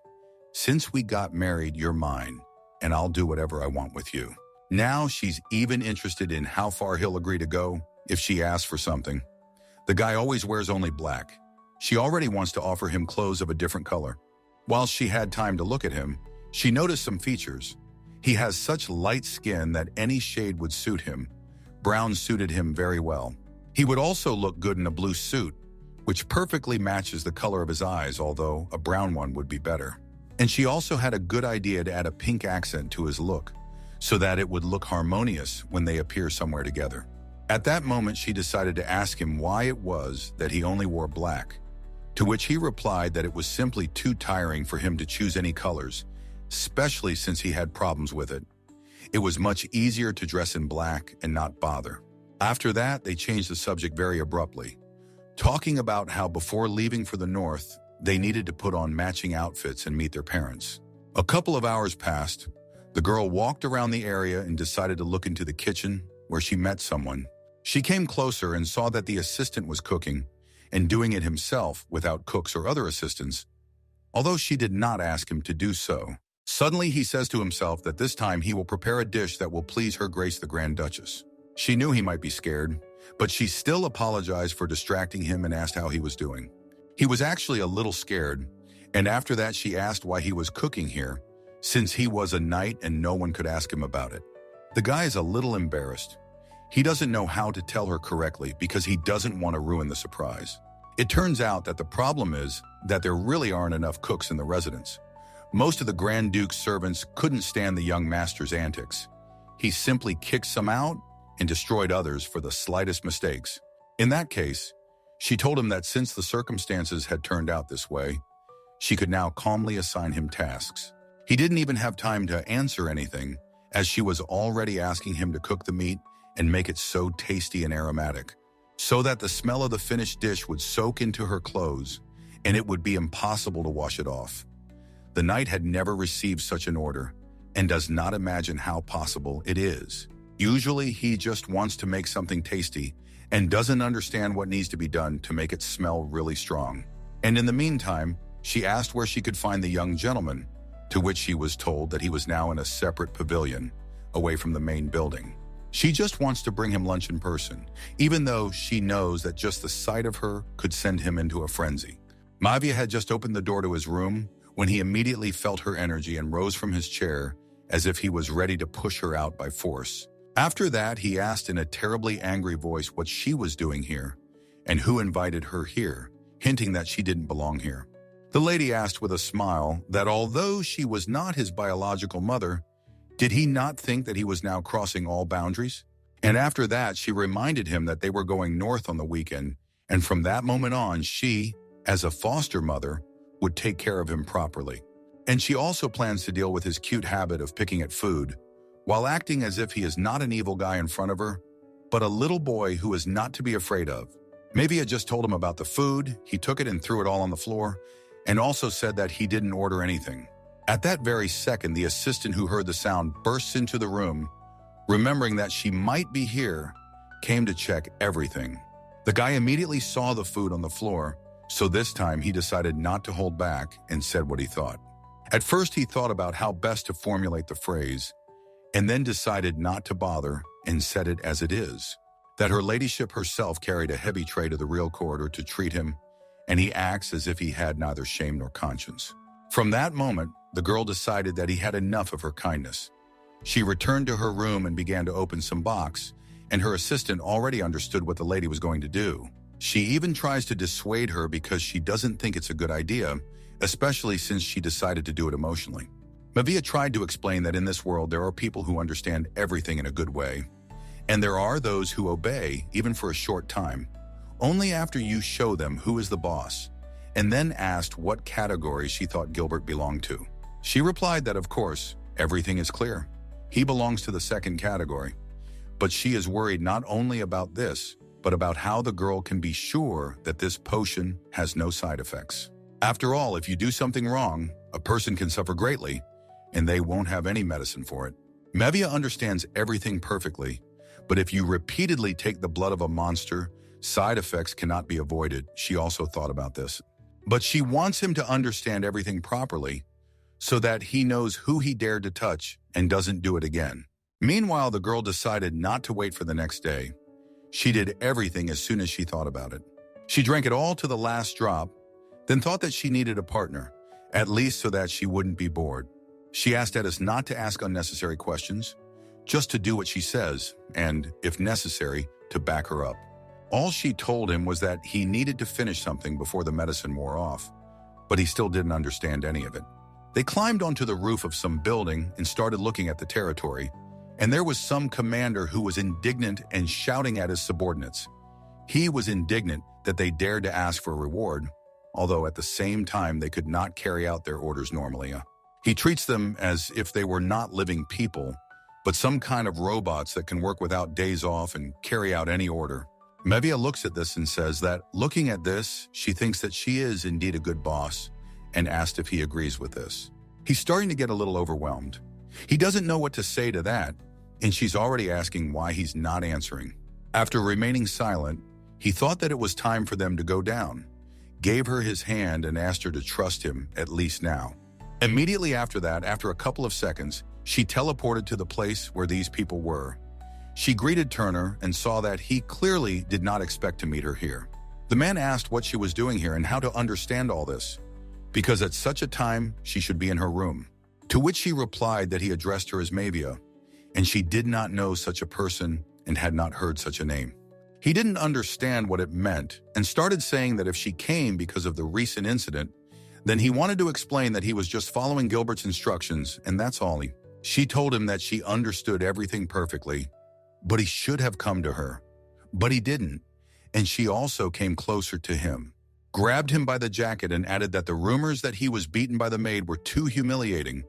since we got married, you're mine, and I'll do whatever I want with you. Now she's even interested in how far he'll agree to go if she asks for something. The guy always wears only black. She already wants to offer him clothes of a different color. While she had time to look at him, she noticed some features. He has such light skin that any shade would suit him. Brown suited him very well. He would also look good in a blue suit, which perfectly matches the color of his eyes, although a brown one would be better. And she also had a good idea to add a pink accent to his look, so that it would look harmonious when they appear somewhere together. At that moment, she decided to ask him why it was that he only wore black, to which he replied that it was simply too tiring for him to choose any colors, especially since he had problems with it. It was much easier to dress in black and not bother. After that, they changed the subject very abruptly, talking about how before leaving for the north, they needed to put on matching outfits and meet their parents. A couple of hours passed. The girl walked around the area and decided to look into the kitchen, where she met someone. She came closer and saw that the assistant was cooking and doing it himself without cooks or other assistants, although she did not ask him to do so. Suddenly, he says to himself that this time he will prepare a dish that will please Her Grace the Grand Duchess. She knew he might be scared, but she still apologized for distracting him and asked how he was doing. He was actually a little scared, and after that she asked why he was cooking here, since he was a knight and no one could ask him about it. The guy is a little embarrassed. He doesn't know how to tell her correctly because he doesn't want to ruin the surprise. It turns out that the problem is that there really aren't enough cooks in the residence. Most of the Grand Duke's servants couldn't stand the young master's antics. He simply kicked some out and destroyed others for the slightest mistakes. In that case, she told him that since the circumstances had turned out this way, she could now calmly assign him tasks. He didn't even have time to answer anything, as she was already asking him to cook the meat and make it so tasty and aromatic, so that the smell of the finished dish would soak into her clothes and it would be impossible to wash it off. The knight had never received such an order and does not imagine how possible it is. Usually, he just wants to make something tasty and doesn't understand what needs to be done to make it smell really strong. And in the meantime, she asked where she could find the young gentleman, to which she was told that he was now in a separate pavilion, away from the main building. She just wants to bring him lunch in person, even though she knows that just the sight of her could send him into a frenzy. Mavia had just opened the door to his room when he immediately felt her energy and rose from his chair as if he was ready to push her out by force. After that, he asked in a terribly angry voice what she was doing here and who invited her here, hinting that she didn't belong here. The lady asked with a smile that although she was not his biological mother, did he not think that he was now crossing all boundaries? And after that, she reminded him that they were going north on the weekend, and from that moment on, she, as a foster mother, would take care of him properly. And she also plans to deal with his cute habit of picking at food, while acting as if he is not an evil guy in front of her, but a little boy who is not to be afraid of. Maybe had just told him about the food, he took it and threw it all on the floor, and also said that he didn't order anything. At that very second, the assistant who heard the sound bursts into the room, remembering that she might be here, came to check everything. The guy immediately saw the food on the floor, so this time he decided not to hold back and said what he thought. At first, he thought about how best to formulate the phrase, and then decided not to bother and said it as it is. that her ladyship herself carried a heavy tray to the real corridor to treat him, and he acts as if he had neither shame nor conscience. From that moment, the girl decided that he had enough of her kindness. She returned to her room and began to open some box, and her assistant already understood what the lady was going to do. She even tries to dissuade her because she doesn't think it's a good idea, especially since she decided to do it emotionally. Mavia tried to explain that in this world there are people who understand everything in a good way, and there are those who obey, even for a short time, only after you show them who is the boss, and then asked what category she thought Gilbert belonged to. She replied that, of course, everything is clear. He belongs to the second category. But she is worried not only about this, but about how the girl can be sure that this potion has no side effects. After all, if you do something wrong, a person can suffer greatly, and they won't have any medicine for it. Mevia understands everything perfectly, but if you repeatedly take the blood of a monster, side effects cannot be avoided. She also thought about this. But she wants him to understand everything properly so that he knows who he dared to touch and doesn't do it again. Meanwhile, the girl decided not to wait for the next day. She did everything as soon as she thought about it. She drank it all to the last drop, then thought that she needed a partner, at least so that she wouldn't be bored. She asked Edis not to ask unnecessary questions, just to do what she says, and, if necessary, to back her up. All she told him was that he needed to finish something before the medicine wore off, but he still didn't understand any of it. They climbed onto the roof of some building and started looking at the territory, and there was some commander who was indignant and shouting at his subordinates. He was indignant that they dared to ask for a reward, although at the same time they could not carry out their orders normally. He treats them as if they were not living people, but some kind of robots that can work without days off and carry out any order. Mevia looks at this and says that, looking at this, she thinks that she is indeed a good boss, and asked if he agrees with this. He's starting to get a little overwhelmed. He doesn't know what to say to that, and she's already asking why he's not answering. After remaining silent, he thought that it was time for them to go down, gave her his hand and asked her to trust him, at least now. Immediately after that, after a couple of seconds, she teleported to the place where these people were. She greeted Turner and saw that he clearly did not expect to meet her here. The man asked what she was doing here and how to understand all this, because at such a time she should be in her room. To which she replied that he addressed her as Mavia, and she did not know such a person and had not heard such a name. He didn't understand what it meant and started saying that if she came because of the recent incident, then he wanted to explain that he was just following Gilbert's instructions, and that's all. She told him that she understood everything perfectly, but he should have come to her. But he didn't, and she also came closer to him, grabbed him by the jacket and added that the rumors that he was beaten by the maid were too humiliating,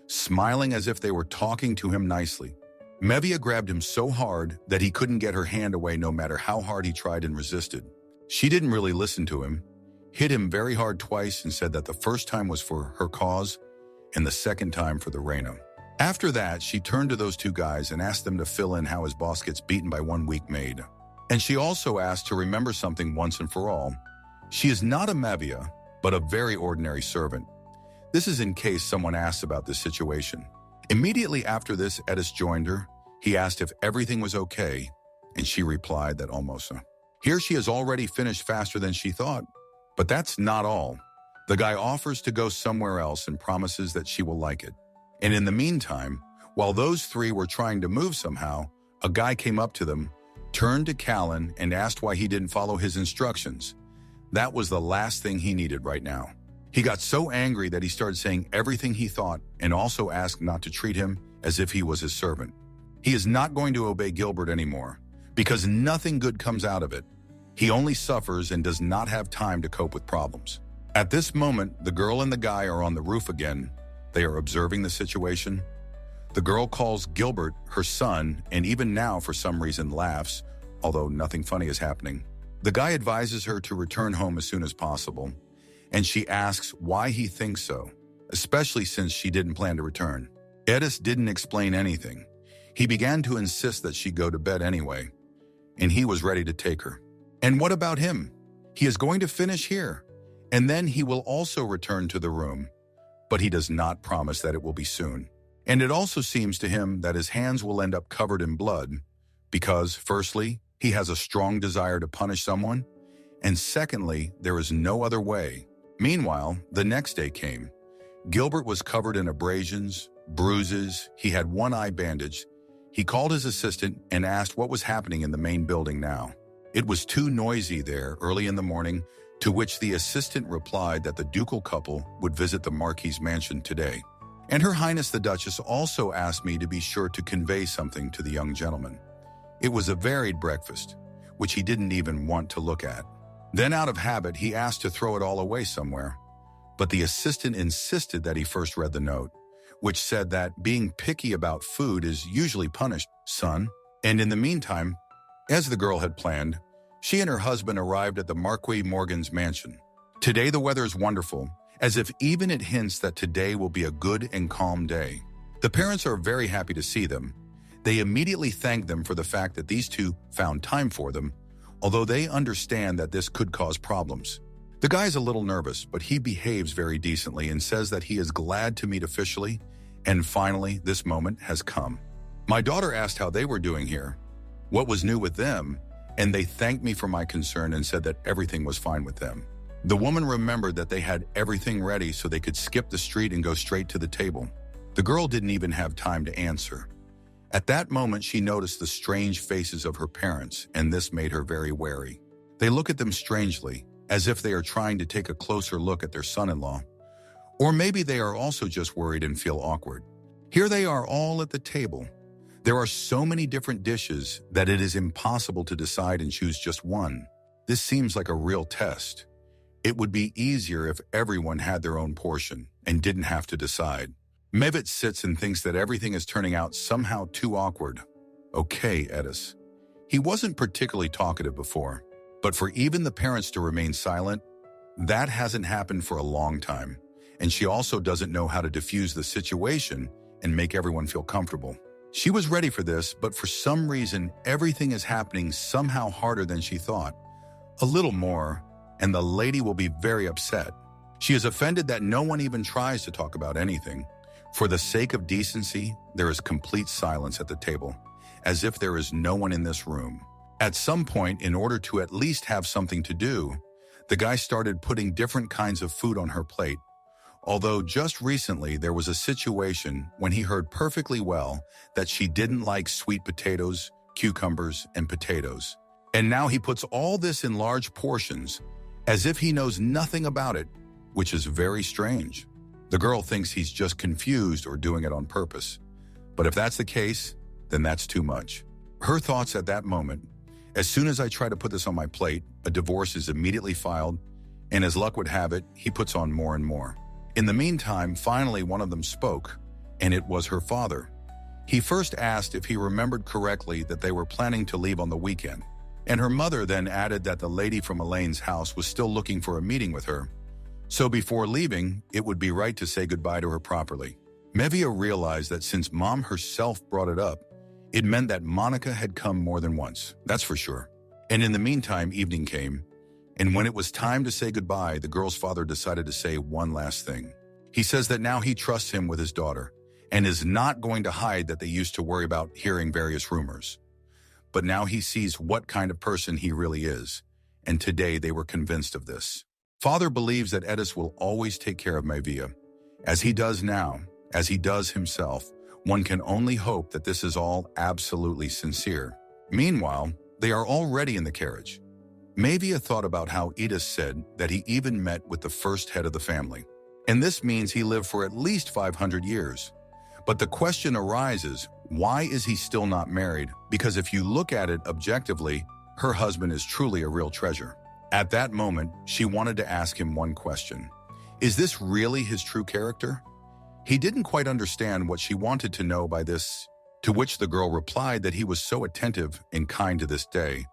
smiling as if they were talking to him nicely. Mevia grabbed him so hard that he couldn't get her hand away no matter how hard he tried and resisted. She didn't really listen to him, hit him very hard twice and said that the first time was for her cause and the second time for the Reina. After that, she turned to those two guys and asked them to fill in how his boss gets beaten by one weak maid. And she also asked to remember something once and for all. She is not a Mevia, but a very ordinary servant. This is in case someone asks about this situation. Immediately after this, Edis joined her. He asked if everything was okay, and she replied that almost. Here she has already finished faster than she thought. But that's not all. The guy offers to go somewhere else and promises that she will like it. And in the meantime, while those three were trying to move somehow, a guy came up to them, turned to Callan, and asked why he didn't follow his instructions. That was the last thing he needed right now. He got so angry that he started saying everything he thought and also asked not to treat him as if he was his servant. He is not going to obey Gilbert anymore because nothing good comes out of it. He only suffers and does not have time to cope with problems. At this moment, the girl and the guy are on the roof again. They are observing the situation. The girl calls Gilbert her son and even now for some reason laughs, although nothing funny is happening. The guy advises her to return home as soon as possible, and she asks why he thinks so, especially since she didn't plan to return. Edis didn't explain anything. He began to insist that she go to bed anyway, and he was ready to take her. And what about him? He is going to finish here, and then he will also return to the room, but he does not promise that it will be soon. And it also seems to him that his hands will end up covered in blood because, firstly, he has a strong desire to punish someone, and secondly, there is no other way. Meanwhile, the next day came. Gilbert was covered in abrasions, bruises, he had one eye bandaged. He called his assistant and asked what was happening in the main building now. It was too noisy there early in the morning, to which the assistant replied that the ducal couple would visit the Marquis's mansion today. And Her Highness the Duchess also asked me to be sure to convey something to the young gentleman. It was a varied breakfast, which he didn't even want to look at. Then out of habit, he asked to throw it all away somewhere. But the assistant insisted that he first read the note, which said that being picky about food is usually punished, son. And in the meantime, as the girl had planned, she and her husband arrived at the Marquis Morgan's mansion. Today the weather is wonderful, as if even it hints that today will be a good and calm day. The parents are very happy to see them. They immediately thank them for the fact that these two found time for them, although they understand that this could cause problems. The guy's a little nervous, but he behaves very decently and says that he is glad to meet officially, and finally, this moment has come. My daughter asked how they were doing here, what was new with them, and they thanked me for my concern and said that everything was fine with them. The woman remembered that they had everything ready so they could skip the street and go straight to the table. The girl didn't even have time to answer. At that moment, she noticed the strange faces of her parents, and this made her very wary. They look at them strangely, as if they are trying to take a closer look at their son-in-law. Or maybe they are also just worried and feel awkward. Here they are all at the table. There are so many different dishes that it is impossible to decide and choose just one. This seems like a real test. It would be easier if everyone had their own portion and didn't have to decide. Mevit sits and thinks that everything is turning out somehow too awkward. Okay, Edis. He wasn't particularly talkative before, but for even the parents to remain silent, that hasn't happened for a long time. And she also doesn't know how to diffuse the situation and make everyone feel comfortable. She was ready for this, but for some reason, everything is happening somehow harder than she thought. A little more, and the lady will be very upset. She is offended that no one even tries to talk about anything. For the sake of decency, there is complete silence at the table, as if there is no one in this room. At some point, in order to at least have something to do, the guy started putting different kinds of food on her plate. Although just recently there was a situation when he heard perfectly well that she didn't like sweet potatoes, cucumbers, and potatoes. And now he puts all this in large portions, as if he knows nothing about it, which is very strange. The girl thinks he's just confused or doing it on purpose. But if that's the case, then that's too much. Her thoughts at that moment: as soon as I try to put this on my plate, a divorce is immediately filed, and as luck would have it, he puts on more and more. In the meantime, finally one of them spoke, and it was her father. He first asked if he remembered correctly that they were planning to leave on the weekend, and her mother then added that the lady from Elaine's house was still looking for a meeting with her. So before leaving, it would be right to say goodbye to her properly. Mevia realized that since Mom herself brought it up, it meant that Monica had come more than once, that's for sure. And in the meantime, evening came, and when it was time to say goodbye, the girl's father decided to say one last thing. He says that now he trusts him with his daughter, and is not going to hide that they used to worry about hearing various rumors. But now he sees what kind of person he really is, and today they were convinced of this. Father believes that Edis will always take care of Mevia, as he does now, as he does himself. One can only hope that this is all absolutely sincere. Meanwhile, they are already in the carriage. Mevia thought about how Edis said that he even met with the first head of the family, and this means he lived for at least 500 years. But the question arises, why is he still not married? Because if you look at it objectively, her husband is truly a real treasure. At that moment, she wanted to ask him one question. Is this really his true character? He didn't quite understand what she wanted to know by this, to which the girl replied that he was so attentive and kind to this day.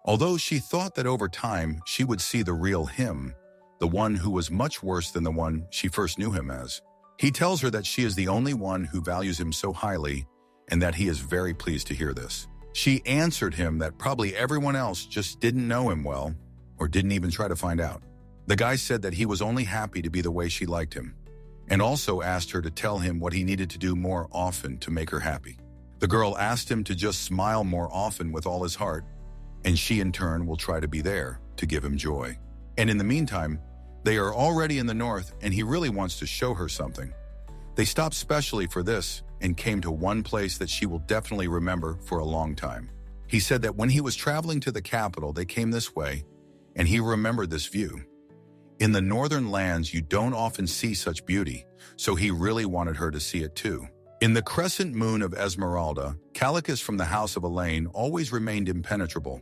Although she thought that over time she would see the real him, the one who was much worse than the one she first knew him as. He tells her that she is the only one who values him so highly, and that he is very pleased to hear this. She answered him that probably everyone else just didn't know him well, or didn't even try to find out. The guy said that he was only happy to be the way she liked him, and also asked her to tell him what he needed to do more often to make her happy. The girl asked him to just smile more often with all his heart, and she in turn will try to be there to give him joy. And in the meantime, they are already in the north and he really wants to show her something. They stopped specially for this and came to one place that she will definitely remember for a long time. He said that when he was traveling to the capital, they came this way, and he remembered this view. In the northern lands, you don't often see such beauty, so he really wanted her to see it too. In the crescent moon of Esmeralda, Calicus from the house of Elaine always remained impenetrable.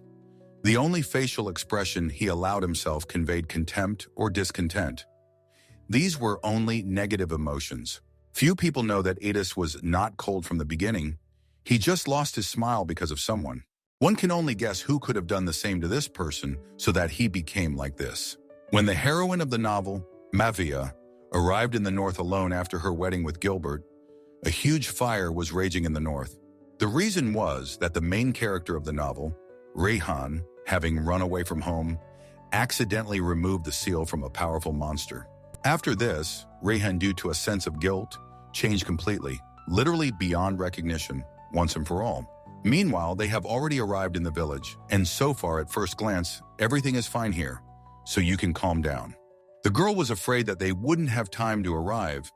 The only facial expression he allowed himself conveyed contempt or discontent. These were only negative emotions. Few people know that Edis was not cold from the beginning. He just lost his smile because of someone. One can only guess who could have done the same to this person so that he became like this. When the heroine of the novel, Mavia, arrived in the north alone after her wedding with Gilbert, a huge fire was raging in the north. The reason was that the main character of the novel, Rahan, having run away from home, accidentally removed the seal from a powerful monster. After this, Rahan, due to a sense of guilt, changed completely, literally beyond recognition, once and for all. Meanwhile, they have already arrived in the village, and so far at first glance, everything is fine here, so you can calm down. The girl was afraid that they wouldn't have time to arrive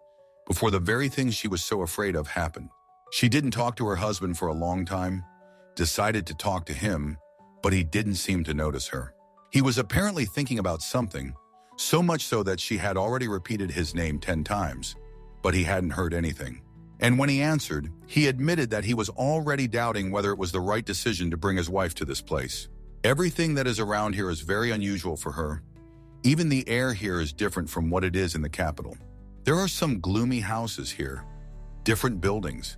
before the very thing she was so afraid of happened. She didn't talk to her husband for a long time, decided to talk to him, but he didn't seem to notice her. He was apparently thinking about something, so much so that she had already repeated his name 10 times, but he hadn't heard anything. And when he answered, he admitted that he was already doubting whether it was the right decision to bring his wife to this place. Everything that is around here is very unusual for her. Even the air here is different from what it is in the capital. There are some gloomy houses here, different buildings.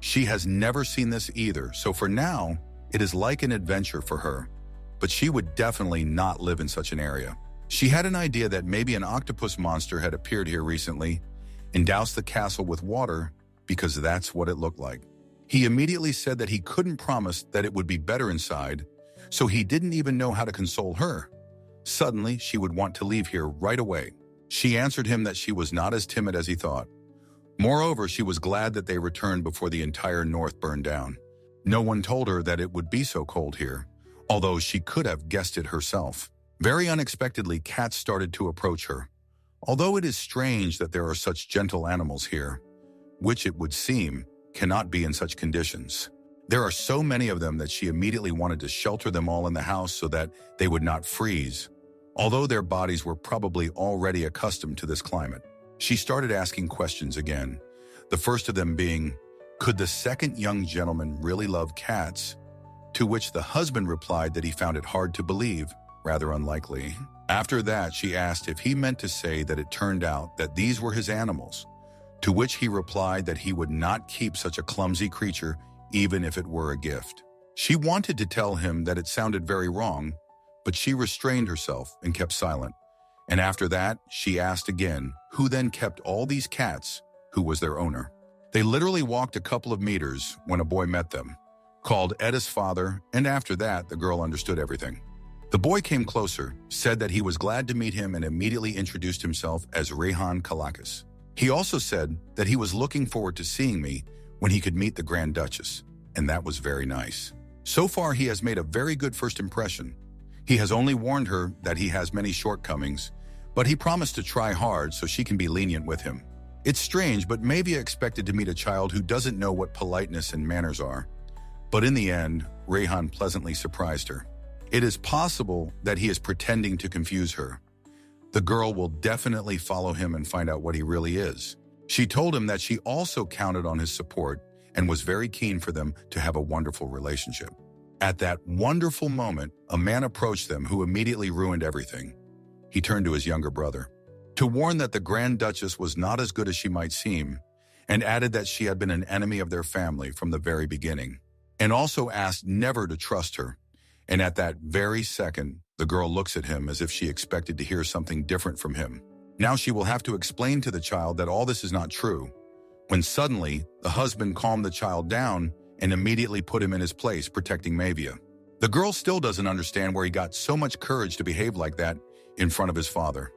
She has never seen this either, so for now, it is like an adventure for her, but she would definitely not live in such an area. She had an idea that maybe an octopus monster had appeared here recently and doused the castle with water because that's what it looked like. He immediately said that he couldn't promise that it would be better inside, so he didn't even know how to console her. Suddenly, she would want to leave here right away. She answered him that she was not as timid as he thought. Moreover, she was glad that they returned before the entire north burned down. No one told her that it would be so cold here, although she could have guessed it herself. Very unexpectedly, cats started to approach her. Although it is strange that there are such gentle animals here, which it would seem cannot be in such conditions. There are so many of them that she immediately wanted to shelter them all in the house so that they would not freeze, although their bodies were probably already accustomed to this climate. She started asking questions again, the first of them being, could the second young gentleman really love cats? To which the husband replied that he found it hard to believe, rather unlikely. After that, she asked if he meant to say that it turned out that these were his animals, to which he replied that he would not keep such a clumsy creature even if it were a gift. She wanted to tell him that it sounded very wrong, but she restrained herself and kept silent. And after that, she asked again, who then kept all these cats, who was their owner? They literally walked a couple of meters when a boy met them, called Edda's father, and after that, the girl understood everything. The boy came closer, said that he was glad to meet him, and immediately introduced himself as Rahan Calicus. He also said that he was looking forward to seeing me when he could meet the Grand Duchess, and that was very nice. So far, he has made a very good first impression. He has only warned her that he has many shortcomings, but he promised to try hard so she can be lenient with him. It's strange, but Mavia expected to meet a child who doesn't know what politeness and manners are. But in the end, Rahan pleasantly surprised her. It is possible that he is pretending to confuse her. The girl will definitely follow him and find out what he really is. She told him that she also counted on his support and was very keen for them to have a wonderful relationship. At that wonderful moment, a man approached them who immediately ruined everything. He turned to his younger brother to warn that the Grand Duchess was not as good as she might seem, and added that she had been an enemy of their family from the very beginning, and also asked never to trust her. And at that very second, the girl looks at him as if she expected to hear something different from him. Now she will have to explain to the child that all this is not true, when suddenly the husband calmed the child down and immediately put him in his place, protecting Mavia. The girl still doesn't understand where he got so much courage to behave like that in front of his father.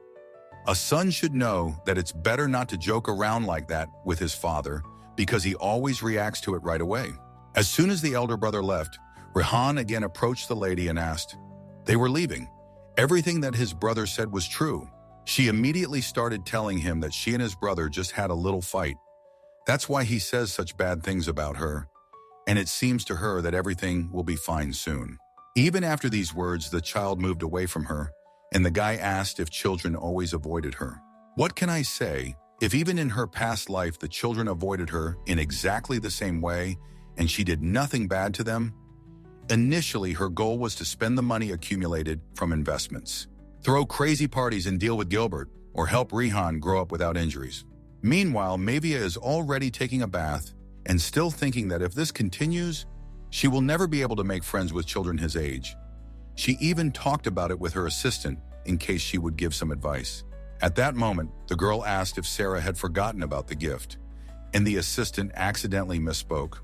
A son should know that it's better not to joke around like that with his father because he always reacts to it right away. As soon as the elder brother left, Rahan again approached the lady and asked. They were leaving. Everything that his brother said was true. She immediately started telling him that she and his brother just had a little fight. That's why he says such bad things about her, and it seems to her that everything will be fine soon. Even after these words, the child moved away from her, and the guy asked if children always avoided her. What can I say? If even in her past life the children avoided her in exactly the same way, and she did nothing bad to them? Initially, her goal was to spend the money accumulated from investments, throw crazy parties and deal with Gilbert, or help Rahan grow up without injuries. Meanwhile, Mavia is already taking a bath and still thinking that if this continues, she will never be able to make friends with children his age. She even talked about it with her assistant in case she would give some advice. At that moment, the girl asked if Sarah had forgotten about the gift, and the assistant accidentally misspoke.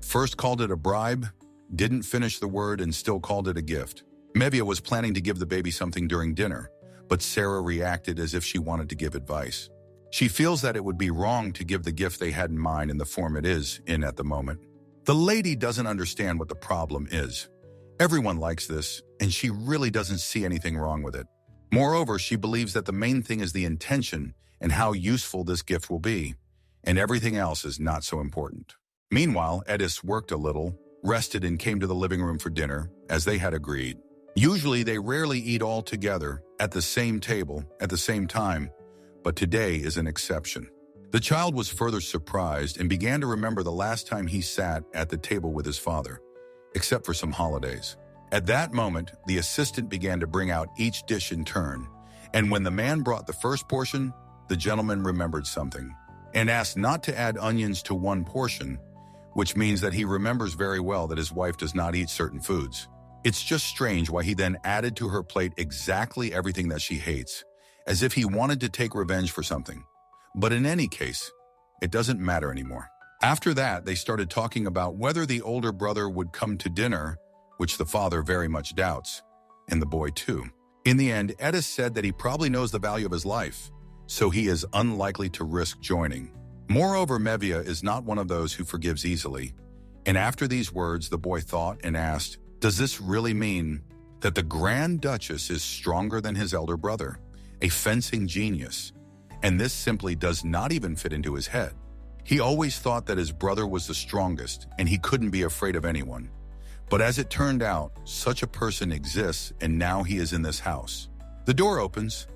First called it a bribe, didn't finish the word, and still called it a gift. Mevia was planning to give the baby something during dinner, but Sarah reacted as if she wanted to give advice. She feels that it would be wrong to give the gift they had in mind in the form it is in at the moment. The lady doesn't understand what the problem is. Everyone likes this, and she really doesn't see anything wrong with it. Moreover, she believes that the main thing is the intention and how useful this gift will be, and everything else is not so important. Meanwhile, Edis worked a little, rested, and came to the living room for dinner, as they had agreed. Usually, they rarely eat all together at the same table at the same time, but today is an exception. The child was further surprised and began to remember the last time he sat at the table with his father, except for some holidays. At that moment, the assistant began to bring out each dish in turn, and when the man brought the first portion, the gentleman remembered something and asked not to add onions to one portion, which means that he remembers very well that his wife does not eat certain foods. It's just strange why he then added to her plate exactly everything that she hates, as if he wanted to take revenge for something. But in any case, it doesn't matter anymore. After that, they started talking about whether the older brother would come to dinner, which the father very much doubts, and the boy too. In the end, Edis said that he probably knows the value of his life, so he is unlikely to risk joining. Moreover, Mevia is not one of those who forgives easily, and after these words, the boy thought and asked, does this really mean that the Grand Duchess is stronger than his elder brother, a fencing genius? And this simply does not even fit into his head. He always thought that his brother was the strongest and he couldn't be afraid of anyone. But as it turned out, such a person exists, and now he is in this house. The door opens,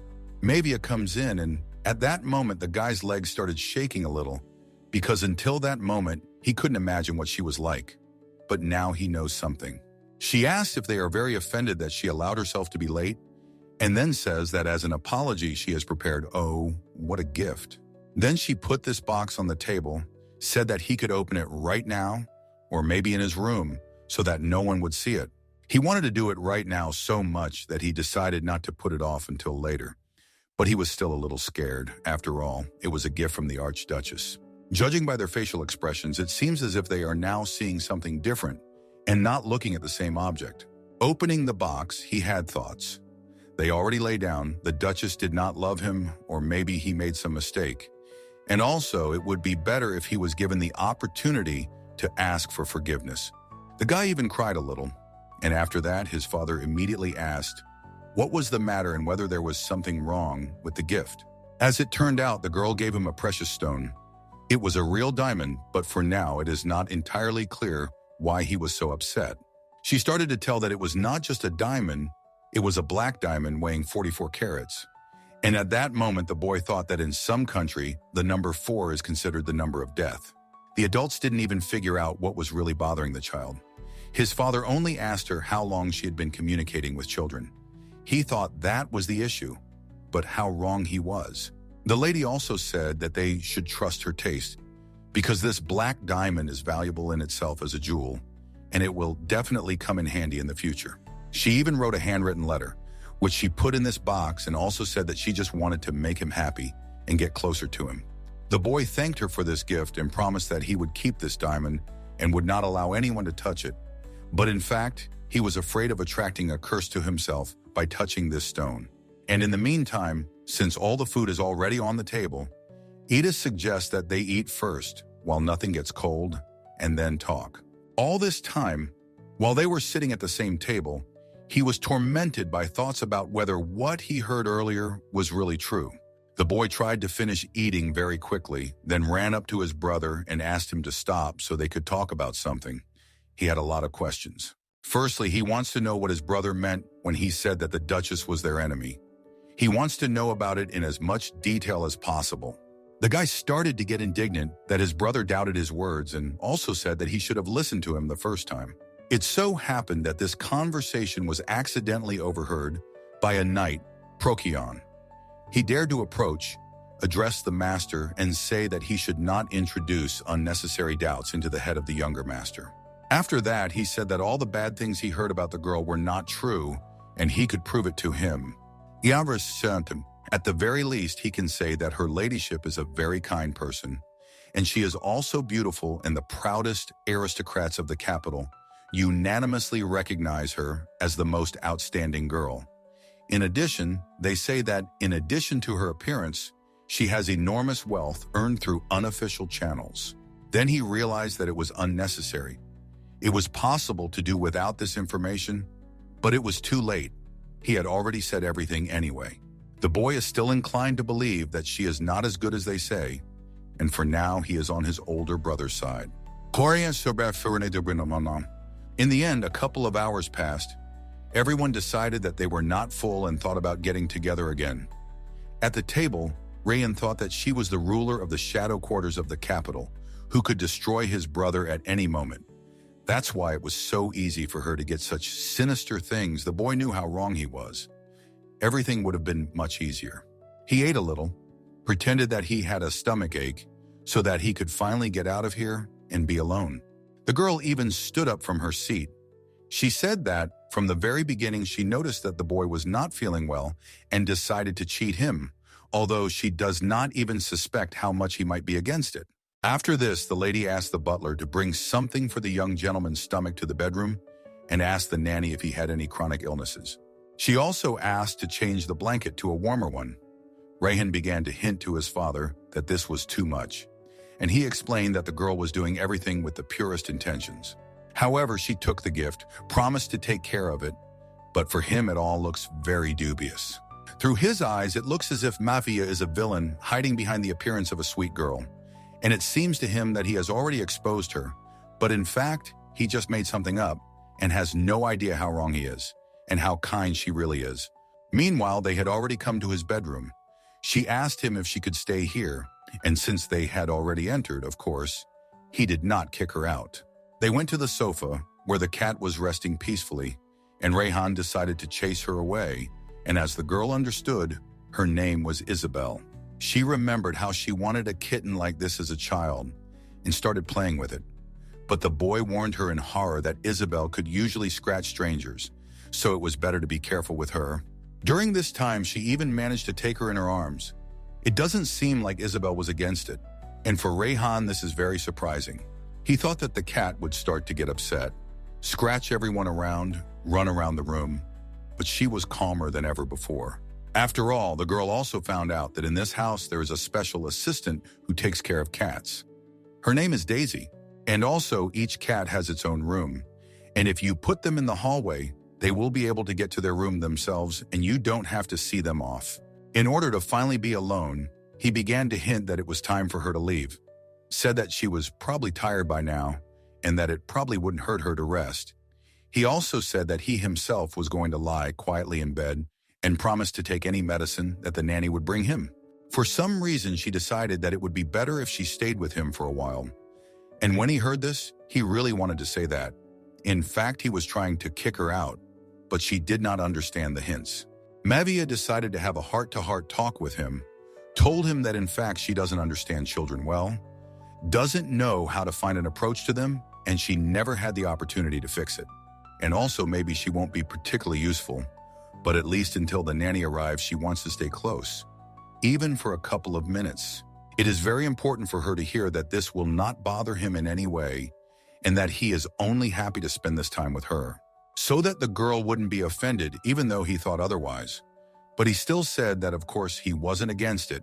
Mavia comes in, and at that moment the guy's legs started shaking a little, because until that moment he couldn't imagine what she was like. But now he knows something. She asks if they are very offended that she allowed herself to be late, and then says that as an apology she has prepared, oh, what a gift. Then she put this box on the table, said that he could open it right now, or maybe in his room, so that no one would see it. He wanted to do it right now so much that he decided not to put it off until later. But he was still a little scared. After all, it was a gift from the Archduchess. Judging by their facial expressions, it seems as if they are now seeing something different and not looking at the same object. Opening the box, he had thoughts. They already lay down, the Duchess did not love him, or maybe he made some mistake. And also, it would be better if he was given the opportunity to ask for forgiveness. The guy even cried a little, and after that, his father immediately asked what was the matter and whether there was something wrong with the gift. As it turned out, the girl gave him a precious stone. It was a real diamond, but for now, it is not entirely clear why he was so upset. She started to tell that it was not just a diamond, it was a black diamond weighing 44 carats. And at that moment, the boy thought that in some country, the number 4 is considered the number of death. The adults didn't even figure out what was really bothering the child. His father only asked her how long she had been communicating with children. He thought that was the issue, but how wrong he was. The lady also said that they should trust her taste, because this black diamond is valuable in itself as a jewel, and it will definitely come in handy in the future. She even wrote a handwritten letter, which she put in this box, and also said that she just wanted to make him happy and get closer to him. The boy thanked her for this gift and promised that he would keep this diamond and would not allow anyone to touch it. But in fact, he was afraid of attracting a curse to himself by touching this stone. And in the meantime, since all the food is already on the table, Edith suggests that they eat first while nothing gets cold and then talk. All this time, While they were sitting at the same table, he was tormented by thoughts about whether what he heard earlier was really true. The boy tried to finish eating very quickly, then ran up to his brother and asked him to stop so they could talk about something. He had a lot of questions. Firstly, he wants to know what his brother meant when he said that the Duchess was their enemy. He wants to know about it in as much detail as possible. The guy started to get indignant that his brother doubted his words and also said that he should have listened to him the first time. It so happened that this conversation was accidentally overheard by a knight, Procyon. He dared to approach, address the master, and say that he should not introduce unnecessary doubts into the head of the younger master. After that, he said that all the bad things he heard about the girl were not true, and he could prove it to him. At the very least, he can say that her ladyship is a very kind person, and she is also beautiful, and the proudest aristocrats of the capital unanimously recognize her as the most outstanding girl. In addition, they say that in addition to her appearance, she has enormous wealth earned through unofficial channels. Then he realized that it was unnecessary. It was possible to do without this information, but it was too late. He had already said everything anyway. The boy is still inclined to believe that she is not as good as they say, and for now he is on his older brother's side. In the end, a couple of hours passed. Everyone decided that they were not full and thought about getting together again. At the table, Rahan thought that she was the ruler of the shadow quarters of the capital, who could destroy his brother at any moment. That's why it was so easy for her to get such sinister things. The boy knew how wrong he was. Everything would have been much easier. He ate a little, pretended that he had a stomach ache, so that he could finally get out of here and be alone. The girl even stood up from her seat. She said that, from the very beginning, she noticed that the boy was not feeling well and decided to cheat him, although she does not even suspect how much he might be against it. After this, the lady asked the butler to bring something for the young gentleman's stomach to the bedroom and asked the nanny if he had any chronic illnesses. She also asked to change the blanket to a warmer one. Rahan began to hint to his father that this was too much, and he explained that the girl was doing everything with the purest intentions. However, she took the gift, promised to take care of it, but for him it all looks very dubious. Through his eyes, it looks as if Mafia is a villain hiding behind the appearance of a sweet girl, and it seems to him that he has already exposed her, but in fact, he just made something up and has no idea how wrong he is and how kind she really is. Meanwhile, they had already come to his bedroom. She asked him if she could stay here, and since they had already entered, of course, he did not kick her out. They went to the sofa, where the cat was resting peacefully, and Rahan decided to chase her away, and as the girl understood, her name was Isabel. She remembered how she wanted a kitten like this as a child, and started playing with it. But the boy warned her in horror that Isabel could usually scratch strangers, so it was better to be careful with her. During this time, she even managed to take her in her arms. It doesn't seem like Isabel was against it, and for Rahan, this is very surprising. He thought that the cat would start to get upset, scratch everyone around, run around the room, but she was calmer than ever before. After all, the girl also found out that in this house there is a special assistant who takes care of cats. Her name is Daisy, and also each cat has its own room, and if you put them in the hallway, they will be able to get to their room themselves and you don't have to see them off. In order to finally be alone, he began to hint that it was time for her to leave, said that she was probably tired by now and that it probably wouldn't hurt her to rest. He also said that he himself was going to lie quietly in bed and promised to take any medicine that the nanny would bring him. For some reason, she decided that it would be better if she stayed with him for a while. And when he heard this, he really wanted to say that. In fact, he was trying to kick her out, but she did not understand the hints. Mavia decided to have a heart-to-heart talk with him, told him that in fact she doesn't understand children well, doesn't know how to find an approach to them, and she never had the opportunity to fix it. And also maybe she won't be particularly useful, but at least until the nanny arrives, she wants to stay close, even for a couple of minutes. It is very important for her to hear that this will not bother him in any way, and that he is only happy to spend this time with her, so that the girl wouldn't be offended even though he thought otherwise. But he still said that of course he wasn't against it,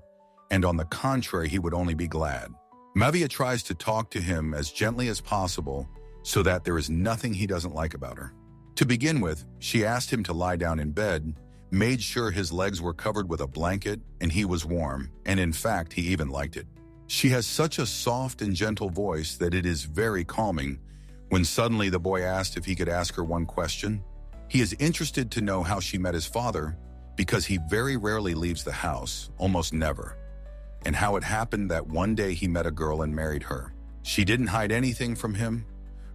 and on the contrary he would only be glad. Mavia tries to talk to him as gently as possible, so that there is nothing he doesn't like about her. To begin with, she asked him to lie down in bed, made sure his legs were covered with a blanket and he was warm, and in fact, he even liked it. She has such a soft and gentle voice that it is very calming when suddenly the boy asked if he could ask her one question. He is interested to know how she met his father because he very rarely leaves the house, almost never, and how it happened that one day he met a girl and married her. She didn't hide anything from him.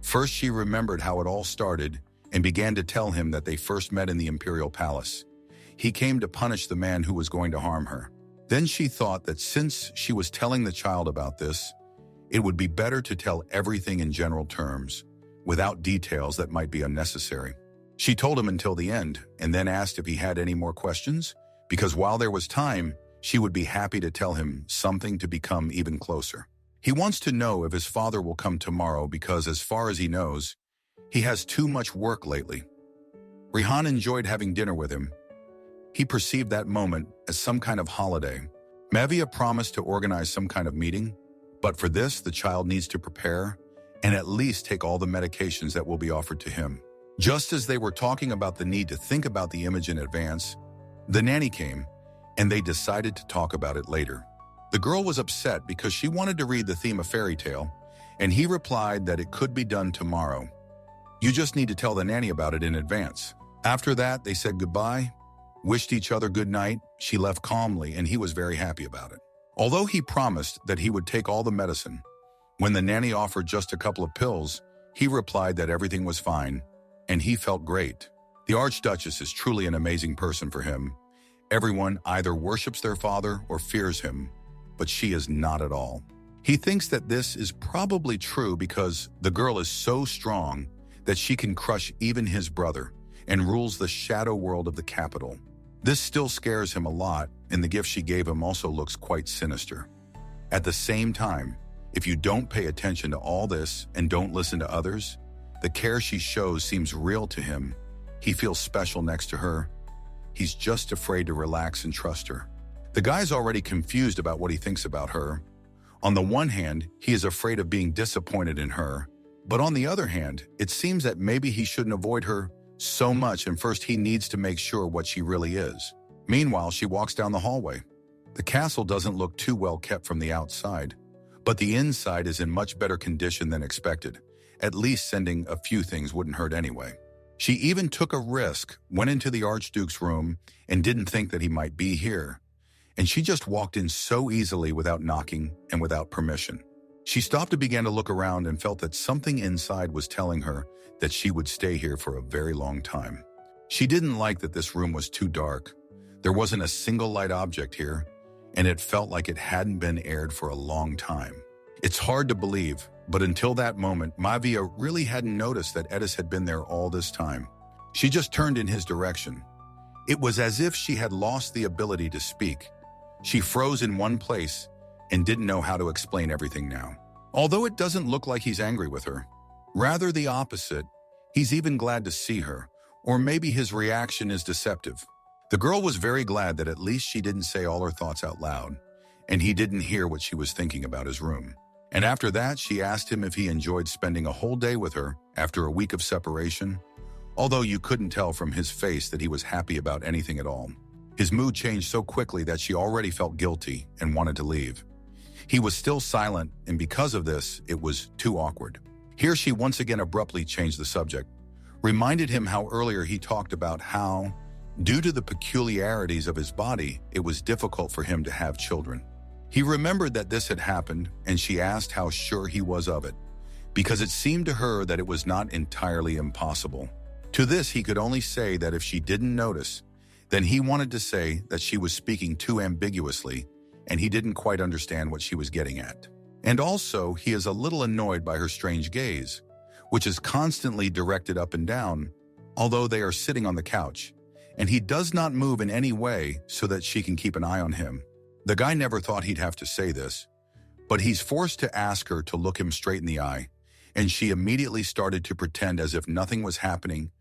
First, she remembered how it all started and began to tell him that they first met in the Imperial Palace. He came to punish the man who was going to harm her. Then she thought that since she was telling the child about this, it would be better to tell everything in general terms, without details that might be unnecessary. She told him until the end, and then asked if he had any more questions, because while there was time, she would be happy to tell him something to become even closer. He wants to know if his father will come tomorrow because, as far as he knows, he has too much work lately. Rahan enjoyed having dinner with him. He perceived that moment as some kind of holiday. Mavia promised to organize some kind of meeting, but for this, the child needs to prepare and at least take all the medications that will be offered to him. Just as they were talking about the need to think about the image in advance, the nanny came, and they decided to talk about it later. The girl was upset because she wanted to read the theme of fairy tale, and he replied that it could be done tomorrow. You just need to tell the nanny about it in advance. After that, they said goodbye, wished each other good night. She left calmly, and he was very happy about it. Although he promised that he would take all the medicine, when the nanny offered just a couple of pills, he replied that everything was fine, and he felt great. The Archduchess is truly an amazing person for him. Everyone either worships their father or fears him, but she is not at all. He thinks that this is probably true because the girl is so strong that she can crush even his brother and rules the shadow world of the capital. This still scares him a lot, and the gift she gave him also looks quite sinister. At the same time, if you don't pay attention to all this and don't listen to others, the care she shows seems real to him. He feels special next to her. He's just afraid to relax and trust her. The guy's already confused about what he thinks about her. On the one hand, he is afraid of being disappointed in her, but on the other hand, it seems that maybe he shouldn't avoid her so much, and first he needs to make sure what she really is. Meanwhile, she walks down the hallway. The castle doesn't look too well kept from the outside, but the inside is in much better condition than expected. At least sending a few things wouldn't hurt anyway. She even took a risk, went into the Archduke's room, and didn't think that he might be here. And she just walked in so easily without knocking and without permission. She stopped and began to look around and felt that something inside was telling her that she would stay here for a very long time. She didn't like that this room was too dark. There wasn't a single light object here, and it felt like it hadn't been aired for a long time. It's hard to believe, but until that moment, Mavia really hadn't noticed that Edis had been there all this time. She just turned in his direction. It was as if she had lost the ability to speak. She froze in one place and didn't know how to explain everything now. Although it doesn't look like he's angry with her, rather the opposite, he's even glad to see her, or maybe his reaction is deceptive. The girl was very glad that at least she didn't say all her thoughts out loud, and he didn't hear what she was thinking about his room. And after that, she asked him if he enjoyed spending a whole day with her after a week of separation, although you couldn't tell from his face that he was happy about anything at all. His mood changed so quickly that she already felt guilty and wanted to leave. He was still silent, and because of this, it was too awkward. Here she once again abruptly changed the subject, reminded him how earlier he talked about how, due to the peculiarities of his body, it was difficult for him to have children. He remembered that this had happened, and she asked how sure he was of it, because it seemed to her that it was not entirely impossible. To this, he could only say that if she didn't notice, then he wanted to say that she was speaking too ambiguously, and he didn't quite understand what she was getting at. And also, he is a little annoyed by her strange gaze, which is constantly directed up and down, although they are sitting on the couch, and he does not move in any way so that she can keep an eye on him. The guy never thought he'd have to say this, but he's forced to ask her to look him straight in the eye, and she immediately started to pretend as if nothing was happening,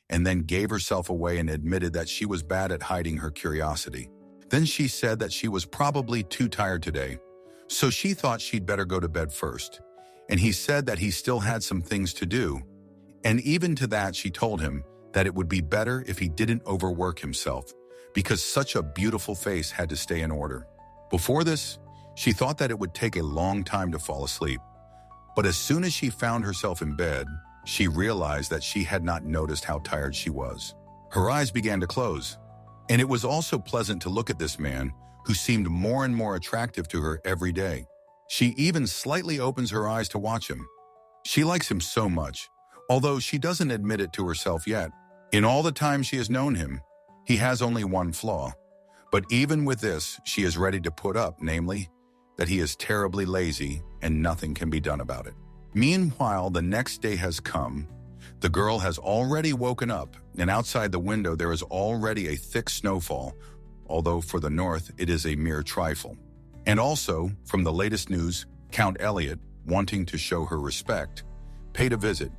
and then gave herself away and admitted that she was bad at hiding her curiosity. Then she said that she was probably too tired today, so she thought she'd better go to bed first, and he said that he still had some things to do. And even to that, she told him that it would be better if he didn't overwork himself, because such a beautiful face had to stay in order. Before this, she thought that it would take a long time to fall asleep. But as soon as she found herself in bed, she realized that she had not noticed how tired she was. Her eyes began to close, and it was also pleasant to look at this man who seemed more and more attractive to her every day. She even slightly opens her eyes to watch him. She likes him so much, although she doesn't admit it to herself yet. In all the time she has known him, he has only one flaw. But even with this, she is ready to put up, namely, that he is terribly lazy and nothing can be done about it. Meanwhile, the next day has come. The girl has already woken up, and outside the window there is already a thick snowfall, although for the north it is a mere trifle. And also, from the latest news, Count Elliot, wanting to show her respect, paid a visit,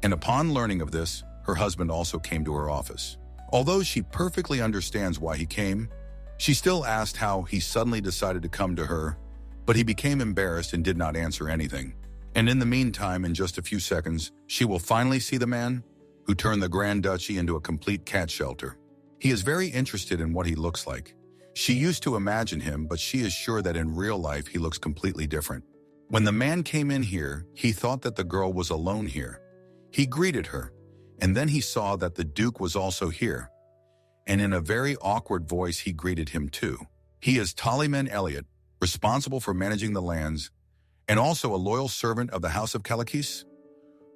and upon learning of this, her husband also came to her office. Although she perfectly understands why he came, she still asked how he suddenly decided to come to her, but he became embarrassed and did not answer anything. And in the meantime, in just a few seconds, she will finally see the man who turned the Grand Duchy into a complete cat shelter. He is very interested in what he looks like. She used to imagine him, but she is sure that in real life he looks completely different. When the man came in here, he thought that the girl was alone here. He greeted her, and then he saw that the Duke was also here. And in a very awkward voice, he greeted him too. He is Tallyman Elliot, responsible for managing the lands, and also a loyal servant of the House of Kalakis,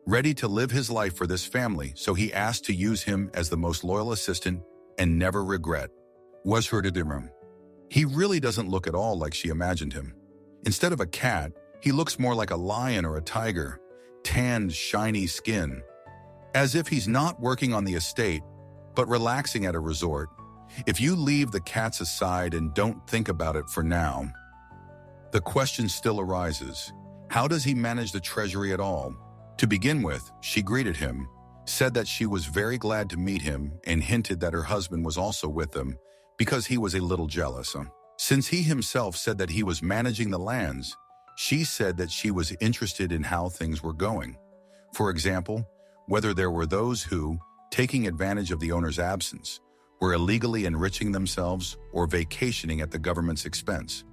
ready to live his life for this family, so he asked to use him as the most loyal assistant and never regret. Was her to Dimram. He really doesn't look at all like she imagined him. Instead of a cat, he looks more like a lion or a tiger, tanned, shiny skin, as if he's not working on the estate, but relaxing at a resort. If you leave the cats aside and don't think about it for now, the question still arises, how does he manage the treasury at all? To begin with, she greeted him, said that she was very glad to meet him, and hinted that her husband was also with them because he was a little jealous. Since he himself said that he was managing the lands, she said that she was interested in how things were going. For example, whether there were those who, taking advantage of the owner's absence, were illegally enriching themselves or vacationing at the government's expense.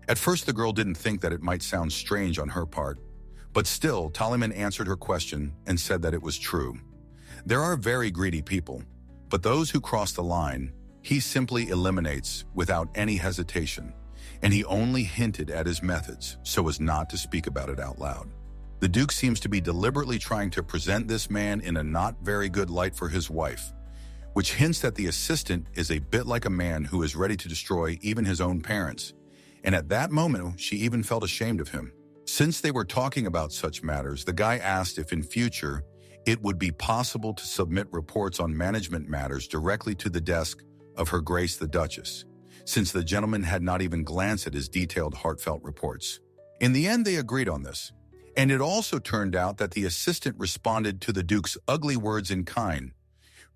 At first, the girl didn't think that it might sound strange on her part, but still, Tallyman answered her question and said that it was true. There are very greedy people, but those who cross the line, he simply eliminates without any hesitation, and he only hinted at his methods so as not to speak about it out loud. The Duke seems to be deliberately trying to present this man in a not very good light for his wife, which hints that the assistant is a bit like a man who is ready to destroy even his own parents. And at that moment, she even felt ashamed of him. Since they were talking about such matters, the guy asked if in future it would be possible to submit reports on management matters directly to the desk of Her Grace the Duchess, since the gentleman had not even glanced at his detailed, heartfelt reports. In the end, they agreed on this. And it also turned out that the assistant responded to the Duke's ugly words in kind,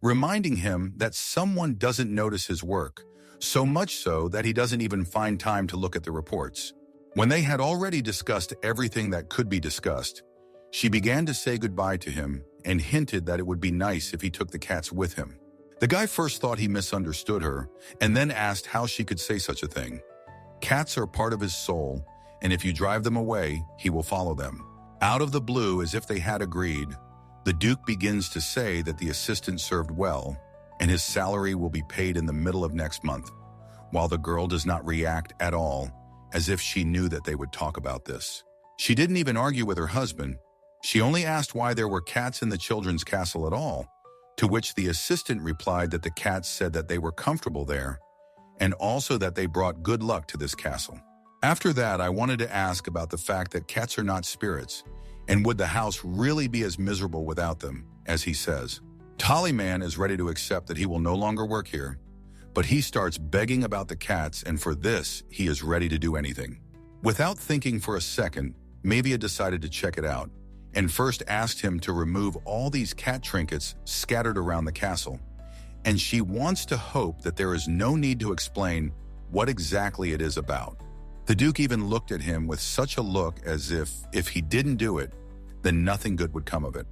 reminding him that someone doesn't notice his work, so much so that he doesn't even find time to look at the reports. When they had already discussed everything that could be discussed, she began to say goodbye to him and hinted that it would be nice if he took the cats with him. The guy first thought he misunderstood her and then asked how she could say such a thing. Cats are part of his soul, and if you drive them away, he will follow them. Out of the blue, as if they had agreed, the Duke begins to say that the assistant served well, and his salary will be paid in the middle of next month, while the girl does not react at all, as if she knew that they would talk about this. She didn't even argue with her husband. She only asked why there were cats in the children's castle at all, to which the assistant replied that the cats said that they were comfortable there, and also that they brought good luck to this castle. After that, I wanted to ask about the fact that cats are not spirits, and would the house really be as miserable without them, as he says. Tallyman is ready to accept that he will no longer work here, but he starts begging about the cats, and for this, he is ready to do anything. Without thinking for a second, Mavia decided to check it out, and first asked him to remove all these cat trinkets scattered around the castle, and she wants to hope that there is no need to explain what exactly it is about. The Duke even looked at him with such a look as if he didn't do it, then nothing good would come of it.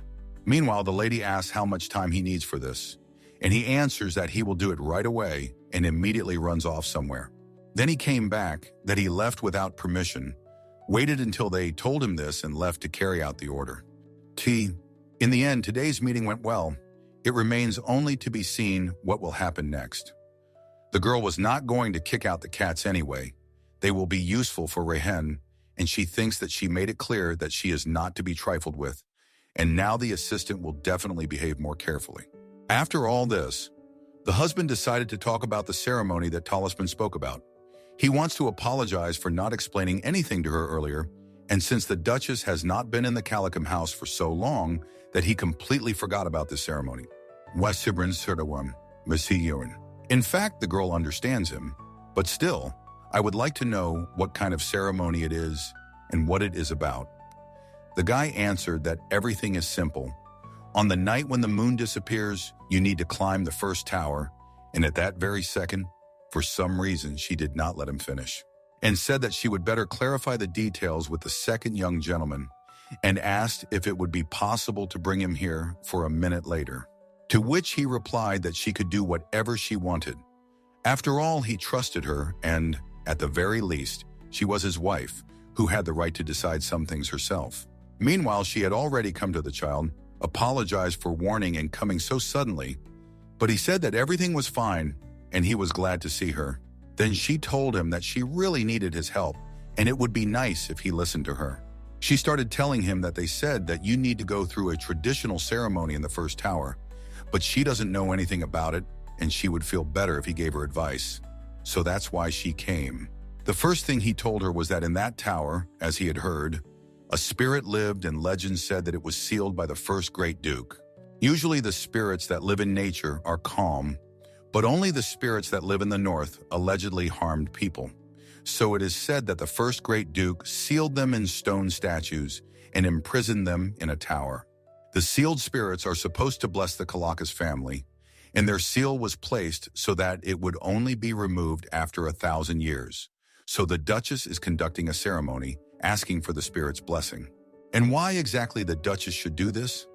Meanwhile, the lady asks how much time he needs for this, and he answers that he will do it right away and immediately runs off somewhere. Then he came back, that he left without permission, waited until they told him this and left to carry out the order. In the end, today's meeting went well. It remains only to be seen what will happen next. The girl was not going to kick out the cats anyway. They will be useful for Rahan, and she thinks that she made it clear that she is not to be trifled with, and now the assistant will definitely behave more carefully. After all this, the husband decided to talk about the ceremony that Talisman spoke about. He wants to apologize for not explaining anything to her earlier, and since the Duchess has not been in the Calicum house for so long that he completely forgot about this ceremony. In fact, the girl understands him, but still, I would like to know what kind of ceremony it is and what it is about. The guy answered that everything is simple. On the night when the moon disappears, you need to climb the first tower, and at that very second, for some reason, she did not let him finish, and said that she would better clarify the details with the second young gentleman, and asked if it would be possible to bring him here for a minute later. To which he replied that she could do whatever she wanted. After all, he trusted her, and, at the very least, she was his wife, who had the right to decide some things herself. Meanwhile, she had already come to the child, apologized for warning and coming so suddenly, but he said that everything was fine, and he was glad to see her. Then she told him that she really needed his help, and it would be nice if he listened to her. She started telling him that they said that you need to go through a traditional ceremony in the first tower, but she doesn't know anything about it, and she would feel better if he gave her advice. So that's why she came. The first thing he told her was that in that tower, as he had heard, a spirit lived and legend said that it was sealed by the first great duke. Usually the spirits that live in nature are calm, but only the spirits that live in the north allegedly harmed people. So it is said that the first great duke sealed them in stone statues and imprisoned them in a tower. The sealed spirits are supposed to bless the Kalaka's family, and their seal was placed so that it would only be removed after 1,000 years. So the Duchess is conducting a ceremony, asking for the spirit's blessing. And why exactly the Duchess should do this?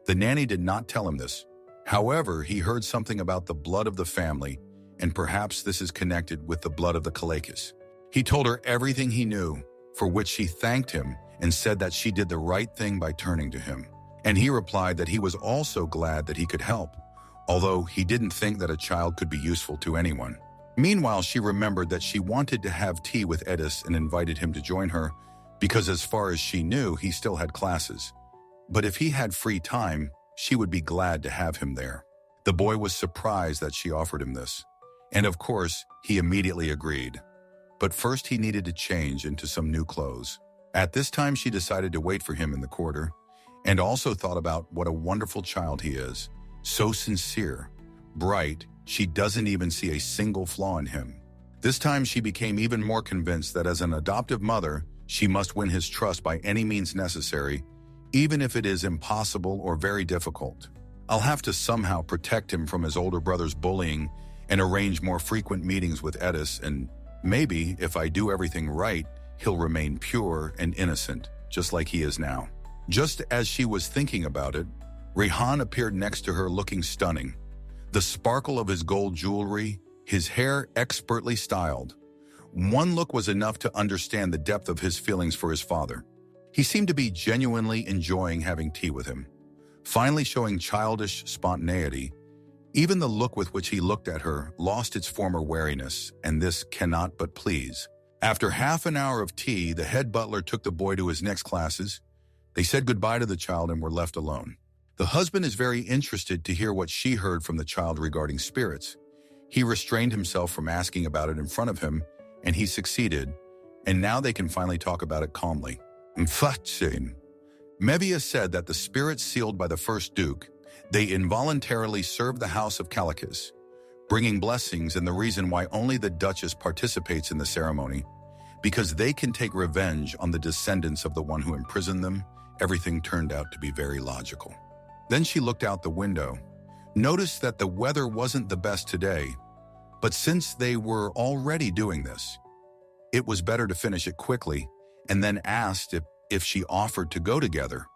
The nanny did not tell him this. However, he heard something about the blood of the family, and perhaps this is connected with the blood of the Kalakas. He told her everything he knew, for which she thanked him and said that she did the right thing by turning to him. And he replied that he was also glad that he could help, although he didn't think that a child could be useful to anyone. Meanwhile, she remembered that she wanted to have tea with Edis and invited him to join her, because as far as she knew, he still had classes. But if he had free time, she would be glad to have him there. The boy was surprised that she offered him this, and of course, he immediately agreed. But first he needed to change into some new clothes. At this time, she decided to wait for him in the corridor, and also thought about what a wonderful child he is. So sincere, bright, she doesn't even see a single flaw in him. This time she became even more convinced that as an adoptive mother, she must win his trust by any means necessary, even if it is impossible or very difficult. I'll have to somehow protect him from his older brother's bullying and arrange more frequent meetings with Edis, and maybe, if I do everything right, he'll remain pure and innocent, just like he is now. Just as she was thinking about it, Rahan appeared next to her looking stunning. The sparkle of his gold jewelry, his hair expertly styled. One look was enough to understand the depth of his feelings for his father. He seemed to be genuinely enjoying having tea with him, finally showing childish spontaneity. Even the look with which he looked at her lost its former wariness, and this cannot but please. After half an hour of tea, the head butler took the boy to his next classes. They said goodbye to the child and were left alone. The husband is very interested to hear what she heard from the child regarding spirits. He restrained himself from asking about it in front of him, and he succeeded, and now they can finally talk about it calmly. Mevia said that the spirits sealed by the first duke, they involuntarily served the house of Kalakas, bringing blessings, and the reason why only the Duchess participates in the ceremony, because they can take revenge on the descendants of the one who imprisoned them. Everything turned out to be very logical. Then she looked out the window, noticed that the weather wasn't the best today, but since they were already doing this, it was better to finish it quickly, and then asked if she offered to go together,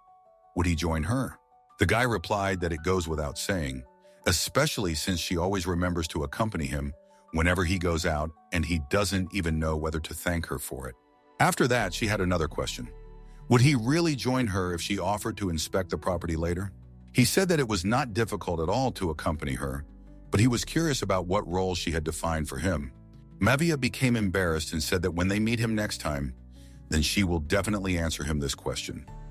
would he join her? The guy replied that it goes without saying, especially since she always remembers to accompany him whenever he goes out and he doesn't even know whether to thank her for it. After that, she had another question. Would he really join her if she offered to inspect the property later? He said that it was not difficult at all to accompany her, but he was curious about what role she had defined for him. Mevia became embarrassed and said that when they meet him next time, then she will definitely answer him this question.